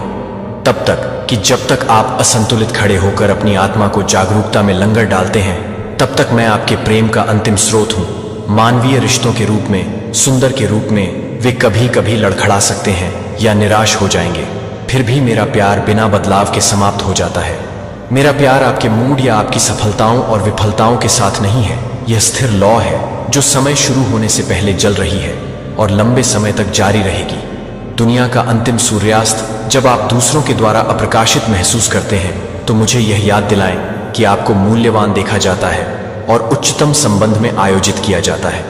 तब तक कि जब तक आप असंतुलित खड़े होकर अपनी आत्मा को जागरूकता में लंगर डालते हैं, तब तक मैं आपके प्रेम का अंतिम स्रोत हूं। मानवीय रिश्तों के रूप में, सुंदर के रूप में वे कभी कभी लड़खड़ा सकते हैं या निराश हो जाएंगे, फिर भी मेरा प्यार बिना बदलाव के समाप्त हो जाता है। मेरा प्यार आपके मूड या आपकी सफलताओं और विफलताओं के साथ नहीं है। यह स्थिर लौ है जो समय शुरू होने से पहले जल रही है और लंबे समय तक जारी रहेगी। दुनिया का अंतिम सूर्यास्त जब आप दूसरों के द्वारा अप्रकाशित महसूस करते हैं, तो मुझे यह याद दिलाएं कि आपको मूल्यवान देखा जाता है और उच्चतम संबंध में आयोजित किया जाता है।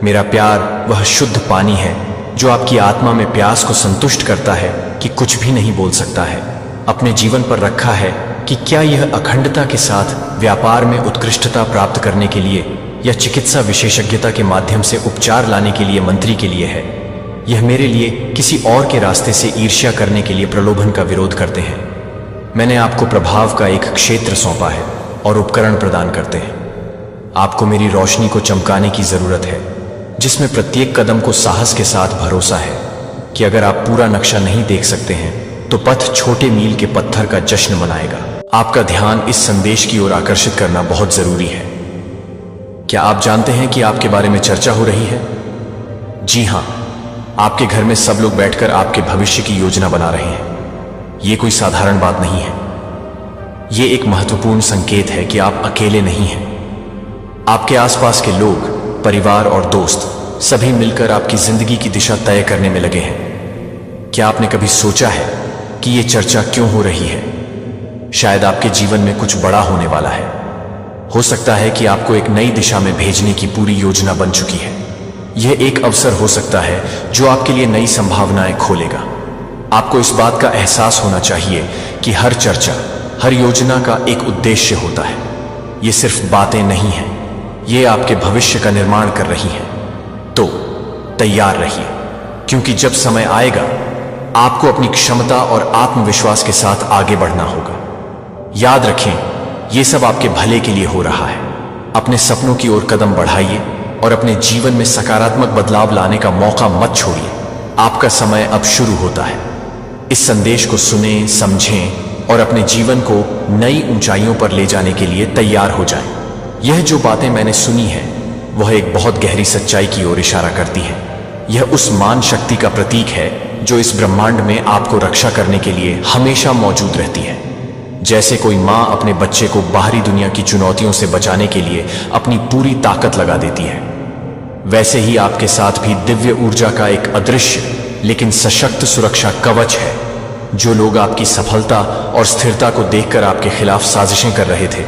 मेरा प्यार वह शुद्ध पानी है जो आपकी आत्मा में प्यास को संतुष्ट करता है कि कुछ भी नहीं बोल सकता है। अपने जीवन पर रखा है कि क्या यह अखंडता के साथ व्यापार में उत्कृष्टता प्राप्त करने के लिए या चिकित्सा विशेषज्ञता के माध्यम से उपचार लाने के लिए मंत्री के लिए है। यह मेरे लिए किसी और के रास्ते से ईर्ष्या करने के लिए प्रलोभन का विरोध करते हैं। मैंने आपको प्रभाव का एक क्षेत्र सौंपा है और उपकरण प्रदान करते हैं। आपको मेरी रोशनी को चमकाने की जरूरत है, जिसमें प्रत्येक कदम को साहस के साथ भरोसा है कि अगर आप पूरा नक्शा नहीं देख सकते हैं, तो पथ छोटे मील के पत्थर का जश्न मनाएगा। आपका ध्यान इस संदेश की ओर आकर्षित करना बहुत जरूरी है। क्या आप जानते हैं कि आपके बारे में चर्चा हो रही है? जी हां, आपके घर में सब लोग बैठकर आपके भविष्य की योजना बना रहे हैं। यह कोई साधारण बात नहीं है। यह एक महत्वपूर्ण संकेत है कि आप अकेले नहीं हैं। आपके आसपास के लोग, परिवार और दोस्त सभी मिलकर आपकी जिंदगी की दिशा तय करने में लगे हैं। क्या आपने कभी सोचा है कि ये चर्चा क्यों हो रही है? शायद आपके जीवन में कुछ बड़ा होने वाला है। हो सकता है कि आपको एक नई दिशा में भेजने की पूरी योजना बन चुकी है। यह एक अवसर हो सकता है जो आपके लिए नई संभावनाएं खोलेगा। आपको इस बात का एहसास होना चाहिए कि हर चर्चा, हर योजना का एक उद्देश्य होता है। ये सिर्फ बातें नहीं हैं, ये आपके भविष्य का निर्माण कर रही हैं। तो तैयार रहिए, क्योंकि जब समय आएगा आपको अपनी क्षमता और आत्मविश्वास के साथ आगे बढ़ना होगा। याद रखें, यह सब आपके भले के लिए हो रहा है। अपने सपनों की ओर कदम बढ़ाइए और अपने जीवन में सकारात्मक बदलाव लाने का मौका मत छोड़िए। आपका समय अब शुरू होता है। इस संदेश को सुनें, समझें और अपने जीवन को नई ऊंचाइयों पर ले जाने के लिए तैयार हो जाएं। यह जो बातें मैंने सुनी है वह एक बहुत गहरी सच्चाई की ओर इशारा करती है। यह उस मान शक्ति का प्रतीक है जो इस ब्रह्मांड में आपको रक्षा करने के लिए हमेशा मौजूद रहती है। जैसे कोई माँ अपने बच्चे को बाहरी दुनिया की चुनौतियों से बचाने के लिए अपनी पूरी ताकत लगा देती है, वैसे ही आपके साथ भी दिव्य ऊर्जा का एक अदृश्य लेकिन सशक्त सुरक्षा कवच है। जो लोग आपकी सफलता और स्थिरता को देखकर आपके खिलाफ साजिशें कर रहे थे,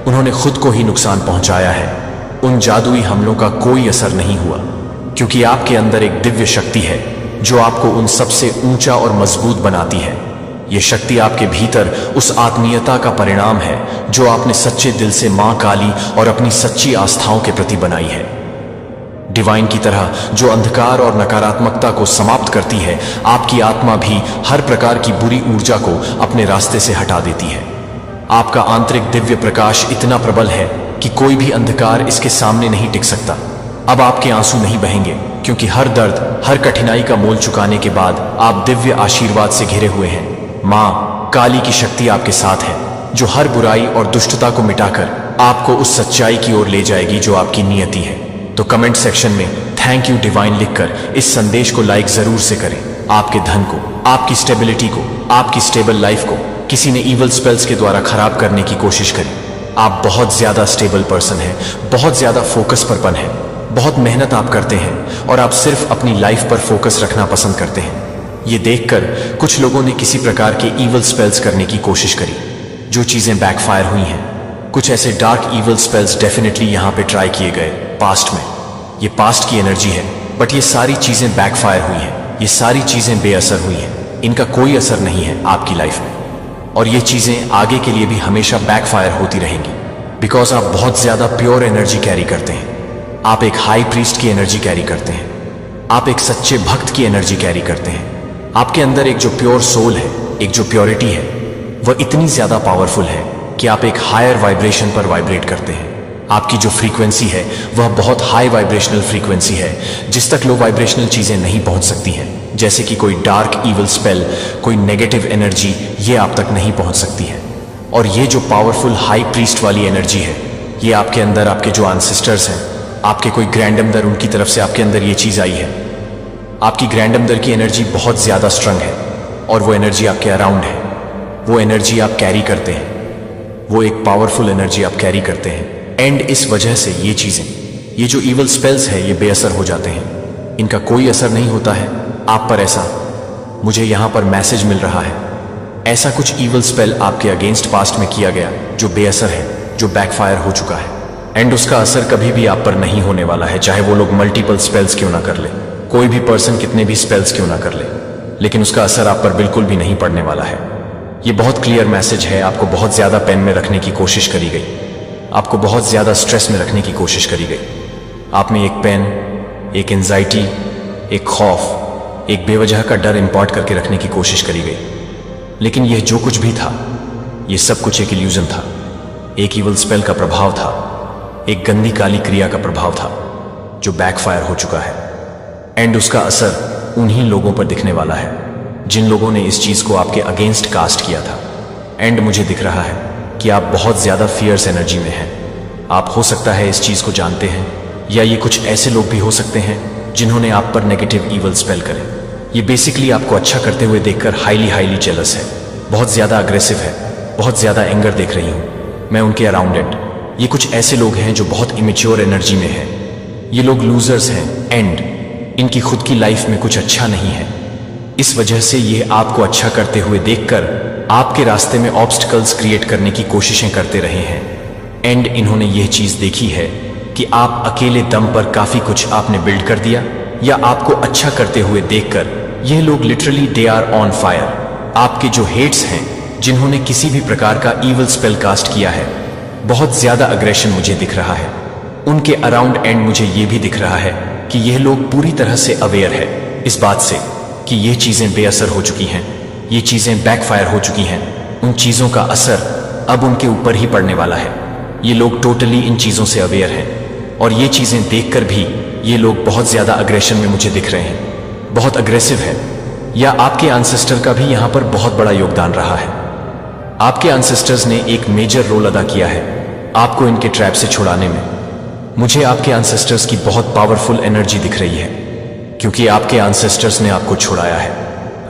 उन्होंने खुद को ही नुकसान पहुंचाया है। उन जादुई हमलों का कोई असर नहीं हुआ, क्योंकि आपके अंदर एक दिव्य शक्ति है जो आपको उन सबसे ऊंचा और मजबूत बनाती है। यह शक्ति आपके भीतर उस आत्मीयता का परिणाम है जो आपने सच्चे दिल से मां काली और अपनी सच्ची आस्थाओं के प्रति बनाई है। डिवाइन की तरह जो अंधकार और नकारात्मकता को समाप्त करती है, आपकी आत्मा भी हर प्रकार की बुरी ऊर्जा को अपने रास्ते से हटा देती है। आपका आंतरिक दिव्य प्रकाश इतना प्रबल है कि कोई भी अंधकार इसके सामने नहीं टिक सकता। अब आपके आंसू नहीं बहेंगे, क्योंकि हर दर्द, हर कठिनाई का मोल चुकाने के बाद आप दिव्य आशीर्वाद से घिरे हुए हैं। मां काली की शक्ति आपके साथ है, जो हर बुराई और दुष्टता को मिटाकर आपको उस सच्चाई की ओर ले जाएगी जो आपकी नियति है। तो कमेंट सेक्शन में थैंक यू डिवाइन लिखकर इस संदेश को लाइक जरूर से करें। आपके धन को, आपकी स्टेबिलिटी को, आपकी स्टेबल लाइफ को किसी ने इवल स्पेल्स के द्वारा खराब करने की कोशिश करी। आप बहुत ज्यादा स्टेबल पर्सन हैं, बहुत ज्यादा फोकस परपन है, बहुत मेहनत आप करते हैं और आप सिर्फ अपनी लाइफ पर फोकस रखना पसंद करते हैं। ये देखकर कुछ लोगों ने किसी प्रकार के इवल स्पेल्स करने की कोशिश करी, जो चीजें बैकफायर हुई हैं। कुछ ऐसे डार्क इवल स्पेल्स डेफिनेटली यहाँ पे ट्राई किए गए पास्ट में। ये पास्ट की एनर्जी है, बट ये सारी चीजें बैकफायर हुई हैं। ये सारी चीजें बेअसर हुई हैं। इनका कोई असर नहीं है आपकी लाइफ में, और ये चीजें आगे के लिए भी हमेशा बैकफायर होती रहेंगी, बिकॉज आप बहुत ज्यादा प्योर एनर्जी कैरी करते हैं। आप एक हाई प्रीस्ट की एनर्जी कैरी करते हैं। आप एक सच्चे भक्त की एनर्जी कैरी करते हैं। आपके अंदर एक जो प्योर सोल है, एक जो प्योरिटी है, वह इतनी ज्यादा पावरफुल है कि आप एक हायर वाइब्रेशन पर वाइब्रेट करते हैं। आपकी जो फ्रीक्वेंसी है वह बहुत हाई वाइब्रेशनल फ्रीक्वेंसी है, जिस तक लो वाइब्रेशनल चीजें नहीं पहुंच सकती हैं, जैसे कि कोई डार्क इवल स्पेल, कोई नेगेटिव एनर्जी, ये आप तक नहीं पहुंच सकती है। और ये जो पावरफुल हाई प्रीस्ट वाली एनर्जी है, ये आपके अंदर, आपके जो एंसेस्टर्स हैं, आपके कोई ग्रैंडमदर, उनकी तरफ से आपके अंदर ये चीज आई है। आपकी ग्रैंडमदर की एनर्जी बहुत ज्यादा स्ट्रांग है और वो एनर्जी आपके अराउंड है। वो एनर्जी आप कैरी करते हैं, वो एक पावरफुल एनर्जी आप कैरी करते हैं। एंड इस वजह से ये चीजें, ये जो इवल स्पेल्स है, ये बेअसर हो जाते हैं। इनका कोई असर नहीं होता है आप पर। ऐसा मुझे यहां पर मैसेज मिल रहा है, ऐसा कुछ इवल स्पेल आपके अगेंस्ट पास्ट में किया गया जो बेअसर है, जो बैकफायर हो चुका है, एंड उसका असर कभी भी आप पर नहीं होने वाला है, चाहे वो लोग मल्टीपल स्पेल्स क्यों ना कर ले, कोई भी पर्सन कितने भी स्पेल्स क्यों ना कर ले, लेकिन उसका असर आप पर बिल्कुल भी नहीं पड़ने वाला है। ये बहुत क्लियर मैसेज है। आपको बहुत ज्यादा पेन में रखने की कोशिश करी गई, आपको बहुत ज्यादा स्ट्रेस में रखने की कोशिश करी गई। आप में एक पेन, एक एंजाइटी, एक खौफ, एक बेवजह का डर इंपोर्ट करके रखने की कोशिश करी गई। लेकिन यह जो कुछ भी था, यह सब कुछ एक इल्यूजन था, एक इवल स्पेल का प्रभाव था, एक गंदी काली क्रिया का प्रभाव था जो बैकफायर हो चुका है। एंड उसका असर उन्हीं लोगों पर दिखने वाला है जिन लोगों ने इस चीज को आपके अगेंस्ट कास्ट किया था। एंड मुझे दिख रहा है कि आप बहुत ज्यादा फियर्स एनर्जी में हैं। आप हो सकता है इस चीज को जानते हैं, या ये कुछ ऐसे लोग भी हो सकते हैं जिन्होंने आप पर नेगेटिव इवल स्पेल करे। ये बेसिकली आपको अच्छा करते हुए देखकर हाईली जेलस है, बहुत ज्यादा अग्रेसिव है, बहुत ज्यादा एंगर देख रही हूं मैं उनके अराउंड इट। ये कुछ ऐसे लोग हैं जो बहुत इमेच्योर एनर्जी में हैं। ये लोग लूजर्स हैं, एंड इनकी खुद की लाइफ में कुछ अच्छा नहीं है। इस वजह से ये आपको अच्छा करते हुए देखकर आपके रास्ते में ऑब्स्टिकल्स क्रिएट करने की कोशिशें करते रहे हैं। एंड इन्होंने यह चीज देखी है कि आप अकेले दम पर काफी कुछ आपने बिल्ड कर दिया, या आपको अच्छा करते हुए देखकर यह लोग literally they are on fire. आपके जो हेट्स हैं, जिन्होंने किसी भी प्रकार का ईवल स्पेल कास्ट किया है, बहुत ज्यादा अग्रेशन मुझे दिख रहा है उनके अराउंड। एंड मुझे यह भी दिख रहा है कि यह लोग पूरी तरह से अवेयर है इस बात से कि ये चीजें बेअसर हो चुकी हैं, ये चीजें बैकफायर हो चुकी हैं। उन चीजों का असर अब उनके ऊपर ही पड़ने वाला है। ये लोग टोटली इन चीजों से अवेयर हैं और ये चीजें देखकर भी ये लोग बहुत ज्यादा अग्रेशन में मुझे दिख रहे हैं, बहुत अग्रेसिव है। या आपके एंसेस्टर का भी यहां पर बहुत बड़ा योगदान रहा है। आपके एंसेस्टर्स ने एक मेजर रोल अदा किया है आपको इनके ट्रैप से छुड़ाने में। मुझे आपके एंसेस्टर्स की बहुत पावरफुल एनर्जी दिख रही है, क्योंकि आपके एंसेस्टर्स ने आपको छुड़ाया है।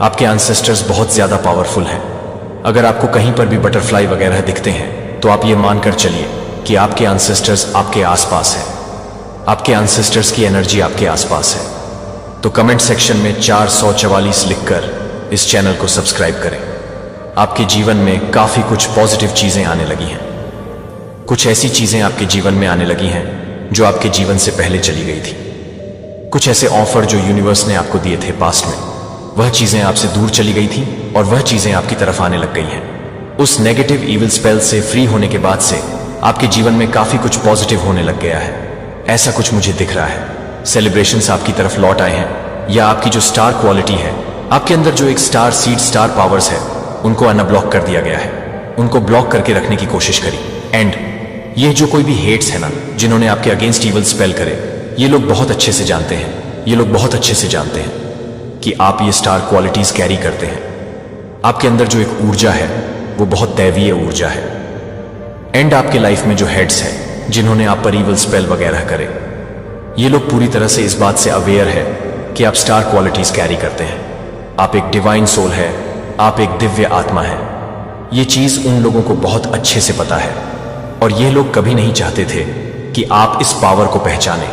आपके एंसेस्टर्स बहुत ज्यादा पावरफुल हैं। अगर आपको कहीं पर भी बटरफ्लाई वगैरह दिखते हैं तो आप ये मानकर चलिए कि आपके एंसेस्टर्स आपके आसपास हैं, आपके एंसेस्टर्स की एनर्जी आपके आसपास है। तो कमेंट सेक्शन में 444 लिखकर इस चैनल को सब्सक्राइब करें। आपके जीवन में काफी कुछ पॉजिटिव चीजें आने लगी हैं। कुछ ऐसी चीजें आपके जीवन में आने लगी हैं जो आपके जीवन से पहले चली गई थी। कुछ ऐसे ऑफर जो यूनिवर्स ने आपको दिए थे पास्ट में, वह चीजें आपसे दूर चली गई थी और वह चीजें आपकी तरफ आने लग गई हैं। उस नेगेटिव इविल स्पेल से फ्री होने के बाद से आपके जीवन में काफी कुछ पॉजिटिव होने लग गया है, ऐसा कुछ मुझे दिख रहा है। सेलिब्रेशंस आपकी तरफ लौट आए हैं, या आपकी जो स्टार क्वालिटी है, आपके अंदर जो एक स्टार सीड स्टार पावर्स है, उनको अनब्लॉक कर दिया गया है, उनको ब्लॉक करके रखने की कोशिश करी। एंड ये जो कोई भी हेट्स है ना, जिन्होंने आपके अगेंस्ट इविल स्पेल करे, ये लोग बहुत अच्छे से जानते हैं, ये लोग बहुत अच्छे से जानते हैं कि आप ये स्टार क्वालिटीज कैरी करते हैं। आपके अंदर जो एक ऊर्जा है वो बहुत दैवीय ऊर्जा है। एंड आपके लाइफ में जो हेड्स हैं जिन्होंने आप पर इविल स्पेल वगैरह करे, ये लोग पूरी तरह से इस बात से अवेयर है कि आप स्टार क्वालिटीज कैरी करते हैं। आप एक डिवाइन सोल है, आप एक दिव्य आत्मा है। ये चीज उन लोगों को बहुत अच्छे से पता है और ये लोग कभी नहीं चाहते थे कि आप इस पावर को पहचानें।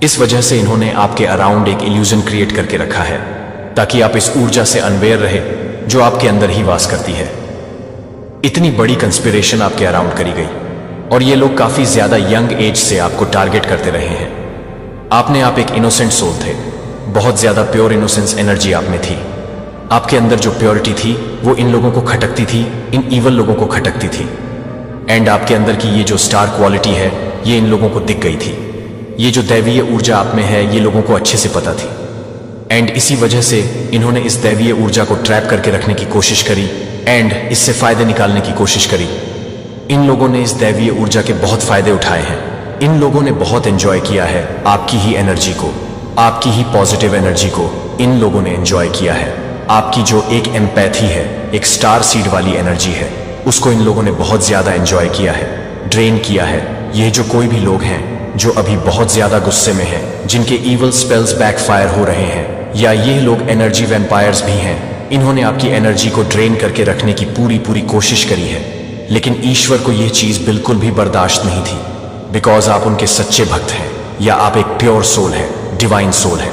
इस वजह से इन्होंने आपके अराउंड एक इल्यूजन क्रिएट करके रखा है ताकि आप इस ऊर्जा से अनवेयर रहे जो आपके अंदर ही वास करती है। इतनी बड़ी कंस्पिरेशन आपके अराउंड करी गई और ये लोग काफी ज्यादा यंग एज से आपको टारगेट करते रहे हैं। आप एक इनोसेंट सोल थे, बहुत ज्यादा प्योर इनोसेंस एनर्जी आप में थी। आपके अंदर जो प्योरिटी थी वो इन लोगों को खटकती थी, इन इवल लोगों को खटकती थी। एंड आपके अंदर की ये जो स्टार क्वालिटी है, ये इन लोगों को दिख गई थी। ये जो दैवीय ऊर्जा आप में है, ये लोगों को अच्छे से पता थी। एंड इसी वजह से इन्होंने इस दैवीय ऊर्जा को ट्रैप करके रखने की कोशिश करी एंड इससे फायदे निकालने की कोशिश करी। इन लोगों ने इस दैवीय ऊर्जा के बहुत फायदे उठाए हैं। इन लोगों ने बहुत एंजॉय किया है आपकी ही एनर्जी को, आपकी ही पॉजिटिव एनर्जी को इन लोगों ने एंजॉय किया है। आपकी जो एक एम्पैथी है, एक स्टार सीड वाली एनर्जी है, उसको इन लोगों ने बहुत ज्यादा एंजॉय किया है, ड्रेन किया है। ये जो कोई भी लोग हैं जो अभी बहुत ज्यादा गुस्से में हैं, जिनके इवल स्पेल्स बैकफायर हो रहे हैं, या ये लोग एनर्जी वैम्पायर्स भी हैं, इन्होंने आपकी एनर्जी को ड्रेन करके रखने की पूरी कोशिश करी है। लेकिन ईश्वर को यह चीज बिल्कुल भी बर्दाश्त नहीं थी, बिकॉज आप उनके सच्चे भक्त हैं, या आप एक प्योर सोल है, डिवाइन सोल है।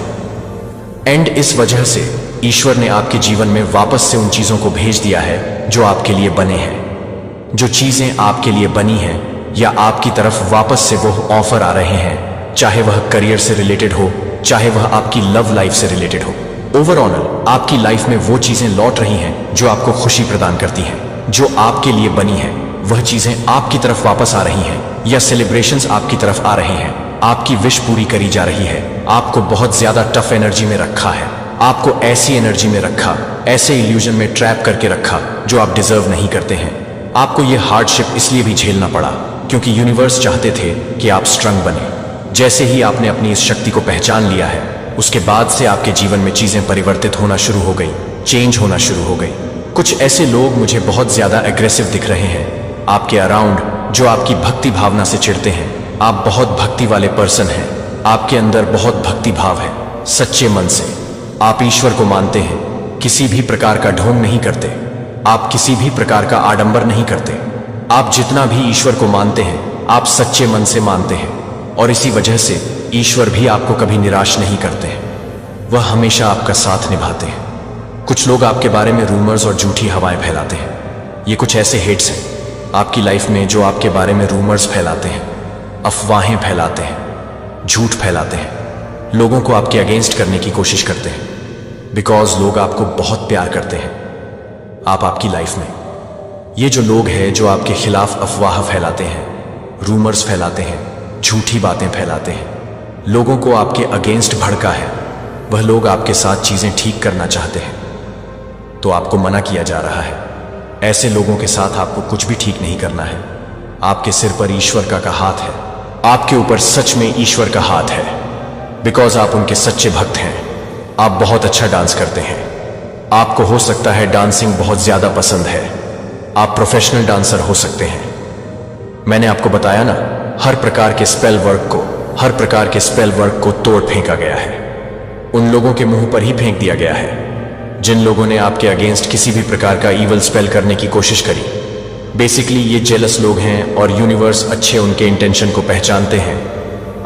एंड इस वजह से ईश्वर ने आपके जीवन में वापस से उन चीजों को भेज दिया है जो आपके लिए बने हैं। जो चीजें आपके लिए बनी हैं या आपकी तरफ वापस से वो ऑफर आ रहे हैं, चाहे वह करियर से रिलेटेड हो, चाहे वह आपकी लव लाइफ से रिलेटेड हो, ओवरऑल आपकी लाइफ में वो चीजें लौट रही हैं जो आपको खुशी प्रदान करती हैं, जो आपके लिए बनी है। वह चीजें आपकी तरफ वापस आ रही हैं, या सेलिब्रेशंस आपकी तरफ आ रहे हैं। आपकी विश पूरी करी जा रही है। आपको बहुत ज्यादा टफ एनर्जी में रखा है, आपको ऐसी एनर्जी में रखा, ऐसे इल्यूजन में ट्रैप करके रखा जो आप डिजर्व नहीं करते हैं। आपको यह हार्डशिप इसलिए भी झेलना पड़ा क्योंकि यूनिवर्स चाहते थे कि आप स्ट्रंग बने। जैसे ही आपने अपनी इस शक्ति को पहचान लिया है, उसके बाद से आपके जीवन में चीजें परिवर्तित होना शुरू हो गई, चेंज होना शुरू हो गई। कुछ ऐसे लोग मुझे बहुत ज्यादा एग्रेसिव दिख रहे हैं आपके अराउंड, जो आपकी भक्ति भावना से चिढ़ते हैं। आप बहुत भक्ति वाले पर्सन हैं, आपके अंदर बहुत भक्ति भाव है, सच्चे मन से आप ईश्वर को मानते हैं, किसी भी प्रकार का ढोंग नहीं करते, आप किसी भी प्रकार का आडंबर नहीं करते। आप जितना भी ईश्वर को मानते हैं, आप सच्चे मन से मानते हैं, और इसी वजह से ईश्वर भी आपको कभी निराश नहीं करते हैं, वह हमेशा आपका साथ निभाते हैं। कुछ लोग आपके बारे में रूमर्स और झूठी हवाएं फैलाते हैं। ये कुछ ऐसे हेड्स हैं आपकी लाइफ में जो आपके बारे में रूमर्स फैलाते हैं, अफवाहें फैलाते हैं, झूठ फैलाते हैं, लोगों को आपके अगेंस्ट करने की कोशिश करते हैं। बिकॉज लोग आपको बहुत प्यार करते हैं। आप आपकी लाइफ में ये जो लोग हैं जो आपके खिलाफ अफवाह फैलाते हैं, रूमर्स फैलाते हैं, झूठी बातें फैलाते हैं, लोगों को आपके अगेंस्ट भड़का है, वह लोग आपके साथ चीजें ठीक करना चाहते हैं, तो आपको मना किया जा रहा है। ऐसे लोगों के साथ आपको कुछ भी ठीक नहीं करना है। आपके सिर पर ईश्वर का हाथ है, आपके ऊपर सच में ईश्वर का हाथ है, बिकॉज आप उनके सच्चे भक्त हैं। आप बहुत अच्छा डांस करते हैं। आपको हो सकता है डांसिंग बहुत ज्यादा पसंद है। आप प्रोफेशनल डांसर हो सकते हैं। मैंने आपको बताया ना, हर प्रकार के स्पेल वर्क को तोड़ फेंका गया है। उन लोगों के मुंह पर ही फेंक दिया गया है जिन लोगों ने आपके अगेंस्ट किसी भी प्रकार का ईवल स्पेल करने की कोशिश करी। बेसिकली ये जेलस लोग हैं और यूनिवर्स अच्छे उनके इंटेंशन को पहचानते हैं।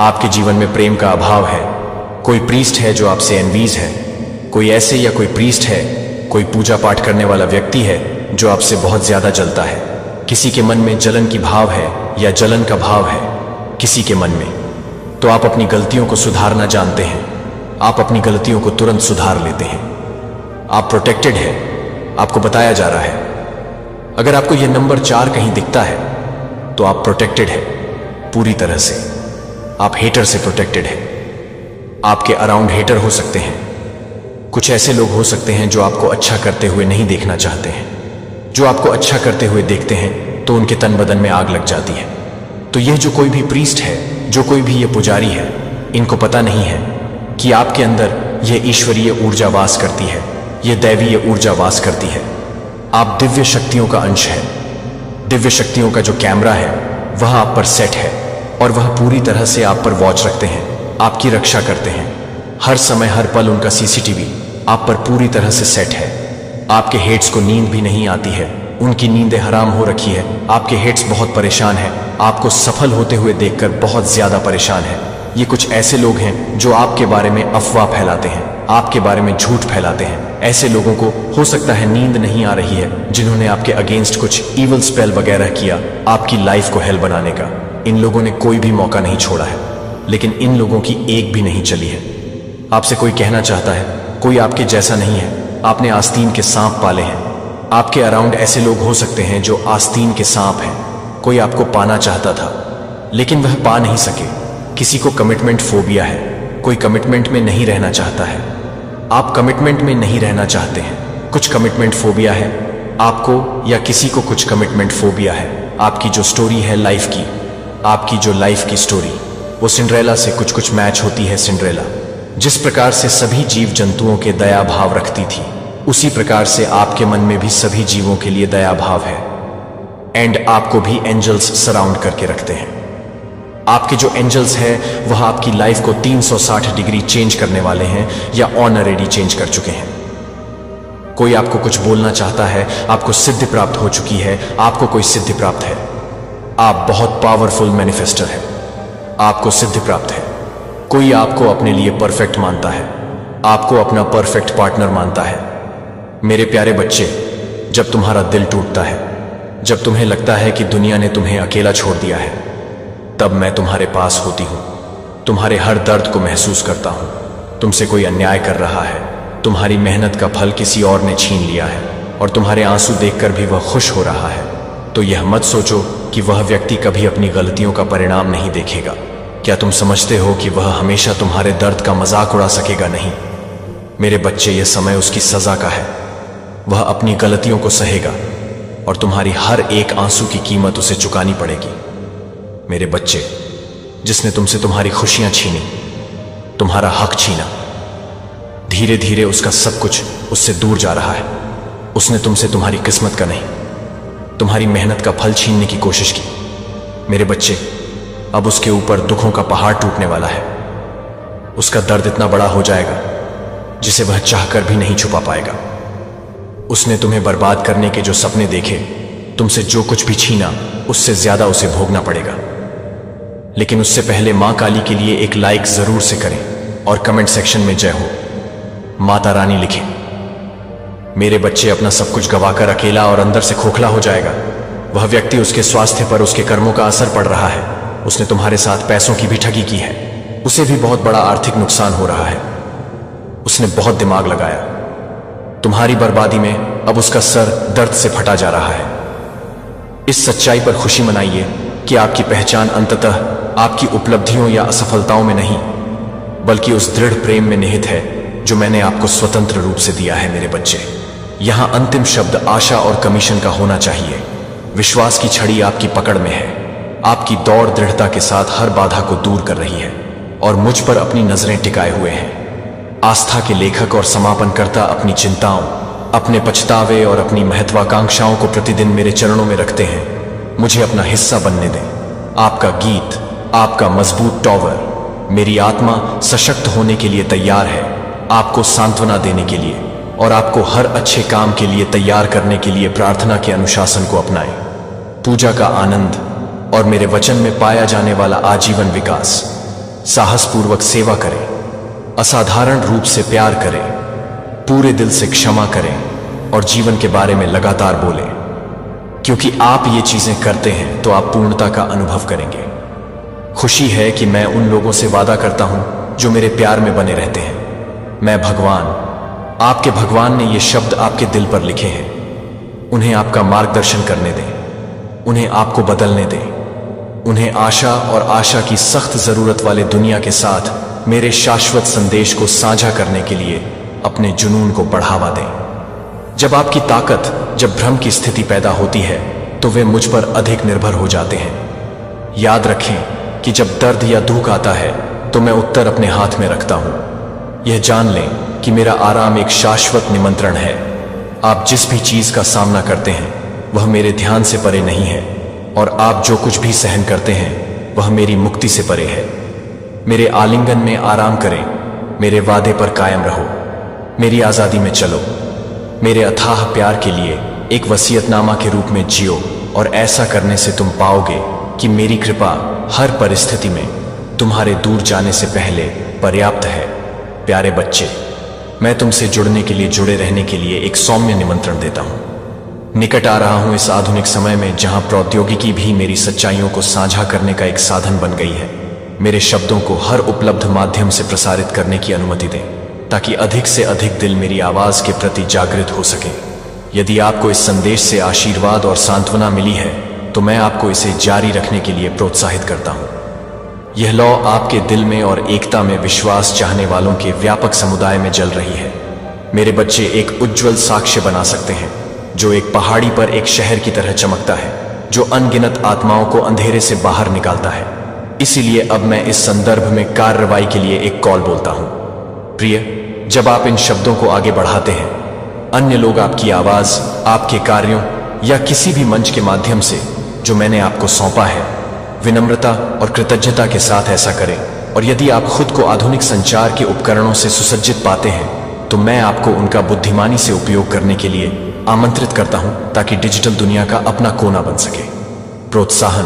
आपके जीवन में प्रेम का अभाव है। कोई प्रीस्ट है जो आपसे एनवीज है, कोई ऐसे या कोई प्रीस्ट है, कोई पूजा पाठ करने वाला व्यक्ति है जो आपसे बहुत ज्यादा जलता है। किसी के मन में जलन की भाव है या जलन का भाव है किसी के मन में, तो आप अपनी गलतियों को सुधारना जानते हैं। आप अपनी गलतियों को तुरंत सुधार लेते हैं। आप प्रोटेक्टेड है, आपको बताया जा रहा है। अगर आपको यह नंबर 4 कहीं दिखता है तो आप प्रोटेक्टेड है पूरी तरह से। आप हेटर से प्रोटेक्टेड है। आपके अराउंड हेटर हो सकते हैं। कुछ ऐसे लोग हो सकते हैं जो आपको अच्छा करते हुए नहीं देखना चाहते हैं। जो आपको अच्छा करते हुए देखते हैं तो उनके तन बदन में आग लग जाती है। तो यह जो कोई भी प्रीस्ट है, जो कोई भी ये पुजारी है, इनको पता नहीं है कि आपके अंदर यह ईश्वरीय ऊर्जा वास करती है, यह दैवीय ऊर्जा वास करती है। आप दिव्य शक्तियों का अंश है। दिव्य शक्तियों का जो कैमरा है वह आप पर सेट है और वह पूरी तरह से आप पर वॉच रखते हैं, आपकी रक्षा करते हैं। हर समय हर पल उनका सीसीटीवी आप पर पूरी तरह से सेट है। आपके हेड्स को नींद भी नहीं आती है, उनकी नींदें हराम हो रखी है। आपके हेड्स बहुत परेशान है, आपको सफल होते हुए देखकर बहुत ज्यादा परेशान है। ये कुछ ऐसे लोग हैं जो आपके बारे में अफवाह फैलाते हैं, आपके बारे में झूठ फैलाते हैं। ऐसे लोगों को हो सकता है नींद नहीं आ रही है, जिन्होंने आपके अगेंस्ट कुछ ईवल स्पेल वगैरह किया आपकी लाइफ को हेल बनाने का। इन लोगों ने कोई भी मौका नहीं छोड़ा है, लेकिन इन लोगों की एक भी नहीं चली है। आपसे कोई कहना चाहता है कोई आपके जैसा नहीं है, आपने आस्तीन के सांप पाले हैं। आपके अराउंड ऐसे लोग हो सकते हैं जो आस्तीन के सांप हैं। कोई आपको पाना चाहता था लेकिन वह पा नहीं सके। किसी को कमिटमेंट फोबिया है, कोई कमिटमेंट में नहीं रहना चाहता है। आप कमिटमेंट में नहीं रहना चाहते हैं। कुछ कमिटमेंट फोबिया है आपको, या किसी को कुछ कमिटमेंट फोबिया है। आपकी जो स्टोरी है लाइफ की, आपकी जो लाइफ की स्टोरी, वो सिंड्रेला से कुछ कुछ मैच होती है। सिंड्रेला जिस प्रकार से सभी जीव जंतुओं के दया भाव रखती थी, उसी प्रकार से आपके मन में भी सभी जीवों के लिए दया भाव है। एंड आपको भी एंजल्स सराउंड करके रखते हैं। आपके जो एंजल्स हैं वह आपकी लाइफ को 360 डिग्री चेंज करने वाले हैं या ऑलरेडी चेंज कर चुके हैं। कोई आपको कुछ बोलना चाहता है, आपको सिद्धि प्राप्त हो चुकी है, आपको कोई सिद्धि प्राप्त है। आप बहुत पावरफुल मैनिफेस्टर है, आपको सिद्धि प्राप्त है। कोई आपको अपने लिए परफेक्ट मानता है, आपको अपना परफेक्ट पार्टनर मानता है। मेरे प्यारे बच्चे, जब तुम्हारा दिल टूटता है, जब तुम्हें लगता है कि दुनिया ने तुम्हें अकेला छोड़ दिया है, तब मैं तुम्हारे पास होती हूं। तुम्हारे हर दर्द को महसूस करता हूं। तुमसे कोई अन्याय कर रहा है, तुम्हारी मेहनत का फल किसी और ने छीन लिया है और तुम्हारे आंसू देखकर भी वह खुश हो रहा है, तो यह मत सोचो कि वह व्यक्ति कभी अपनी गलतियों का परिणाम नहीं देखेगा। क्या तुम समझते हो कि वह हमेशा तुम्हारे दर्द का मजाक उड़ा सकेगा? नहीं मेरे बच्चे, यह समय उसकी सजा का है। वह अपनी गलतियों को सहेगा और तुम्हारी हर एक आंसू की कीमत उसे चुकानी पड़ेगी। मेरे बच्चे, जिसने तुमसे तुम्हारी खुशियां छीनी, तुम्हारा हक छीना, धीरे धीरे उसका सब कुछ उससे दूर जा रहा है। उसने तुमसे तुम्हारी किस्मत का नहीं, तुम्हारी मेहनत का फल छीनने की कोशिश की। मेरे बच्चे, अब उसके ऊपर दुखों का पहाड़ टूटने वाला है। उसका दर्द इतना बड़ा हो जाएगा जिसे वह चाहकर भी नहीं छुपा पाएगा। उसने तुम्हें बर्बाद करने के जो सपने देखे, तुमसे जो कुछ भी छीना, उससे ज्यादा उसे भोगना पड़ेगा। लेकिन उससे पहले मां काली के लिए एक लाइक जरूर से करें और कमेंट सेक्शन में जय हो माता रानी लिखें। मेरे बच्चे अपना सब कुछ गवाकर अकेला और अंदर से खोखला हो जाएगा। वह व्यक्ति, उसके स्वास्थ्य पर उसके कर्मों का असर पड़ रहा है। उसने तुम्हारे साथ पैसों की भी ठगी की है। उसे भी बहुत बड़ा आर्थिक नुकसान हो रहा है। उसने बहुत दिमाग लगाया। तुम्हारी बर्बादी में अब उसका सर दर्द से फटा जा रहा है। इस सच्चाई पर खुशी मनाइए कि आपकी पहचान अंततः आपकी उपलब्धियों या असफलताओं में नहीं, बल्कि उस दृढ़ प्रेम में निहित है जो मैंने आपको स्वतंत्र रूप से दिया है। मेरे बच्चे, यहां अंतिम शब्द आशा और कमीशन का होना चाहिए। विश्वास की छड़ी आपकी पकड़ में है। आपकी दौड़ दृढ़ता के साथ हर बाधा को दूर कर रही है और मुझ पर अपनी नजरें टिकाए हुए हैं। आस्था के लेखक और समापनकर्ता अपनी चिंताओं, अपने पछतावे और अपनी महत्वाकांक्षाओं को प्रतिदिन मेरे चरणों में रखते हैं। मुझे अपना हिस्सा बनने दें। आपका गीत, आपका मजबूत टॉवर, मेरी आत्मा सशक्त होने के लिए तैयार है, आपको सांत्वना देने के लिए और आपको हर अच्छे काम के लिए तैयार करने के लिए प्रार्थना के अनुशासन को अपनाएं। पूजा का आनंद और मेरे वचन में पाया जाने वाला आजीवन विकास। साहसपूर्वक सेवा करें, असाधारण रूप से प्यार करें, पूरे दिल से क्षमा करें और जीवन के बारे में लगातार बोलें। क्योंकि आप ये चीजें करते हैं तो आप पूर्णता का अनुभव करेंगे। खुशी है कि मैं उन लोगों से वादा करता हूं जो मेरे प्यार में बने रहते हैं। मैं भगवान, आपके भगवान ने ये शब्द आपके दिल पर लिखे हैं। उन्हें आपका मार्गदर्शन करने दें, उन्हें आपको बदलने दें। उन्हें आशा और आशा की सख्त जरूरत वाले दुनिया के साथ मेरे शाश्वत संदेश को साझा करने के लिए अपने जुनून को बढ़ावा दें। जब आपकी ताकत, जब भ्रम की स्थिति पैदा होती है तो वे मुझ पर अधिक निर्भर हो जाते हैं। याद रखें कि जब दर्द या दुख आता है तो मैं उत्तर अपने हाथ में रखता हूं। यह जान लें कि मेरा आराम एक शाश्वत निमंत्रण है। आप जिस भी चीज का सामना करते हैं वह मेरे ध्यान से परे नहीं है और आप जो कुछ भी सहन करते हैं वह मेरी मुक्ति से परे है। मेरे आलिंगन में आराम करें, मेरे वादे पर कायम रहो, मेरी आजादी में चलो। मेरे अथाह प्यार के लिए एक वसीयतनामा के रूप में जियो और ऐसा करने से तुम पाओगे कि मेरी कृपा हर परिस्थिति में तुम्हारे दूर जाने से पहले पर्याप्त है। प्यारे बच्चे, मैं तुमसे जुड़ने के लिए, जुड़े रहने के लिए एक सौम्य निमंत्रण देता हूं। निकट आ रहा हूं इस आधुनिक समय में जहां प्रौद्योगिकी भी मेरी सच्चाइयों को साझा करने का एक साधन बन गई है। मेरे शब्दों को हर उपलब्ध माध्यम से प्रसारित करने की अनुमति दें ताकि अधिक से अधिक दिल मेरी आवाज के प्रति जागृत हो सके। यदि आपको इस संदेश से आशीर्वाद और सांत्वना मिली है तो मैं आपको इसे जारी रखने के लिए प्रोत्साहित करता हूं। यह लौ आपके दिल में और एकता में विश्वास चाहने वालों के व्यापक समुदाय में जल रही है। मेरे बच्चे एक उज्जवल साक्ष्य बना सकते हैं जो एक पहाड़ी पर एक शहर की तरह चमकता है, जो अनगिनत आत्माओं को अंधेरे से बाहर निकालता है। इसीलिए अब मैं इस संदर्भ में कार्रवाई के लिए एक कॉल बोलता हूं। प्रिय, जब आप इन शब्दों को आगे बढ़ाते हैं, अन्य लोग आपकी आवाज, आपके कार्यों या किसी भी मंच के माध्यम से जो मैंने आपको सौंपा है, विनम्रता और कृतज्ञता के साथ ऐसा करें। और यदि आप खुद को आधुनिक संचार के उपकरणों से सुसज्जित पाते हैं तो मैं आपको उनका बुद्धिमानी से उपयोग करने के लिए आमंत्रित करता हूं ताकि डिजिटल दुनिया का अपना कोना बन सके। प्रोत्साहन,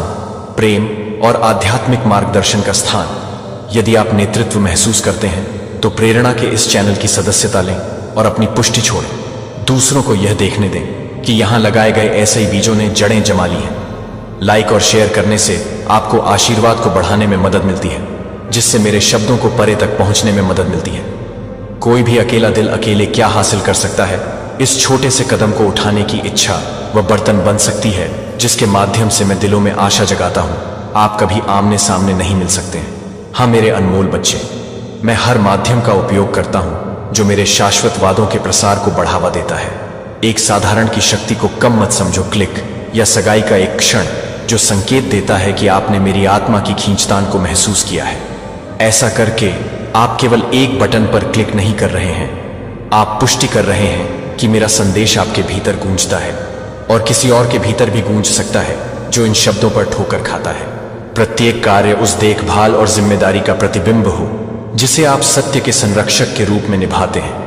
प्रेम और आध्यात्मिक मार्गदर्शन का स्थान। यदि आप नेतृत्व महसूस करते हैं तो प्रेरणा के इस चैनल की सदस्यता लें और अपनी पुष्टि छोड़ें। दूसरों को यह देखने दें कि यहां लगाए गए ऐसे ही बीजों ने जड़ें जमा ली हैं। लाइक और शेयर करने से आपको आशीर्वाद को बढ़ाने में मदद मिलती है, जिससे मेरे शब्दों को परे तक पहुंचने में मदद मिलती है। कोई भी अकेला दिल अकेले क्या हासिल कर सकता है, इस छोटे से कदम को उठाने की इच्छा वह बर्तन बन सकती है जिसके माध्यम से मैं दिलों में आशा जगाता हूं। आप कभी आमने सामने नहीं मिल सकते हैं। हाँ मेरे अनमोल बच्चे, मैं हर माध्यम का उपयोग करता हूं जो मेरे शाश्वत वादों के प्रसार को बढ़ावा देता है। एक साधारण की शक्ति को कम मत समझो। क्लिक या सगाई का एक क्षण जो संकेत देता है कि आपने मेरी आत्मा की खींचतान को महसूस किया है। ऐसा करके आप केवल एक बटन पर क्लिक नहीं कर रहे हैं, आप पुष्टि कर रहे हैं कि मेरा संदेश आपके भीतर गूंजता है और किसी और के भीतर भी गूंज सकता है जो इन शब्दों पर ठोकर खाता है। प्रत्येक कार्य उस देखभाल और जिम्मेदारी का प्रतिबिंब हो जिसे आप सत्य के संरक्षक के रूप में निभाते हैं।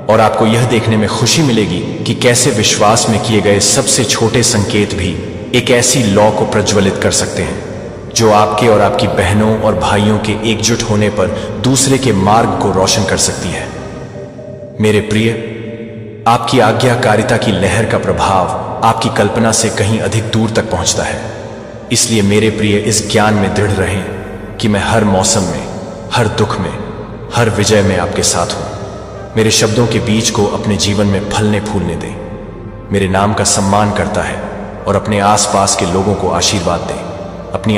और आपको यह देखने में खुशी मिलेगी कि कैसे विश्वास में किए गए सबसे छोटे संकेत भी एक ऐसी लौ को प्रज्वलित कर सकते हैं जो आपके और आपकी बहनों और भाइयों के एकजुट होने पर दूसरे के मार्ग को रोशन कर सकती है। मेरे प्रिय, आपकी आज्ञाकारिता की लहर का प्रभाव आपकी कल्पना से कहीं अधिक दूर तक पहुंचता है। इसलिए मेरे प्रिय, इस ज्ञान में दृढ़ रहें कि मैं हर मौसम में, हर दुख में, हर विजय में आपके साथ हूं। मेरे शब्दों के बीज को अपने जीवन में फलने फूलने दें, मेरे नाम का सम्मान करता है और अपने आसपास के लोगों को आशीर्वाद दें। अपनी